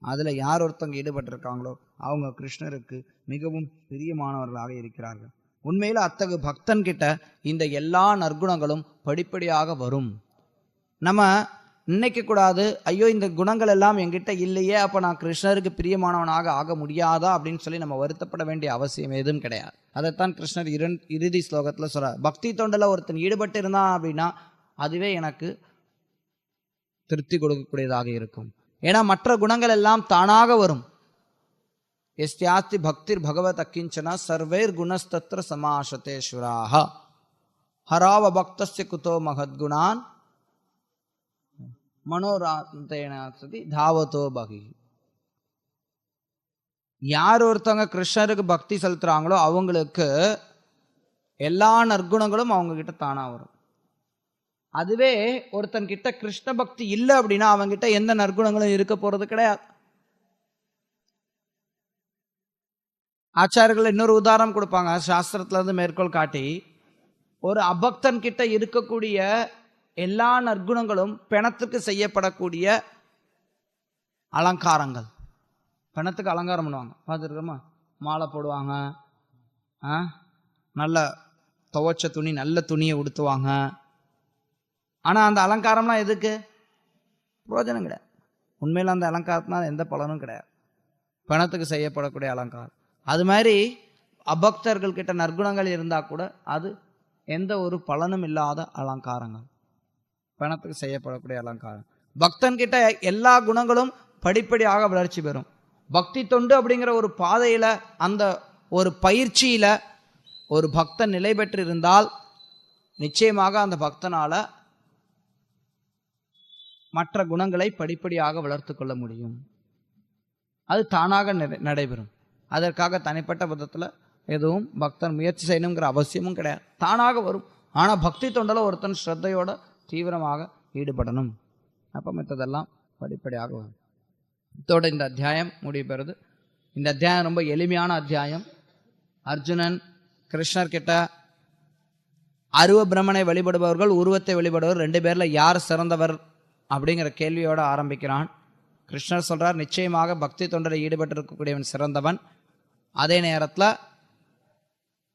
அதில் யார் ஒருத்தவங்க ஈடுபட்டிருக்காங்களோ அவங்க கிருஷ்ணருக்கு மிகவும் பிரியமானவர்களாக இருக்கிறார்கள். உண்மையில் அத்தகு பக்தன் கிட்ட இந்த எல்லா நற்குணங்களும் படிப்படியாக வரும். நம்ம நினைக்கக்கூடாது, ஐயோ இந்த குணங்கள் எல்லாம் என்கிட்ட இல்லையே, அப்போ நான் கிருஷ்ணருக்கு பிரியமானவனாக ஆக முடியாதா அப்படின்னு சொல்லி நம்ம வருத்தப்பட வேண்டிய அவசியம் எதுவும் கிடையாது. அதைத்தான் கிருஷ்ணர் இறுதி ஸ்லோகத்தில் சொல்கிறார். பக்தி தொண்டில் ஒருத்தன் ஈடுபட்டு இருந்தான் அப்படின்னா அதுவே எனக்கு திருப்தி கொடுக்கக்கூடியதாக இருக்கும். ஏன்னா மற்ற குணங்கள் எல்லாம் தானாக வரும். எஸ்யாஸ்தி பக்திர் பகவத் அக்கிஞ்சனா சர்வைர் குணஸ்தத்ர சமாசதேஸ்வராக ஹராவ பக்தஸ்ய குதோ மகத்குணான் மனோராந்தேன சதி தாவதோ பகி. யார் ஒருத்தவங்க கிருஷ்ணருக்கு பக்தி செலுத்துறாங்களோ அவங்களுக்கு எல்லா நற்குணங்களும் அவங்க கிட்ட தானா வரும். அதுவே ஒருத்தன் கிட்ட கிருஷ்ண பக்தி இல்லை அப்படின்னா அவங்கிட்ட எந்த நற்குணங்களும் இருக்க போறது கிடையாது. ஆச்சாரியர்கள் இன்னொரு உதாரணம் கொடுப்பாங்க, சாஸ்திரத்துல இருந்து மேற்கோள் காட்டி, ஒரு அபக்தன் கிட்ட இருக்கக்கூடிய எல்லா நற்குணங்களும் பிணத்துக்கு செய்யப்படக்கூடிய அலங்காரங்கள். பிணத்துக்கு அலங்காரம் பண்ணுவாங்க, பார்த்துருக்கோமா? மாலை போடுவாங்க, நல்ல துவைச்ச துணி நல்ல துணியை உடுத்துவாங்க. ஆனால் அந்த அலங்காரம்லாம் எதுக்கு? பிரயோஜனம் கிடையாது. உண்மையில் அந்த அலங்காரத்தினால் எந்த பலனும் கிடையாது, பணத்துக்கு செய்யப்படக்கூடிய அலங்காரம். அது மாதிரி அபக்தர்கள் கிட்ட நற்குணங்கள் இருந்தால் கூட அது எந்த ஒரு பலனும் இல்லாத அலங்காரங்கள், பணத்துக்கு செய்யப்படக்கூடிய அலங்காரம். பக்தன் கிட்ட எல்லா குணங்களும் படிப்படியாக வளர்ச்சி பெறும். பக்தி தொண்டு அப்படிங்கிற ஒரு பாதையில, அந்த ஒரு பயிற்சியில ஒரு பக்தன் நிலை பெற்று இருந்தால் நிச்சயமாக அந்த பக்தனால மற்ற குணங்களை படிப்படியாக வளர்த்து கொள்ள முடியும். அது தானாக நடைபெறும். அதற்காக தனிப்பட்ட விதத்தில் எதுவும் பக்தன் முயற்சி செய்யணுங்கிற அவசியமும் கிடையாது, தானாக வரும். ஆனால் பக்தி தொண்டில் ஒருத்தன் ஸ்ரத்தையோட தீவிரமாக ஈடுபடணும். அப்போ மற்றதெல்லாம் படிப்படியாக வரும். இதோட இந்த அத்தியாயம் முடிவு பெறுது. இந்த அத்தியாயம் ரொம்ப எளிமையான அத்தியாயம். அர்ஜுனன் கிருஷ்ணர் கிட்ட அருவ பிரம்மனை வழிபடுபவர்கள், உருவத்தை வழிபடுபவர், ரெண்டு பேர்ல யார் சிறந்தவர் அப்படிங்கிற கேள்வியோட ஆரம்பிக்கிறான். கிருஷ்ணர் சொல்றார், நிச்சயமாக பக்தி தொண்டரை ஈடுபட்டு இருக்கக்கூடியவன் சிறந்தவன். அதே நேரத்தில்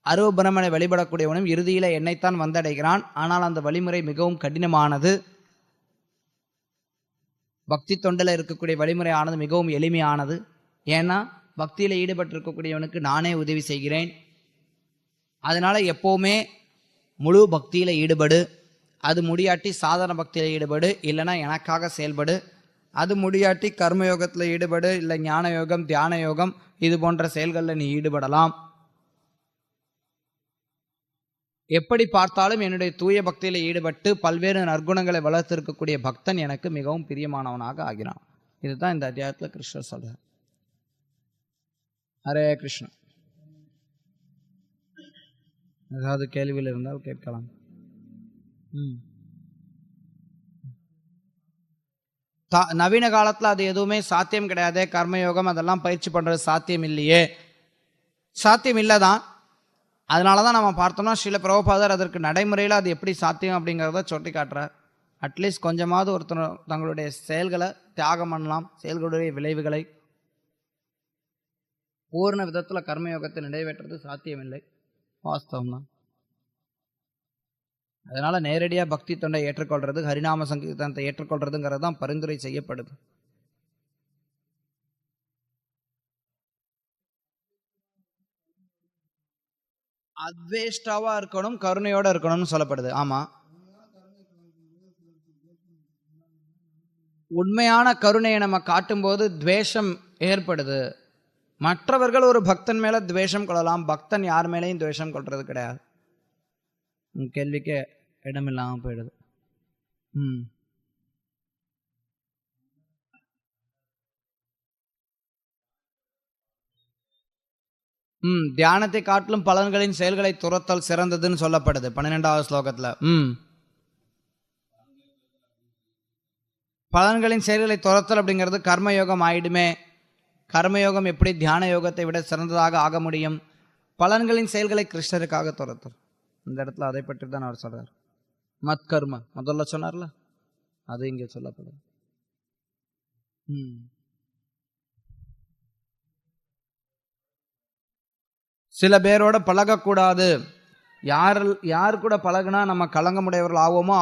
அருவ பிரம்மனை வழிபடக்கூடியவனும் இறுதியில என்னைத்தான் வந்தடைகிறான். ஆனால் அந்த வழிமுறை மிகவும் கடினமானது. பக்தி தொண்டில் இருக்கக்கூடிய வழிமுறையானது மிகவும் எளிமையானது. ஏன்னா பக்தியில் ஈடுபட்டு இருக்கக்கூடியவனுக்கு நானே உதவி செய்கிறேன். அதனால எப்போவுமே முழு பக்தியில் ஈடுபடு. அது முடியாட்டி சாதாரண பக்தியில் ஈடுபடு, இல்லைன்னா எனக்காக செயல்படு. அது முடியாட்டி கர்மயோகத்தில் ஈடுபடு, இல்லை ஞான யோகம், தியான யோகம், இது போன்ற செயல்களில் நீ ஈடுபடலாம். எப்படி பார்த்தாலும் என்னுடைய தூய பக்தியில் ஈடுபட்டு பல்வேறு நற்குணங்களை வளர்த்திருக்கக்கூடிய பக்தன் எனக்கு மிகவும் பிரியமானவனாக ஆகிறான். இதுதான் இந்த அத்தியாயத்தில் கிருஷ்ணர் சொல்றார். ஹரே கிருஷ்ணா. ஏதாவது கேள்விகள் இருந்தால் கேட்கலாம். நவீன காலத்தில் அது எதுவுமே சாத்தியம் கிடையாது. கர்மயோகம் அதெல்லாம் பயிற்சி பண்றது சாத்தியம் இல்லையே, சாத்தியம் இல்லைதான். அதனால தான் நம்ம பார்த்தோம்னா ஸ்ரீல பிரபுபாதர் அதற்கு நடைமுறையில் அது எப்படி சாத்தியம் அப்படிங்கிறத சொல்லி காட்டுறார். அட்லீஸ்ட் கொஞ்சமாவது ஒருத்தர் தங்களுடைய செயல்களை தியாகம் பண்ணலாம், செயல்களுடைய விளைவுகளை. பூர்ண விதத்தில் கர்மயோகத்தை நிறைவேற்றுறது சாத்தியமில்லை, வாஸ்தவம் தான். அதனால நேரடியாக பக்தி தொண்டை ஏற்றுக்கொள்றது, ஹரிநாம சங்கீர்த்தனத்தை ஏற்றுக்கொள்றதுங்கிறது தான் பரிந்துரை செய்யப்படுது. அத்வேஷ்டாவா இருக்கணும், கருணையோட இருக்கணும்னு சொல்லப்படுது. ஆமா, உண்மையான கருணையை நம்ம காட்டும்போது துவேஷம் ஏற்படுது. மற்றவர்கள் ஒரு பக்தன் மேல துவேஷம் கொள்ளலாம், பக்தன் யார் மேலேயும் துவேஷம் கொள்றது கிடையாது. கேள்விக்கு இடமில்லாம போயிடுது. தியானத்தை காட்டிலும் பலன்களின் செயல்களை துரத்தல் சிறந்ததுன்னு சொல்லப்படுது 12வது ஸ்லோகத்துல. பலன்களின் செயல்களை துரத்தல் அப்படிங்கிறது கர்மயோகம் ஆயிடுமே. கர்மயோகம் எப்படி தியான யோகத்தை விட சிறந்ததாக ஆக முடியும்? பலன்களின் செயல்களை கிருஷ்ணருக்காக துரத்தல். இந்த இடத்துல அதை பற்றி தான் அவர் சொல்றார். மத் கர்ம முதல்ல சொன்னார்ல, அது இங்கே சொல்லப்படுது. சில பேரோட பழகக்கூடாது. யார் கூட பழகுனா நம்ம களங்கமுடையவர்கள் ஆவோமோ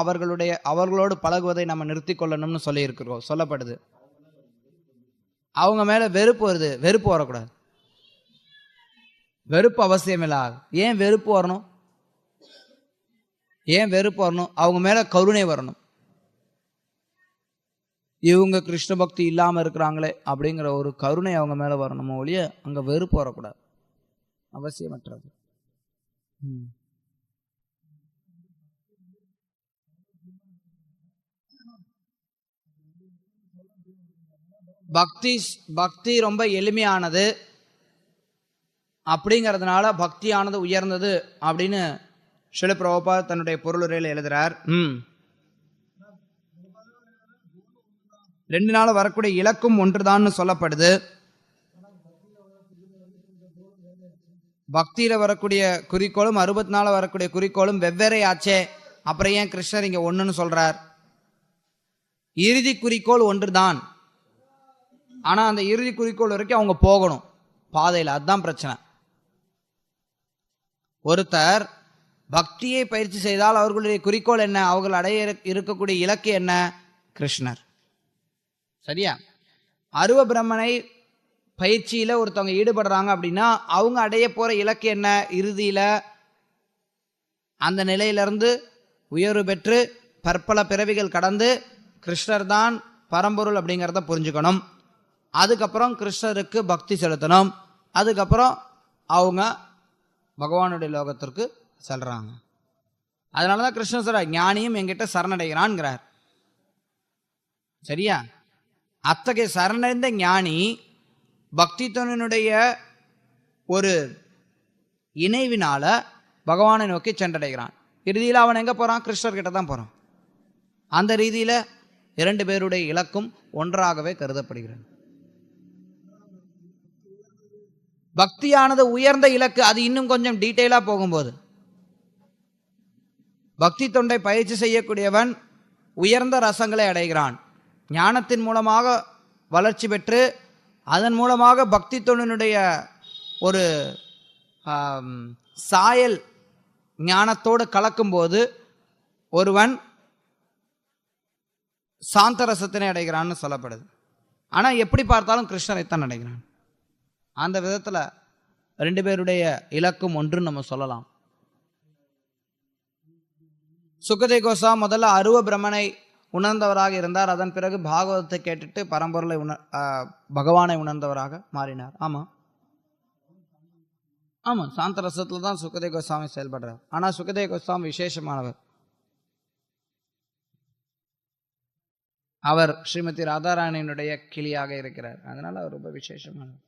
அவர்களோடு பழகுவதை நம்ம நிறுத்தி கொள்ளணும்னு சொல்லி இருக்கிறோம், சொல்லப்படுது. அவங்க மேல வெறுப்பு வருது, வெறுப்பு வரக்கூடாது. வெறுப்பு அவசியம் இல்லாது. ஏன் வெறுப்பு வரணும்? அவங்க மேல கருணை வரணும். இவங்க கிருஷ்ண பக்தி இல்லாம இருக்கிறாங்களே அப்படிங்கிற ஒரு கருணை அவங்க மேல வரணுமோ ஒழிய அங்க வெறுப்பு வரக்கூடாது, அவசியமற்றது. பக்தி ரொம்ப எளிமையானது அப்படிங்கிறதுனால பக்தியானது உயர்ந்தது அப்படின்னு ஸ்ரீல பிரபுபாதர் தன்னுடைய பொருளுரையில் எழுதுறார். 2 நாள் வரக்கூடிய இலக்கும் ஒன்றுதான் சொல்லப்படுது. பக்தியில வரக்கூடிய குறிக்கோளும் 64 வரக்கூடிய குறிக்கோளும் வெவ்வேறு ஆச்சே. அப்புறம் ஏன் கிருஷ்ணர் இங்க ஒண்ணுன்னு சொல்றார்? இறுதி குறிக்கோள் ஒன்றுதான், ஆனா அந்த இறுதி குறிக்கோள் வரைக்கும் அவங்க போகணும் பாதையில். அதுதான் பிரச்சனை. ஒருத்தர் பக்தியை பயிற்சி செய்தால் அவர்களுடைய குறிக்கோள் என்ன? அவர்கள் அடைய இருக்கக்கூடிய இலக்கு என்ன? கிருஷ்ணர். சரியா? அருவ பிரம்மனை பயிற்சியில் ஒருத்தவங்க ஈடுபடுறாங்க அப்படின்னா அவங்க அடைய போகிற இலக்கு என்ன? இறுதியில் அந்த நிலையிலிருந்து உயர்வு பெற்று பற்பல பிறவிகள் கடந்து கிருஷ்ணர் தான் பரம்பொருள் அப்படிங்கிறத புரிஞ்சுக்கணும். அதுக்கப்புறம் கிருஷ்ணருக்கு பக்தி செலுத்தணும். அதுக்கப்புறம் அவங்க பகவானுடைய லோகத்திற்கு செல்றாங்க. அதனால தான் கிருஷ்ணர் சொல்றார், ஞானியும் என்கிட்ட சரணடைகிறான்ங்கிறார். சரியா? அத்தகைய சரணடைந்த ஞானி பக்தி தொனினுடைய ஒரு இணைவினால பகவானை நோக்கி சென்றடைகிறான். இறுதியில் அவன் எங்கே போகிறான்? கிருஷ்ணர்கிட்ட தான் போகிறான். அந்த ரீதியில் 2 பேருடைய இலக்கும் ஒன்றாகவே கருதப்படுகிறது. பக்தியானது உயர்ந்த இலக்கு. அது இன்னும் கொஞ்சம் டீட்டெயிலாக போகும்போது பக்தி தொண்டை பயிற்சி செய்யக்கூடியவன் உயர்ந்த ரசங்களை அடைகிறான். ஞானத்தின் மூலமாக வளர்ச்சி பெற்று அதன் மூலமாக பக்தி தொண்டினுடைய ஒரு சாயல் ஞானத்தோடு கலக்கும்போது ஒருவன் சாந்த ரசத்தினை அடைகிறான்னு சொல்லப்படுது. ஆனால் எப்படி பார்த்தாலும் கிருஷ்ணரைத்தான் அடைகிறான். அந்த விதத்தில் 2 பேருடைய இலக்கும் ஒன்றுன்னு நம்ம சொல்லலாம். சுகதேவ் கோஸ்வாமி முதல்ல அருவ பிரம்மனை உணர்ந்தவராக இருந்தார். அதன் பிறகு பாகவதத்தை கேட்டுட்டு பரம்பொருளை பகவானை உணர்ந்தவராக மாறினார். ஆமாம் ஆமாம், சாந்த ரசத்தில் தான் சுகதேவ் கோஸ்வாமி செயல்படுறார். ஆனால் சுகதேவ் கோஸ்வாமி விசேஷமானவர். அவர் ஸ்ரீமதி ராதாராணியினுடைய கிளியாக இருக்கிறார். அதனால அவர் ரொம்ப விசேஷமானவர்.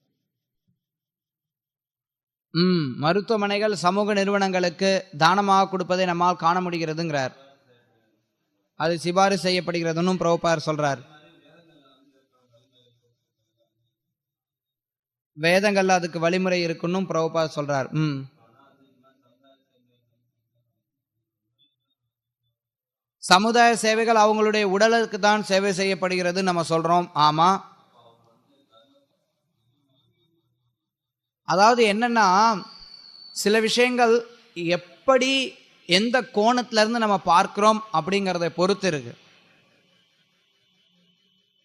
மருத்துவமனைகள் சமூக நிறுவனங்களுக்கு தானமாக கொடுப்பதை நம்மால் காண முடிகிறதுங்கிறார். அது சிபாரிசு செய்யப்படுகிறதுன்னு பிரபுபாதர் சொல்றார். வேதங்கள்ல அதுக்கு வழிமுறை இருக்குன்னு பிரபுபாதர் சொல்றார். சமுதாய சேவைகள் அவங்களுடைய உடலுக்கு தான் சேவை செய்யப்படுகிறது நம்ம சொல்றோம். ஆமா, அதாவது என்னன்னா சில விஷயங்கள் எப்படி எந்த கோணத்திலிருந்து நம்ம பார்க்கிறோம் அப்படிங்கிறத பொறுத்து இருக்கு.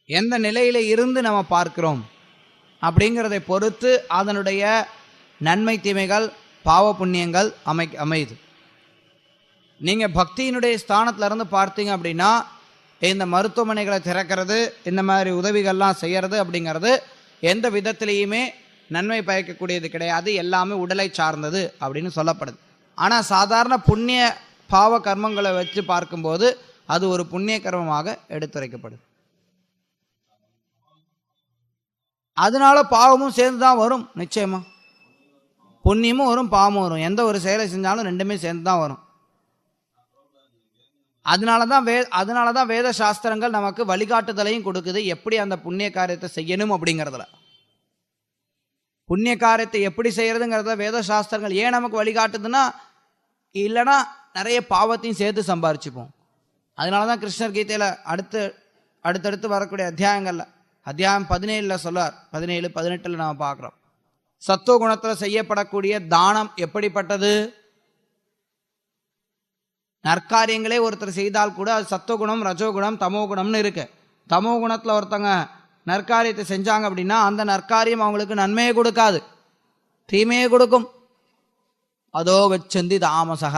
எந்த நிலையில இருந்து நம்ம பார்க்கிறோம் அப்படிங்கிறதை பொறுத்து அதனுடைய நன்மை தீமைகள் பாவ புண்ணியங்கள் அமையுது. நீங்கள் பக்தியினுடைய ஸ்தானத்திலிருந்து பார்த்தீங்க அப்படின்னா இந்த மருத்துவமனைகளை திறக்கிறது, இந்த மாதிரி உதவிகள்லாம் செய்கிறது அப்படிங்கிறது எந்த விதத்திலையுமே நன்மை பயக்கக்கூடியது கிடையாது. எல்லாமே உடலை சார்ந்தது அப்படின்னு சொல்லப்படுது. ஆனால் சாதாரண புண்ணிய பாவ கர்மங்களை வச்சு பார்க்கும்போது அது ஒரு புண்ணிய கர்மமாக எடுத்துரைக்கப்படுது. அதனால பாவமும் சேர்ந்து தான் வரும். நிச்சயமா புண்ணியமும் வரும், பாவமும் வரும். எந்த ஒரு செயலை செஞ்சாலும் 2மே சேர்ந்து தான் வரும். அதனால தான் வேத சாஸ்திரங்கள் நமக்கு வழிகாட்டுதலையும் கொடுக்குது, எப்படி அந்த புண்ணிய காரியத்தை செய்யணும் அப்படிங்கிறதுல. புண்ணிய காரியத்தை எப்படி செய்யறதுங்கிறத வேத சாஸ்திரங்கள் ஏன் நமக்கு வழிகாட்டுதுன்னா, இல்லைன்னா நிறைய பாவத்தையும் சேர்த்து சம்பாரிச்சுப்போம். அதனால தான் கிருஷ்ணர் கீதையில் அடுத்தடுத்து வரக்கூடிய அத்தியாயம் 17 சொல்லார். 17, 18 நம்ம பார்க்குறோம். சத்துவ குணத்தில் செய்யப்படக்கூடிய தானம் எப்படிப்பட்டது? நற்காரியங்களே ஒருத்தர் செய்தால் கூட அது சத்துவகுணம், ரஜோகுணம், தமோ குணம்னு இருக்கு. தமோ குணத்தில் ஒருத்தங்க நற்காரியத்தை செஞ்சாங்க அப்படின்னா அந்த நற்காரியம் அவங்களுக்கு நன்மையை கொடுக்காது, தீமையை கொடுக்கும். அதோ வச்சந்தி தாமசக.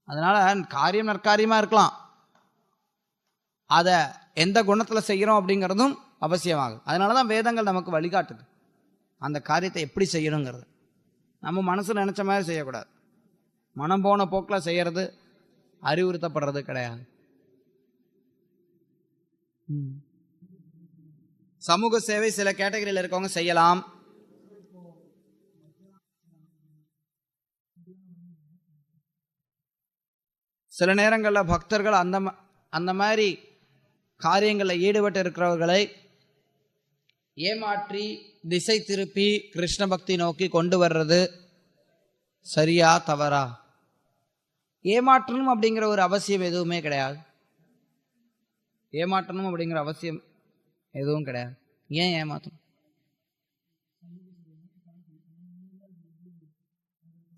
அதனால காரியம் நற்காரியமாக இருக்கலாம், அதை எந்த குணத்தில் செய்கிறோம் அப்படிங்கிறதும் அவசியமாகும். அதனால தான் வேதங்கள் நமக்கு வழிகாட்டுது அந்த காரியத்தை எப்படி செய்யணுங்கிறது. நம்ம மனசு நினச்ச மாதிரி செய்யக்கூடாது. மனம் போன போக்கில் செய்கிறது அறிவுறுத்தப்படுறது கிடையாது. சமூக சேவை சில கேட்டகரியில் இருக்கவங்க செய்யலாம். சில நேரங்களில் பக்தர்கள் அந்த மாதிரி காரியங்களில் ஈடுபட்டு இருக்கிறவர்களை ஏமாற்றி திசை திருப்பி கிருஷ்ண பக்தி நோக்கி கொண்டு வர்றது சரியா தவறா? ஏமாற்றணும் அப்படிங்கிற ஒரு அவசியம் எதுவுமே கிடையாது. ஏமாற்றணும் அப்படிங்கிற அவசியம் எதுவும் கிடையாது. ஏன் ஏமாற்றணும்?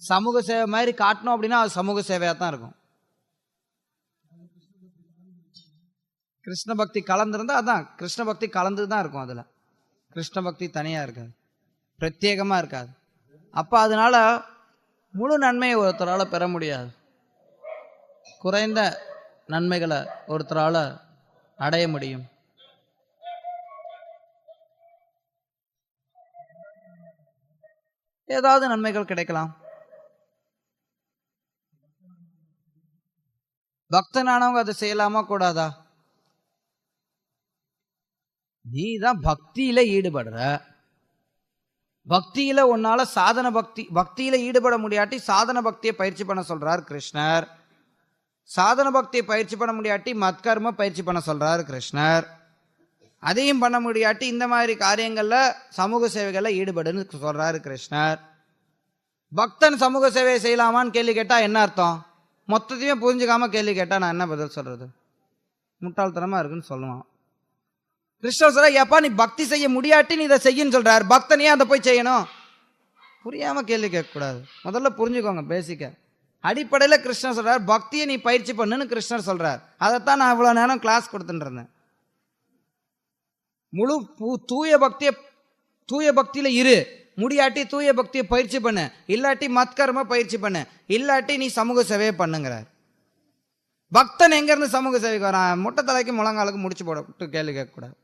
சமூக சேவை மாதிரி காட்டணும் அப்படின்னா அது சமூக சேவையாக தான் இருக்கும். கிருஷ்ண பக்தி கலந்துருந்தா அதான் கிருஷ்ண பக்தி கலந்து தான் இருக்கும். அதுல கிருஷ்ண பக்தி தனியா இருக்காது, பிரத்யேகமா இருக்காது. அப்ப அதனால முழு நன்மையை ஒருத்தரால பெற முடியாது. குறைந்த நன்மைகளை ஒருத்தரால அடைய முடியும். ஏதாவது நன்மைகள் கிடைக்கலாம். பக்தனானவங்க அதை செய்யலாமா கூடாதா? நீ தான் பக்தியில ஈடுபடுற, பக்தியில உன்னால சாதன பக்தியில ஈடுபட முடியாட்டி சாதன பக்தியை பயிற்சி பண்ண சொல்றார் கிருஷ்ணர். சாதன பக்தியை பயிற்சி பண்ண முடியாட்டி மத்கர்ம பயிற்சி பண்ண சொல்றார் கிருஷ்ணர். அதையும் பண்ண முடியாட்டி இந்த மாதிரி காரியங்கள்ல சமூக சேவைகள்ல ஈடுபடுன்னு சொல்றாரு கிருஷ்ணர். பக்தன் சமூக சேவையை செய்யலாமான்னு கேள்வி கேட்டா என்ன அர்த்தம்? மொத்தத்தையுமே புரிஞ்சுக்காம கேள்வி கேட்டா நான் என்ன பதில் சொல்றது? முட்டாள்தனமா இருக்குன்னு சொல்லுவான். கிருஷ்ணர் சொல்ற, ஏப்பா நீ பக்தி செய்ய முடியாட்டி நீ இதை செய்யன்னு சொல்றாரு, பக்தனையே அதை போய் செய்யணும்? புரியாம கேள்வி கேட்கக்கூடாது. முதல்ல புரிஞ்சுக்கோங்க பேசிக்க. அடிப்படையில் கிருஷ்ணர் சொல்றார் பக்தியை நீ பயிற்சி பண்ணுன்னு கிருஷ்ணர் சொல்றார். அதைத்தான் நான் இவ்வளவு நேரம் கிளாஸ் கொடுத்துட்டு இருந்தேன். முழு தூய பக்தியில இரு, முடியாட்டி தூய பக்தியை பயிற்சி பண்ணு, இல்லாட்டி மத்கர்ம பயிற்சி பண்ணு, இல்லாட்டி நீ சமூக சேவையை பண்ணுங்கிறார். பக்தன் எங்க இருந்து சமூக சேவைக்கு வரான்? முட்டை தலைக்கு முழங்காலுக்கு முடிச்சு போட கேள்வி கேட்கக்கூடாது.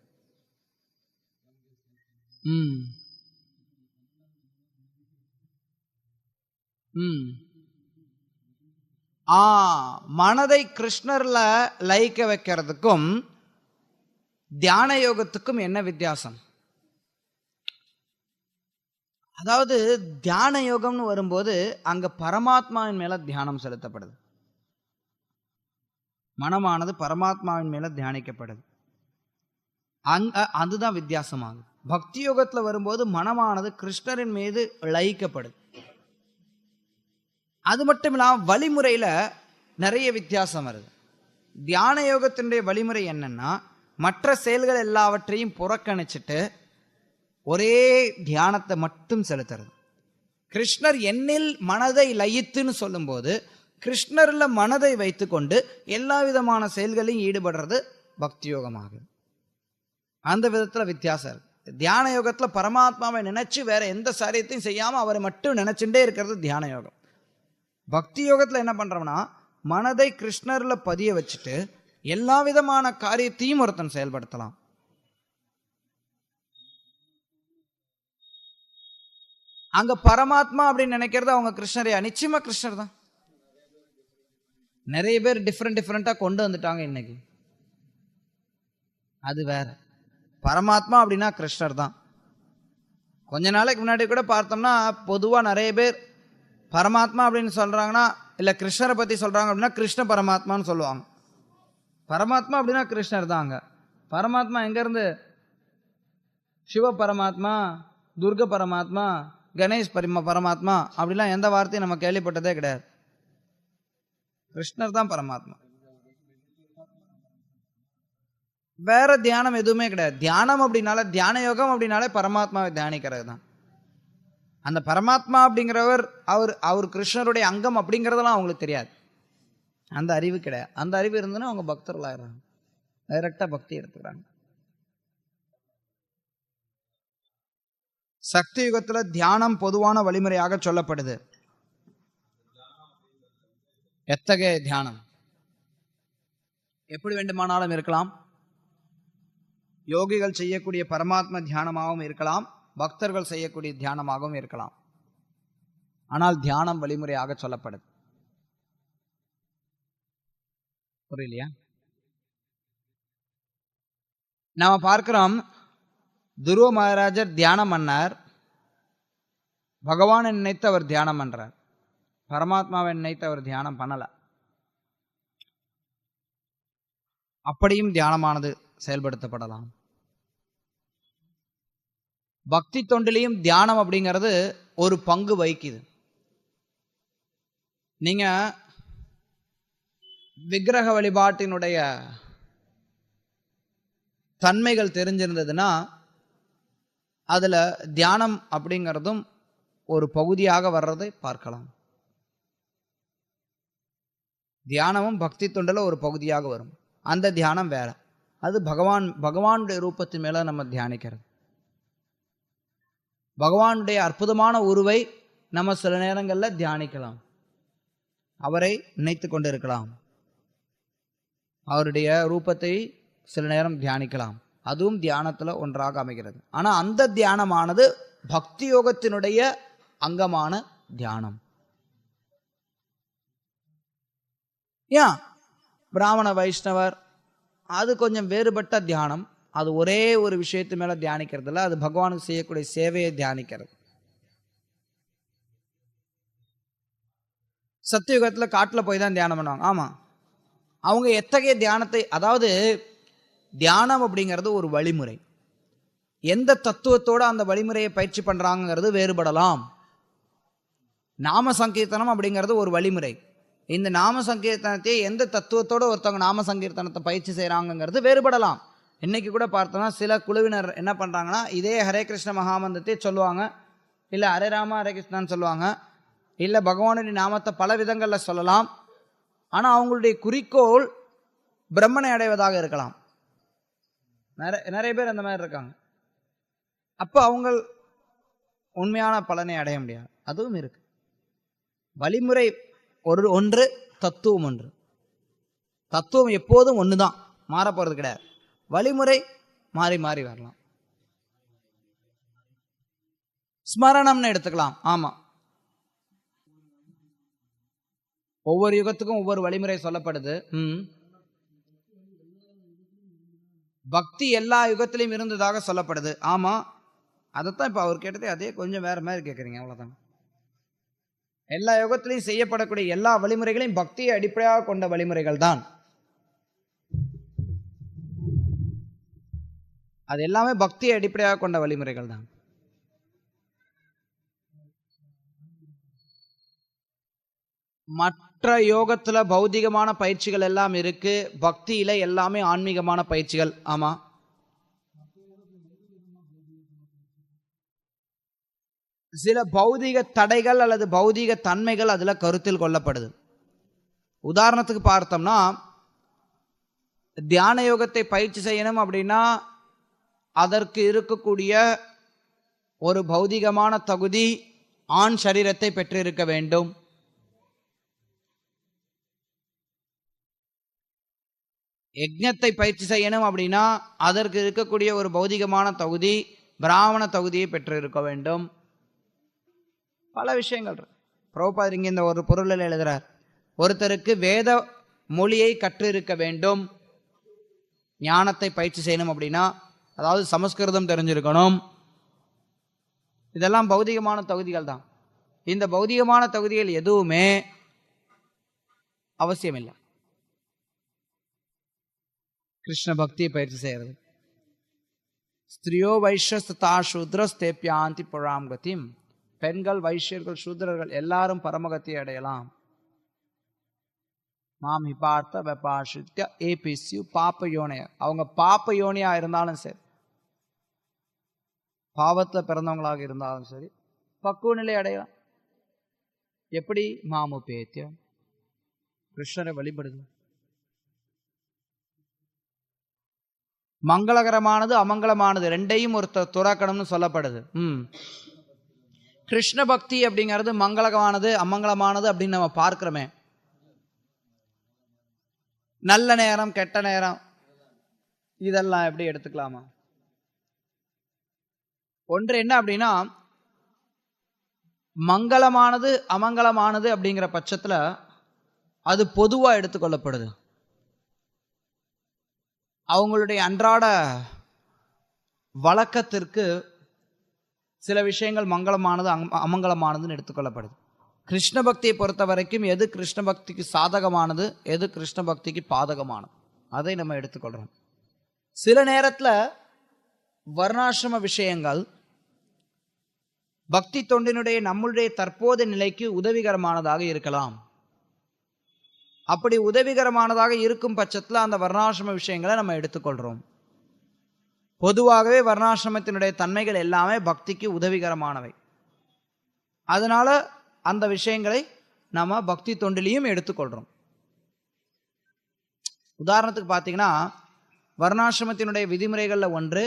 மனதை கிருஷ்ணர்ல லயிக்க வைக்கிறதுக்கும் தியான யோகத்துக்கும் என்ன வித்தியாசம்? அதாவது தியான யோகம்னு வரும்போது அங்க பரமாத்மாவின் மேல தியானம் செலுத்தப்படுது, மனமானது பரமாத்மாவின் மேல தியானிக்கப்படுது. அதுதான் வித்தியாசமாகும். பக்தி யோகத்துல வரும்போது மனமானது கிருஷ்ணரின் மீது லயிக்கப்படுது. அது மட்டும் இல்லாம வழிமுறையில நிறைய வித்தியாசம் வருது. தியான யோகத்தினுடைய வழிமுறை என்னன்னா, மற்ற செயல்கள் எல்லாவற்றையும் புறக்கணிச்சுட்டு ஒரே தியானத்தை மட்டும் செலுத்துறது. கிருஷ்ணர் என்னில் மனதை லயித்துன்னு சொல்லும் போது கிருஷ்ணர்ல மனதை வைத்து கொண்டு எல்லா விதமான செயல்களையும் ஈடுபடுறது பக்தி யோகமாகும். அந்த விதத்துல வித்தியாசம் இருக்கு. தியான யோகத்துல பரமாத்மாவை நினைச்சு வேற எந்த காரியத்தையும் செய்யாம அவரை மட்டும் நினைச்சுட்டே இருக்கிறது தியான யோகம். பக்தி யோகத்துல என்ன பண்றோம்னா, மனதை கிருஷ்ணர்ல பதிய வச்சுட்டு எல்லா விதமான காரியத்தையும் ஒருத்தன் செயல்படுத்தலாம். அங்க பரமாத்மா அப்படின்னு நினைக்கிறது அவங்க கிருஷ்ணரையா? நிச்சயமா கிருஷ்ணர் தான். நிறைய பேர் டிஃப்ரெண்டா கொண்டு வந்துட்டாங்க இன்னைக்கு. அது வேற. பரமாத்மா அப்படின்னா கிருஷ்ணர் தான். கொஞ்ச நாளைக்கு முன்னாடி கூட பார்த்தோம்னா பொதுவா நிறைய பேர் பரமாத்மா அப்படின்னு சொல்றாங்கன்னா, இல்ல கிருஷ்ணரை பத்தி சொல்றாங்க அப்படின்னா கிருஷ்ண பரமாத்மான்னு சொல்லுவாங்க. பரமாத்மா அப்படின்னா கிருஷ்ணர் தாங்க. பரமாத்மா எங்க இருந்து? சிவ பரமாத்மா, துர்க பரமாத்மா, கணேஷ் பரமாத்மா அப்படிலாம் எந்த வார்த்தையும் நம்ம கேள்விப்பட்டதே கிடையாது. கிருஷ்ணர் தான் பரமாத்மா. வேற தியானம் எதுவுமே கிடையாது. தியானம் அப்படின்னால, தியான யோகம் அப்படின்னாலே பரமாத்மாவை தியானிக்கிறது தான். அந்த பரமாத்மா அப்படிங்கிறவர் அவர் கிருஷ்ணருடைய அங்கம் அப்படிங்கிறதெல்லாம் அவங்களுக்கு தெரியாது. அந்த அறிவு கிடையாது. அந்த அறிவு இருந்ததுன்னா அவங்க பக்தர்களாயிடுறாங்க, டைரக்டா பக்தி எடுத்துக்கிறாங்க. சக்தி யுகத்துல தியானம் பொதுவான வழிமுறையாக சொல்லப்படுது. எத்தகைய தியானம்? எப்படி வேண்டுமானாலும் இருக்கலாம். யோகிகள் செய்யக்கூடிய பரமாத்ம தியானமாகவும் இருக்கலாம், பக்தர்கள் செய்யக்கூடிய தியானமாகவும் இருக்கலாம். ஆனால் தியானம் வழிமுறையாக சொல்லப்படுது. புரியலையா? நாம பார்க்கிறோம், துருவ மகாராஜர் தியானம் பண்ணார். பகவானை நினைத்து அவர் தியானம் பண்றார், பரமாத்மாவை நினைத்து அவர் தியானம் பண்ணல. அப்படியும் தியானமானது செயல்படுத்தப்படலாம். பக்தி தொண்டிலையும் தியானம் அப்படிங்கிறது ஒரு பங்கு வகிக்குது. நீங்க விக்கிரக வழிபாட்டினுடைய தன்மைகள் தெரிஞ்சிருந்ததுன்னா அதுல தியானம் அப்படிங்கிறதும் ஒரு பகுதியாக வர்றதை பார்க்கலாம். தியானமும் பக்தி தொண்டில் ஒரு பகுதியாக வரும். அந்த தியானம் வேற. அது பகவானுடைய ரூபத்தின் மேல நம்ம தியானிக்கிறது. பகவானுடைய அற்புதமான உருவை நம்ம சில நேரங்களில் தியானிக்கலாம், அவரை நினைத்து கொண்டு இருக்கலாம், அவருடைய ரூபத்தை சில நேரம் தியானிக்கலாம். அதுவும் தியானத்துல ஒன்றாக அமைகிறது. ஆனா அந்த தியானமானது பக்தி யோகத்தினுடைய அங்கமான தியானம். ஏன் பிராமண வைஷ்ணவர் அது கொஞ்சம் வேறுபட்ட தியானம். அது ஒரே ஒரு விஷயத்து மேல தியானிக்கிறது இல்லை, அது பகவானுக்கு செய்யக்கூடிய சேவையை தியானிக்கிறது. சத்தியுகத்துல காட்டுல போய் தான் தியானம் பண்ணுவாங்க. ஆமா, அவங்க எத்தகைய தியானத்தை, அதாவது தியானம் அப்படிங்கிறது ஒரு வழிமுறை. எந்த தத்துவத்தோட அந்த வழிமுறையை பயிற்சி பண்றாங்கிறது வேறுபடலாம். நாம சங்கீர்த்தனம் அப்படிங்கிறது ஒரு வழிமுறை. இந்த நாம சங்கீர்த்தனத்தை எந்த தத்துவத்தோட ஒருத்தவங்க நாம சங்கீர்த்தனத்தை பயிற்சி செய்யறாங்கிறது வேறுபடலாம். இன்னைக்கு கூட பார்த்தோம்னா சில குழுவினர் என்ன பண்றாங்கன்னா, இதே ஹரே கிருஷ்ண மகாமந்திரத்தை சொல்லுவாங்க, இல்ல ஹரே ராம ஹரே கிருஷ்ணான்னு சொல்லுவாங்க, இல்ல பகவானுடைய நாமத்தை பல விதங்கள்ல சொல்லலாம். ஆனா அவங்களுடைய குறிக்கோள் பிரம்மனை அடைவதாக இருக்கலாம். நிறைய பேர் அந்த மாதிரி இருக்காங்க. அப்ப அவங்க உண்மையான பலனை அடைய முடியாது. அதுவும் இருக்கு. வழிமுறை ஒன்று, தத்துவம் ஒன்று. தத்துவம் எப்போதும் ஒண்ணுதான், மாற போறது கிடையாது. வழிமுறை மாறி மாறி வரலாம். ஸ்மரணம்னு எடுத்துக்கலாம். ஆமா, ஒவ்வொரு யுகத்துக்கும் ஒவ்வொரு வழிமுறை சொல்லப்படுது. பக்தி எல்லா யுகத்திலையும் இருந்ததாக சொல்லப்படுது. ஆமா, அதைத்தான் இப்ப அவர் கேட்டதே, அதே கொஞ்சம் வேற மாதிரி கேட்குறீங்க, அவ்வளவுதான். எல்லா யுகத்திலையும் செய்யப்படக்கூடிய எல்லா வழிமுறைகளையும் பக்தியை அடிப்படையாக கொண்ட வழிமுறைகள் தான். அது எல்லாமே பக்தியை அடிப்படையாக கொண்ட வழிமுறைகள் தான். மற்ற யோகத்துல பௌதிகமான பயிற்சிகள் எல்லாம் இருக்கு, பக்தியில எல்லாமே ஆன்மீகமான பயிற்சிகள். ஆமா, சில பௌதிக தடைகள் அல்லது பௌதிக தன்மைகள் அதுல கருத்தில் கொள்ளப்படுது. உதாரணத்துக்கு பார்த்தோம்னா, தியான யோகத்தை பயிற்சி செய்யணும் அப்படின்னா அதற்கு இருக்கக்கூடிய ஒரு பௌதிகமான தகுதி ஆண் சரீரத்தை பெற்றிருக்க வேண்டும். யஜ்ஞத்தை பயிற்சி செய்யணும் அப்படின்னா அதற்கு இருக்கக்கூடிய ஒரு பௌதிகமான தகுதி பிராமண தகுதியை பெற்று இருக்க வேண்டும். பல விஷயங்கள் பிரபுபாதர் இங்க இந்த ஒரு பொருளில் எழுதுறார். ஒருத்தருக்கு வேத மொழியை கற்று இருக்க வேண்டும். ஞானத்தை பயிற்சி செய்யணும் அப்படின்னா, அதாவது சமஸ்கிருதம் தெரிஞ்சிருக்கணும். இதெல்லாம் பௌதிகமான தகுதிகள் தான். இந்த பௌதிகமான தகுதிகள் எதுவுமே அவசியம் இல்லை கிருஷ்ண பக்தியை பயிற்சி செய்யறது. ஸ்திரியோ வைஷ்ய சுதா சூத்ரஸ்தேப்யாந்தி புராம் கதிம். பெண்கள், வைஷ்யர்கள், சூத்ரர்கள் எல்லாரும் பரமகத்தியை அடையலாம். மாம் ஹிபார்த்த வெபாஷித்ய ஏபிசியு பாப்ப யோனையா. அவங்க பாப்ப யோனியா இருந்தாலும் சரி, பாவத்தில் பிறந்தவங்களாக இருந்தாலும் சரி, பக்குவ நிலை அடையலாம். எப்படி? மாமு பேத்தியம், கிருஷ்ணரை வழிபடுது. மங்களகரமானது அமங்கலமானது ரெண்டையும் ஒருத்தர் துறக்கணும்னு சொல்லப்படுது. கிருஷ்ண பக்தி அப்படிங்கிறது மங்களகமானது அமங்கலமானது அப்படின்னு நம்ம பார்க்கிறோமே. நல்ல நேரம் கெட்ட நேரம் இதெல்லாம் எப்படி எடுத்துக்கலாமா? ஒன்று என்ன அப்படின்னா, மங்களமானது அமங்கலமானது அப்படிங்கிற பட்சத்துல அது பொதுவா எடுத்துக்கொள்ளப்படுது. அவங்களுடைய அன்றாட வழக்கத்திற்கு சில விஷயங்கள் மங்களமானது அமங்கலமானதுன்னு எடுத்துக்கொள்ளப்படுது. கிருஷ்ண பக்தியை பொறுத்த வரைக்கும் எது கிருஷ்ண பக்திக்கு சாதகமானது, எது கிருஷ்ண பக்திக்கு பாதகமானது, அதை நம்ம எடுத்துக்கொள்றோம். சில நேரத்துல வர்ணாசிரம விஷயங்கள் பக்தி தொண்டினுடைய நம்முடைய தற்போதைய நிலைக்கு உதவிகரமானதாக இருக்கலாம். அப்படி உதவிகரமானதாக இருக்கும் பட்சத்தில் அந்த வர்ணாசிரம விஷயங்களை நம்ம எடுத்துக்கொள்றோம். பொதுவாகவே வர்ணாசிரமத்தினுடைய தன்மைகள் எல்லாமே பக்திக்கு உதவிகரமானவை. அதனால அந்த விஷயங்களை நம்ம பக்தி தொண்டிலையும் எடுத்துக்கொள்றோம். உதாரணத்துக்கு பார்த்தீங்கன்னா, வர்ணாசிரமத்தினுடைய விதிமுறைகள்ல ஒன்று,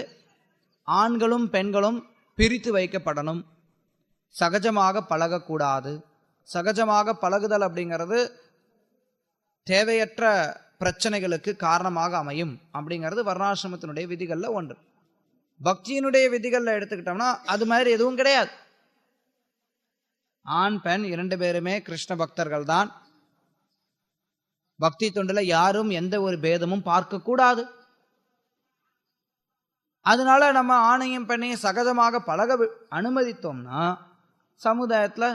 ஆண்களும் பெண்களும் பிரித்து வைக்கப்படணும், சகஜமாக பழகக்கூடாது. சகஜமாக பழகுதல் அப்படிங்கிறது தேவையற்ற பிரச்சனைகளுக்கு காரணமாக அமையும் அப்படிங்கிறது வர்ணாசிரமத்தினுடைய விதிகள்ல ஒன்று. பக்தியினுடைய விதிகள்ல எடுத்துக்கிட்டோம்னா அது மாதிரி எதுவும் கிடையாது. ஆண் பெண் 2 பேருமே கிருஷ்ண பக்தர்கள் தான். பக்தி தொண்டுல யாரும் எந்த ஒரு பேதமும் பார்க்க கூடாது. அதனால நம்ம ஆணையும் பெண்ணையும் சகஜமாக பழக அனுமதித்தோம்னா சமுதாயத்துல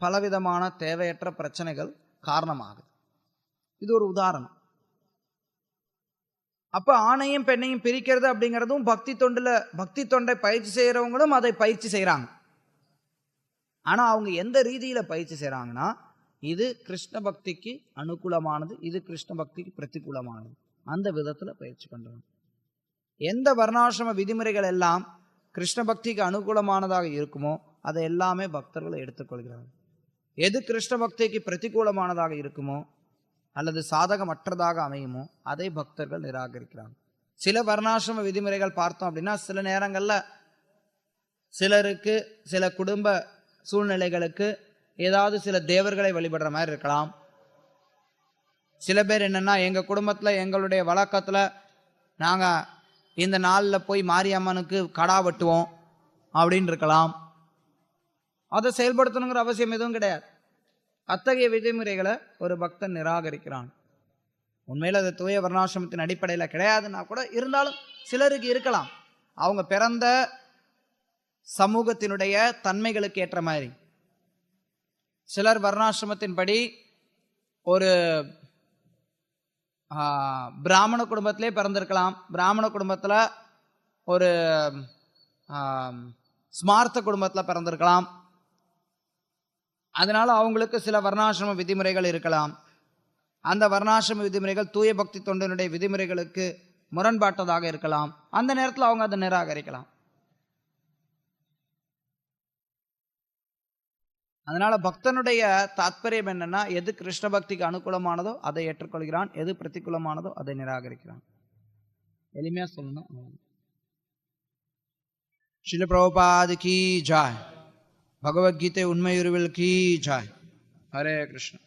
பலவிதமான தேவையற்ற பிரச்சனைகள் காரணமாகுது. இது ஒரு உதாரணம். அப்ப ஆணையும் பெண்ணையும் பிரிக்கிறது அப்படிங்கிறதும் பக்தி தொண்டை பயிற்சி செய்யறவங்களும் அதை பயிற்சி செய்யறாங்க. ஆனா அவங்க எந்த ரீதியில பயிற்சி செய்யறாங்கன்னா, இது கிருஷ்ண பக்திக்கு அனுகூலமானது, இது கிருஷ்ண பக்திக்கு பிரதிகூலமானது, அந்த விதத்துல பயிற்சி பண்றாங்க. எந்த வர்ணாசிரம விதிமுறைகள் எல்லாம் கிருஷ்ண பக்திக்கு அனுகூலமானதாக இருக்குமோ அதை எல்லாமே பக்தர்கள் எடுத்துக்கொள்கிறார்கள். எது கிருஷ்ண பக்திக்கு பிரதிகூலமானதாக இருக்குமோ அல்லது சாதகமற்றதாக அமையுமோ அதை பக்தர்கள் நிராகரிக்கிறாங்க. சில வர்ணாசிரம விதிமுறைகள் பார்த்தோம் அப்படின்னா, சில நேரங்கள்ல சிலருக்கு சில குடும்ப சூழ்நிலைகளுக்கு ஏதாவது சில தேவர்களை வழிபடுற மாதிரி இருக்கலாம். சில பேர் என்னன்னா, எங்க குடும்பத்துல எங்களுடைய வழக்கத்துல நாங்க இந்த நாள்ல போய் மாரியம்மனுக்கு கடா வெட்டுவோம் அப்படின்னு இருக்கலாம். அதை செயல்படுத்தணுங்கிற அவசியம் எதுவும் கிடையாது. அத்தகைய விதிமுறைகளை ஒரு பக்தன் நிராகரிக்கிறான். உண்மையில அது தூய வர்ணாசிரமத்தின் அடிப்படையில் கிடையாதுன்னா கூட இருந்தாலும் சிலருக்கு இருக்கலாம். அவங்க பிறந்த சமூகத்தினுடைய தன்மைகளுக்கு ஏற்ற மாதிரி சிலர் வர்ணாசிரமத்தின்படி ஒரு பிராமண குடும்பத்திலே பிறந்திருக்கலாம். பிராமண குடும்பத்துல ஒரு ஸ்மார்த்த குடும்பத்துல பிறந்திருக்கலாம். அதனால அவங்களுக்கு சில வர்ணாசிரம விதிமுறைகள் இருக்கலாம். அந்த வர்ணாசிரம விதிமுறைகள் தூய பக்தி தொண்டனுடைய விதிமுறைகளுக்கு முரண்பாட்டதாக இருக்கலாம். அந்த நேரத்தில் அவங்க அதை நிராகரிக்கலாம். அதனால பக்தனுடைய தாத்பரியம் என்னன்னா, எது கிருஷ்ண பக்திக்கு அனுகூலமானதோ அதை ஏற்றுக்கொள்கிறான், எது பிரதிகூலமானதோ அதை நிராகரிக்கிறான். எளிமையா சொல்லணும். ஸ்ரீல பிரபுபாத் கி ஜாய். பகவத்கீதை உண்மையுருவில் கி ஜாய். ஹரே கிருஷ்ணா.